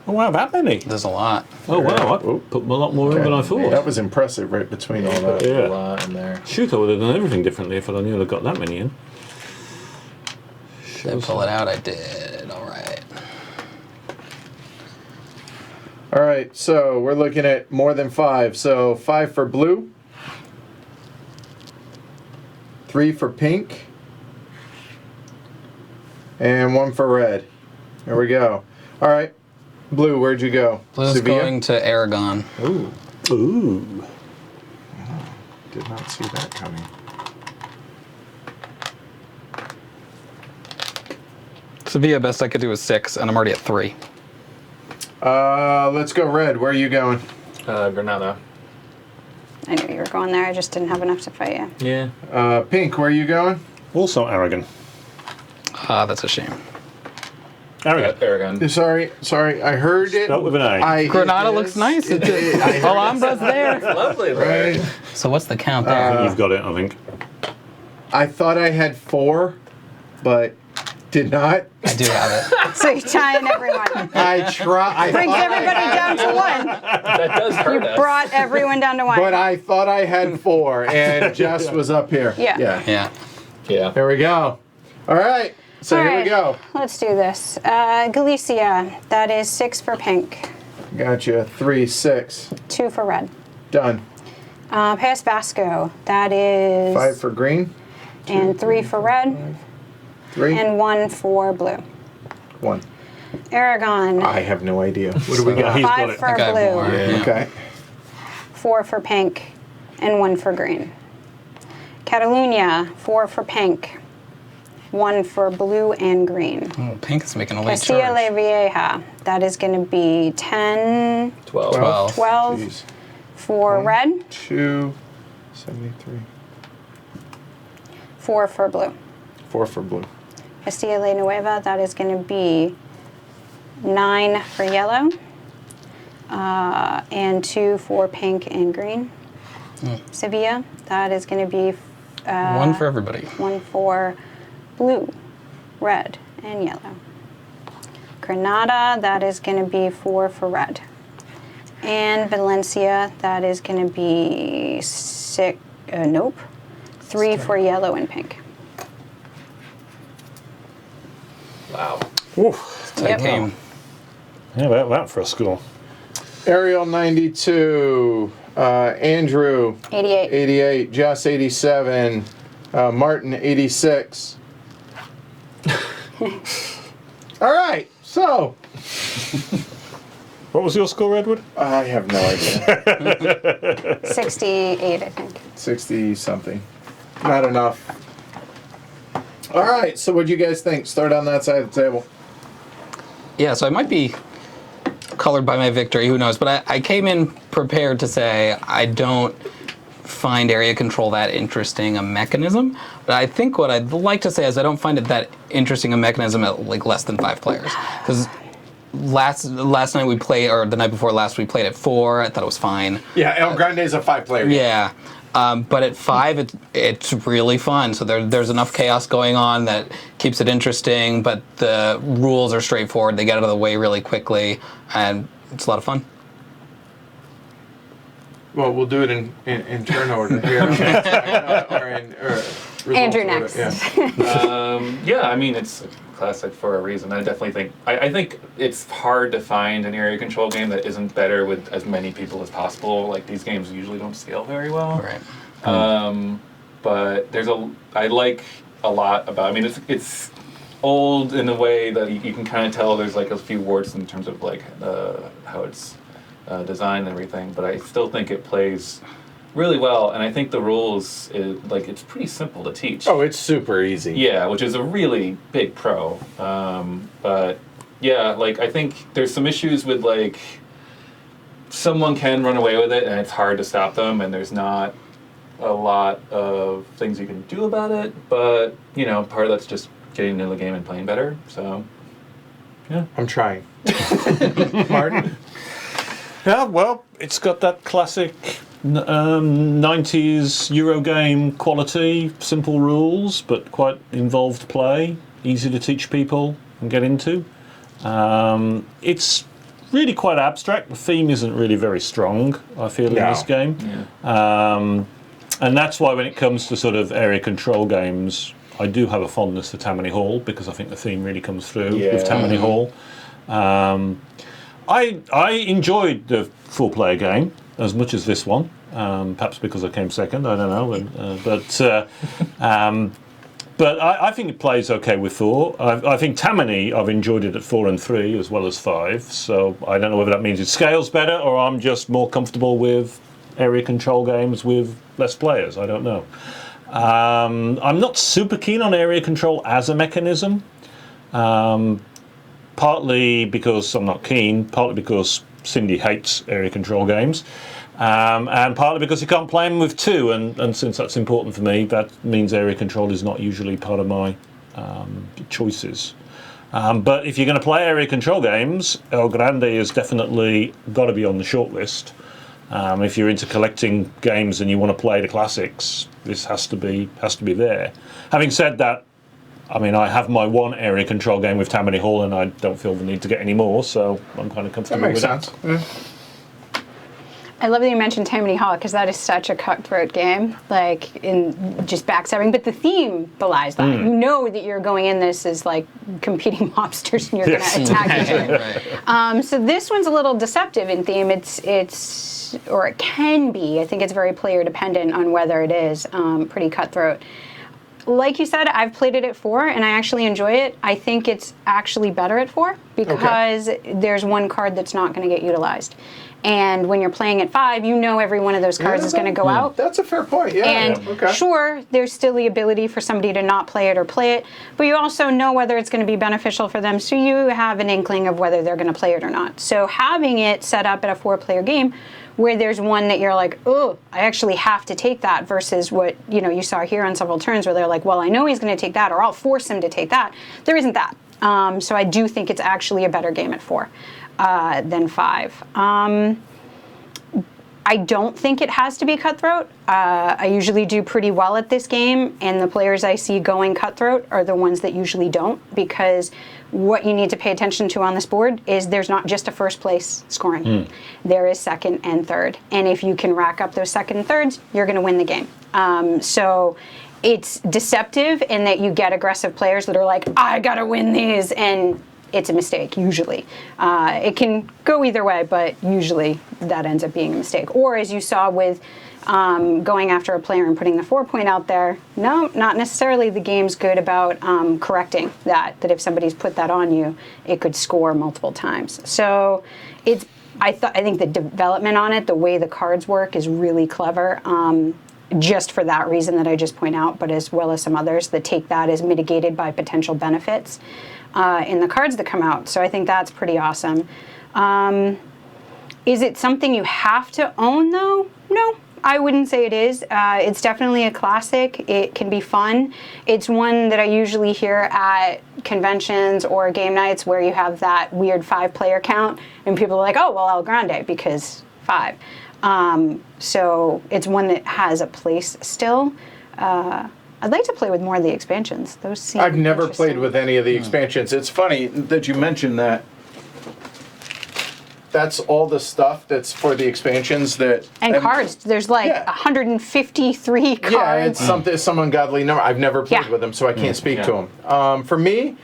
Oh wow, that many! There's a lot. Oh wow, I put a lot more in than I thought. That was impressive, right between all that. A Yeah. lot in there. Shoot, I would have done everything differently if I knew I'd got that many in. Did I pull it out? I did. All right. All right, so we're looking at more than 5. So 5 for blue, 3 for pink, and 1 for red. There we go. All right, blue, where'd you go? Blue's Sevilla? going to Aragon. Ooh, Ooh. did not see that coming. Sevilla, best I could do is 6, and I'm already at 3. Let's go red. Where are you going? Granada. I knew you were going there. I just didn't have enough to fight you. Yeah. Pink, where are you going? Also Aragon. That's a shame. Aragon. Aragon. Sorry, I heard it. Spelt with an A. Granada looks nice. Alhambra's there. Lovely, right? Right. So what's the count there? You've got it, I think. I thought I had 4, but did not. I do have it. So you're tying everyone. I try. Brings everybody down to 1. That does hurt us. Brought everyone down to 1. But I thought I had 4, and Jess was up here. Yeah. Yeah. Yeah. There we go. All right. So All here we right, go. Let's do this. Galicia, that is 6 for pink, Gotcha. 3, 6. 2 for red. Done. Pass Vasco, that is 5 for green. and 3 for red, 3. and 1 for blue. 1. Aragon, I have no idea. What do we got? He's got 5 it. for I got blue, more. Yeah. Okay. 4 for pink, and 1 for green. Catalunya, 4 for pink, 1 for blue and green. Oh, pink is making a late Castilla La charge. Vieja, that is going to be 10, 12. 12. 12 Jeez. for red, 2, 73. 4 for blue. 4 for blue. Castilla La Nueva, that is going to be 9 for yellow, and 2 for pink and green. Sevilla, that is going to be 1 for everybody. 1 for blue, red, and yellow. Granada, that is going to be 4 for red. And Valencia, that is going to be 3 for yellow and pink. Wow. Oof. Tight Yep. game. How about that for a score? Ariel 92. Andrew 88. 88. Jess 87. Martin 86. All right. So What was your score, Edward? I have no idea. 68, I think. 60 something. Not enough. All right. So what do you guys think? Start on that side of the table. Yeah, so I might be colored by my victory, who knows? But I came in prepared to say I don't find area control that interesting a mechanism. But I think what I'd like to say is I don't find it that interesting a mechanism at like less than 5 players. Because last night we played, or the night before last we played at 4. I thought it was fine. Yeah, El Grande is a 5-player game. Yeah. But at 5, it's really fun. So there's enough chaos going on that keeps it interesting, but the rules are straightforward. They get out of the way really quickly, and it's a lot of fun. Well, we'll do it in turn order here. Or Andrew results next. order, yeah. Yeah, I mean, it's a classic for a reason. I definitely think, I think it's hard to find an area control game that isn't better with as many people as possible. Like, these games usually don't scale very well. Right. But I like a lot about, I mean, it's old in a way that you can kind of tell there's like a few warts in terms of like how it's designed and everything, but I still think it plays really well, and I think the rules, it's pretty simple to teach. Oh, it's super easy. Yeah, which is a really big pro. But yeah, like, I think there's some issues with, like, someone can run away with it and it's hard to stop them, and there's not a lot of things you can do about it, but, you know, part of that's just getting into the game and playing better, so yeah. I'm trying. Martin? Yeah, well, it's got that classic 90s Eurogame quality, simple rules, but quite involved play, easy to teach people and get into. It's really quite abstract. The theme isn't really very strong, I feel, in this game. Yeah. And that's why when it comes to sort of area control games, I do have a fondness for Tammany Hall, because I think the theme really comes through with Tammany Hall. I enjoyed the 4-player game as much as this one, perhaps because I came second, I don't know. But I think it plays okay with 4. I think Tammany, I've enjoyed it at 4 and 3 as well as 5, so I don't know whether that means it scales better or I'm just more comfortable with area control games with less players, I don't know. I'm not super keen on area control as a mechanism. Partly because I'm not keen, partly because Cindy hates area control games, and partly because you can't play them with 2, and since that's important for me, that means area control is not usually part of my choices. But if you're going to play area control games, El Grande is definitely got to be on the shortlist. If you're into collecting games and you want to play the classics, this has to be there. Having said that, I mean, I have my one area control game with Tammany Hall, and I don't feel the need to get any more, so I'm kind of comfortable with that. That makes sense. I love that you mentioned Tammany Hall, because that is such a cutthroat game, like, in just backstabbing. But the theme belies that. You know that you're going in this as, like, competing mobsters, and you're going to attack each other. So this one's a little deceptive in theme. It's or it can be. I think it's very player dependent on whether it is pretty cutthroat. Like you said, I've played it at 4, and I actually enjoy it. I think it's actually better at 4 because there's one card that's not going to get utilized. And when you're playing at 5, you know every one of those cards is going to go out. That's a fair point, And sure, there's still the ability for somebody to not play it or play it, but you also know whether it's going to be beneficial for them, so you have an inkling of whether they're going to play it or not. So having it set up at a 4-player game where there's one that you're like, oh, I actually have to take that, versus what you saw here on several turns where they're like, well, I know he's going to take that, or I'll force him to take that. There isn't that. So I do think it's actually a better game at 4 than 5. I don't think it has to be cutthroat. I usually do pretty well at this game, and the players I see going cutthroat are the ones that usually don't, because what you need to pay attention to on this board is there's not just a first place scoring. There is second and third, and if you can rack up those second and thirds, you're going to win the game. So it's deceptive in that you get aggressive players that are like, I got to win these, and it's a mistake, usually. It can go either way, but usually that ends up being a mistake. Or as you saw with going after a player and putting the 4-point out there, no, not necessarily. The game's good about correcting that if somebody's put that on you, it could score multiple times. So I think the development on it, the way the cards work, is really clever. Just for that reason that I just point out, but as well as some others that take that as mitigated by potential benefits in the cards that come out. So I think that's pretty awesome. Is it something you have to own, though? No, I wouldn't say it is. It's definitely a classic. It can be fun. It's one that I usually hear at conventions or game nights where you have that weird 5-player count, and people are like, oh, well, El Grande, because 5. So it's one that has a place still. I'd like to play with more of the expansions. Those seem I've never played interesting. with any of the expansions. It's funny that you mentioned that. That's all the stuff that's for the expansions that... And cards. There's like Yeah. 153 cards. Yeah, it's something, some ungodly number. I've never played Yeah. with them, so I can't speak Yeah. to them. For me,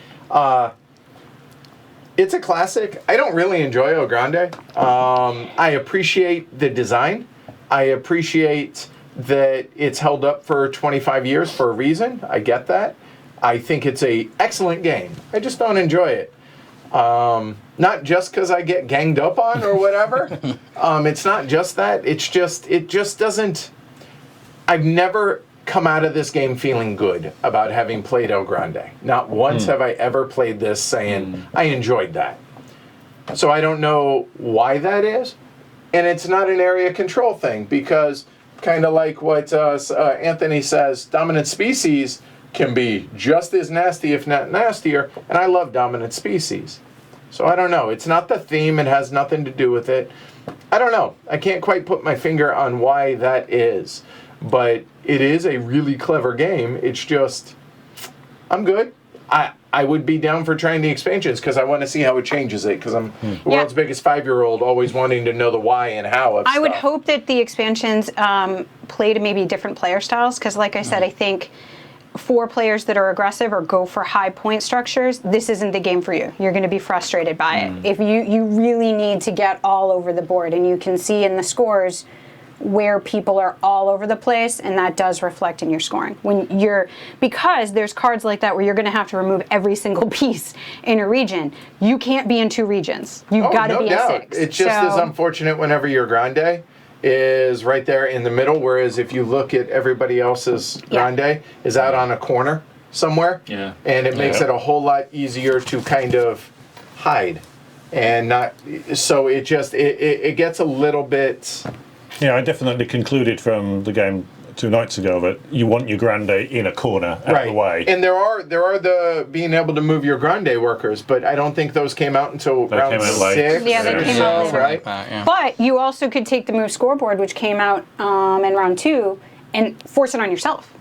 it's a classic. I don't really enjoy El Grande. I appreciate the design. I appreciate that it's held up for 25 years for a reason. I get that. I think it's a excellent game. I just don't enjoy it. Not just because I get ganged up on or whatever. It's not just that. It just doesn't. I've never come out of this game feeling good about having played El Grande. Not once have I ever played this saying I enjoyed that. So I don't know why that is, and it's not an area control thing because kind of like what Anthony says, dominant species can be just as nasty, if not nastier, and I love dominant species. So I don't know. It's not the theme. It has nothing to do with it. I don't know. I can't quite put my finger on why that is. But it is a really clever game. It's just, I'm good. I would be down for trying the expansions because I want to see how it changes it because I'm the world's biggest 5-year-old always wanting to know the why and how of I would stuff. hope that the expansions play to maybe different player styles because, like I said, I think for players that are aggressive or go for high point structures, this isn't the game for you. You're going to be frustrated by it. If you really need to get all over the board, and you can see in the scores where people are all over the place, and that does reflect in your scoring. Because there's cards like that where you're going to have to remove every single piece in a region. You can't be in 2 regions. You've got to be in 6. It's just as So- unfortunate whenever your Grande is right there in the middle, whereas if you look at everybody else's Yeah. Grande is out on a corner somewhere, Yeah. and it makes Yeah. it a whole lot easier to kind of hide, and not. So it just it gets a little bit. Yeah, I definitely concluded from the game 2 nights ago that you want your Grande in a corner out of the way. And there are the being able to move your Grande workers, but I don't think those came out until They round came out late. 6 Yeah, they or came so, out later. right? Yeah. But you also could take the move scoreboard, which came out in round 2, and force it on yourself.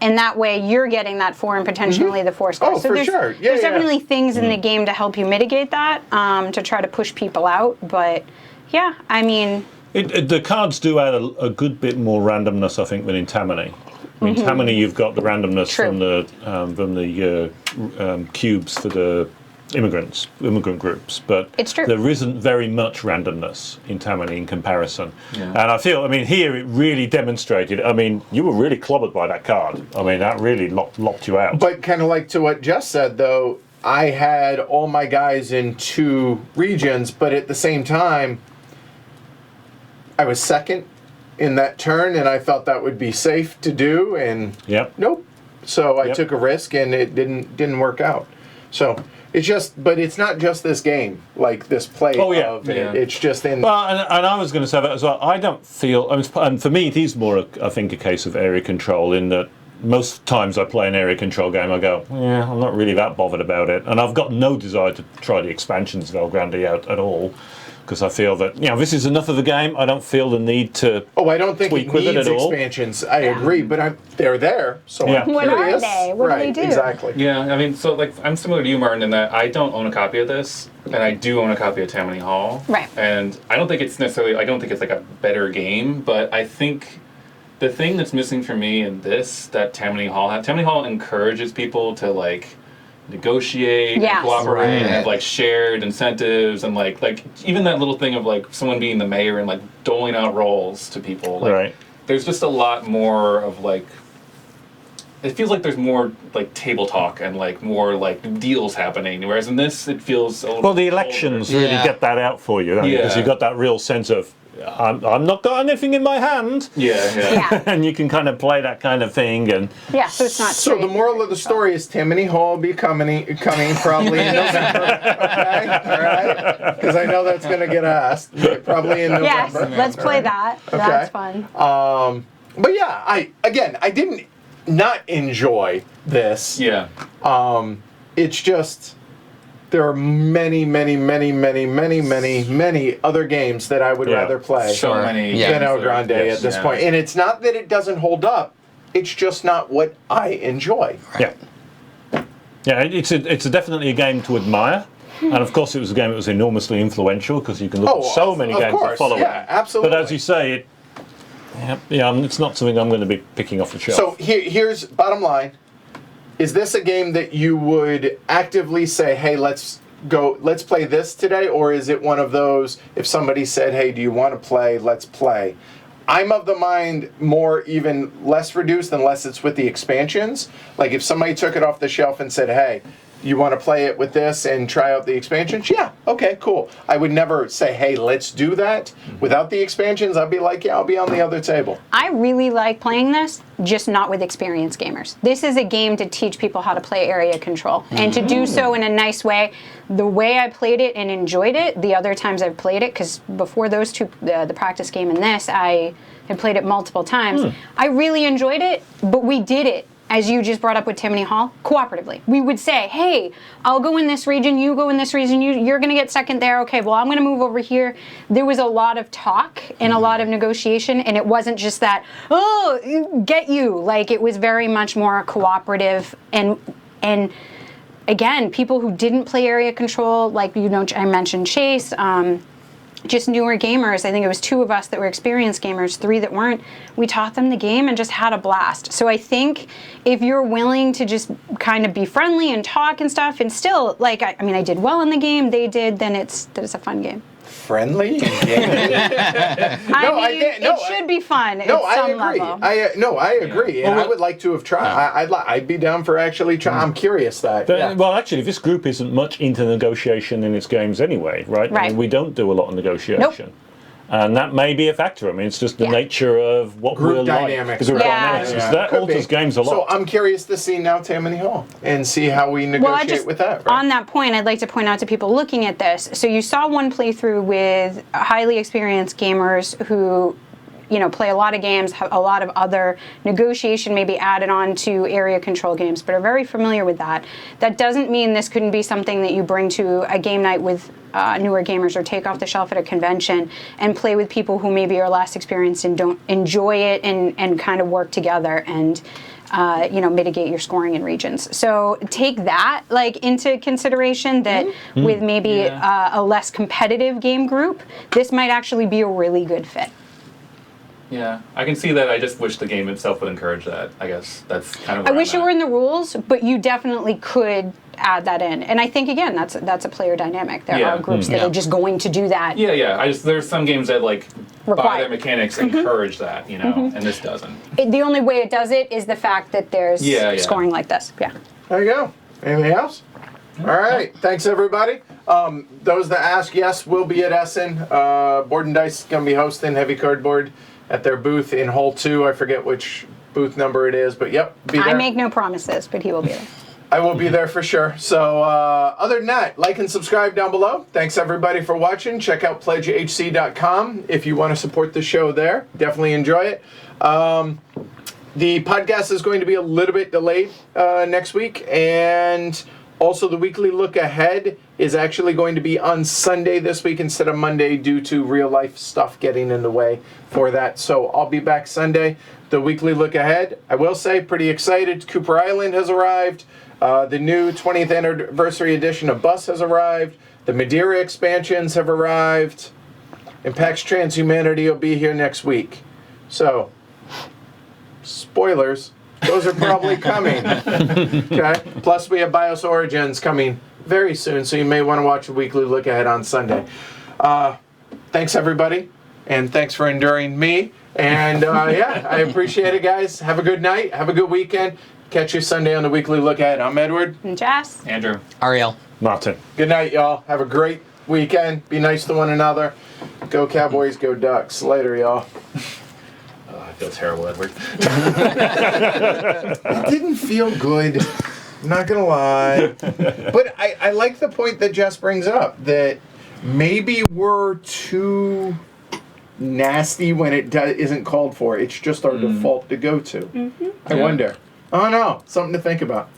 And that way you're getting that 4 and potentially the 4 score. Oh, for there's, sure. Yeah, there's yeah. definitely things in the game to help you mitigate that, to try to push people out. But yeah, I mean, The cards do add a good bit more randomness, I think, than in Tammany. I mean, Tammany, you've got the randomness True. from the cubes for the immigrant groups, but It's true. there isn't very much randomness in Tammany in comparison. Yeah. And I feel, I mean, here it really demonstrated. I mean, you were really clobbered by that card. I mean, that really locked you out. But kind of like to what Jess said, though, I had all my guys in 2 regions, but at the same time, I was second in that turn, and I thought that would be safe to do, and Yep. nope. So I Yep. took a risk, and it didn't work out. So it's just, but it's not just this game, like this play Oh, yeah. of it. Yeah. It's just in. Well, and I was going to say that as well. I don't feel, I mean, and for me, it is more, I think, a case of area control in that most times I play an area control game, I go, yeah, I'm not really that bothered about it. And I've got no desire to try the expansions of El Grande out at all, because I feel that, this is enough of a game. I don't feel the need to. Oh, I don't think tweak it with it needs at all. expansions. I agree, but they're there, so Yeah. I'm What are curious. they? What do right, they do? Exactly. Yeah, I mean, so like I'm similar to you, Martin, in that I don't own a copy of this, and I do own a copy of Tammany Hall. Right. And I don't think it's necessarily, I don't think it's like a better game, but I think the thing that's missing for me in this that Tammany Hall encourages people to like negotiate Yes. and cooperate and Right. have like shared incentives and like even that little thing of like someone being the mayor and like doling out roles to people. Like, Right. There's just a lot more of like. It feels like there's more like table talk and like more like deals happening, whereas in this it feels a little. Well, the elections really Yeah. get that out for you, don't you? Because Yeah. you've got that real sense of, I'm not got anything in my hand. Yeah. yeah, And you can kind of play that kind of thing. And yeah. So it's not. So the straight. moral of the story is Tammany Hall will be coming probably in November. Okay, all right, because I know that's going to get asked. Probably in Yes, November. let's play that. That's fun. But yeah, I didn't not enjoy this. Yeah. It's just there are many, many, many, many, many, many, many other games that I would rather play So many. Yeah. than El games that- Grande at this point. And it's not that it doesn't hold up. It's just not what I enjoy. Yeah. Yeah, it's definitely a game to admire. And of course, it was a game that was enormously influential because you can look at so many of games course, that follow yeah, it. absolutely. But as you say, it's not something I'm going to be picking off the shelf. So here's bottom line. Is this a game that you would actively say, hey, let's play this today? Or is it one of those, if somebody said, hey, do you want to play, let's play? I'm of the mind more even less reduced unless it's with the expansions. Like if somebody took it off the shelf and said, hey, you want to play it with this and try out the expansions? Yeah, okay, cool. I would never say, hey, let's do that. Without the expansions, I'd be like, yeah, I'll be on the other table. I really like playing this, just not with experienced gamers. This is a game to teach people how to play area control and to do so in a nice way. The way I played it and enjoyed it, the other times I've played it, because before those two, the practice game and this, I had played it multiple times. I really enjoyed it, but we did it, as you just brought up with Tammany Hall, cooperatively. We would say, hey, I'll go in this region, you go in this region, you're going to get second there. Okay, well, I'm going to move over here. There was a lot of talk and a lot of negotiation, and it wasn't just that, oh, get you. Like, it was very much more cooperative. And again, people who didn't play area control, like, I mentioned Chase, just newer gamers. I think it was 2 of us that were experienced gamers, 3 that weren't. We taught them the game and just had a blast. So I think if you're willing to just kind of be friendly and talk and stuff, and still, like, I mean, I did well in the game, they did, then it's a fun game. Friendly and gaming? It should be fun at some level. I agree, and I would like to have tried. I'd be down for actually trying. I'm curious that. Well, actually, this group isn't much into negotiation in its games anyway, right? Right. I mean, we don't do a lot of negotiation. Nope. And that may be a factor. I mean, it's just the nature of what Group we're dynamics. like. The group Yeah. dynamics. Yeah. That Could alters be. games a lot. So I'm curious to see now Tammany Hall and see how we negotiate with that. Right? On that point, I'd like to point out to people looking at this. So you saw one playthrough with highly experienced gamers who, play a lot of games, have a lot of other negotiation maybe added on to area control games, but are very familiar with that. That doesn't mean this couldn't be something that you bring to a game night with newer gamers or take off the shelf at a convention and play with people who maybe are less experienced and don't enjoy it and kind of work together and mitigate your scoring in regions. So take that into consideration that with maybe a less competitive game group, this might actually be a really good fit. Yeah, I can see that. I just wish the game itself would encourage that. I guess that's kind of. I wish it were in the rules, but you definitely could add that in. And I think again, that's a player dynamic. There are groups that are just going to do that. Yeah. There's some games that by Require. their mechanics encourage that, and this doesn't. The only way it does it is the fact that there's scoring like this. Yeah. There you go. Anything else? All right. Thanks, everybody. Those that ask, yes, we'll be at Essen. Board and Dice is going to be hosting Heavy Cardboard at their booth in Hall 2. I forget which booth number it is, but yep, be there. I make no promises, but he will be there. I will be there for sure. So other than that, like and subscribe down below. Thanks everybody for watching. Check out pledgehc.com if you want to support the show there. Definitely enjoy it. The podcast is going to be a little bit delayed next week, and also the weekly look ahead is actually going to be on Sunday this week instead of Monday due to real life stuff getting in the way for that. So I'll be back Sunday. The weekly look ahead, I will say, pretty excited. Cooper Island has arrived. The new 20th anniversary edition of Bus has arrived. The Madeira expansions have arrived. And PAX Transhumanity will be here next week. So, spoilers, those are probably coming. Okay? Plus, we have BIOS Origins coming very soon, so you may want to watch a weekly look ahead on Sunday. Thanks, everybody, and thanks for enduring me. And, I appreciate it, guys. Have a good night. Have a good weekend. Catch you Sunday on the weekly look ahead. I'm Edward. And Jess. Andrew. Ariel. Martin. Good night, y'all. Have a great weekend. Be nice to one another. Go Cowboys, go Ducks. Later, y'all. Oh, I feel terrible, Edward. It didn't feel good. I'm not going to lie. But I like the point that Jess brings up, that maybe we're too nasty when it isn't called for. It's just our default to go to. I wonder. Oh, no. Something to think about.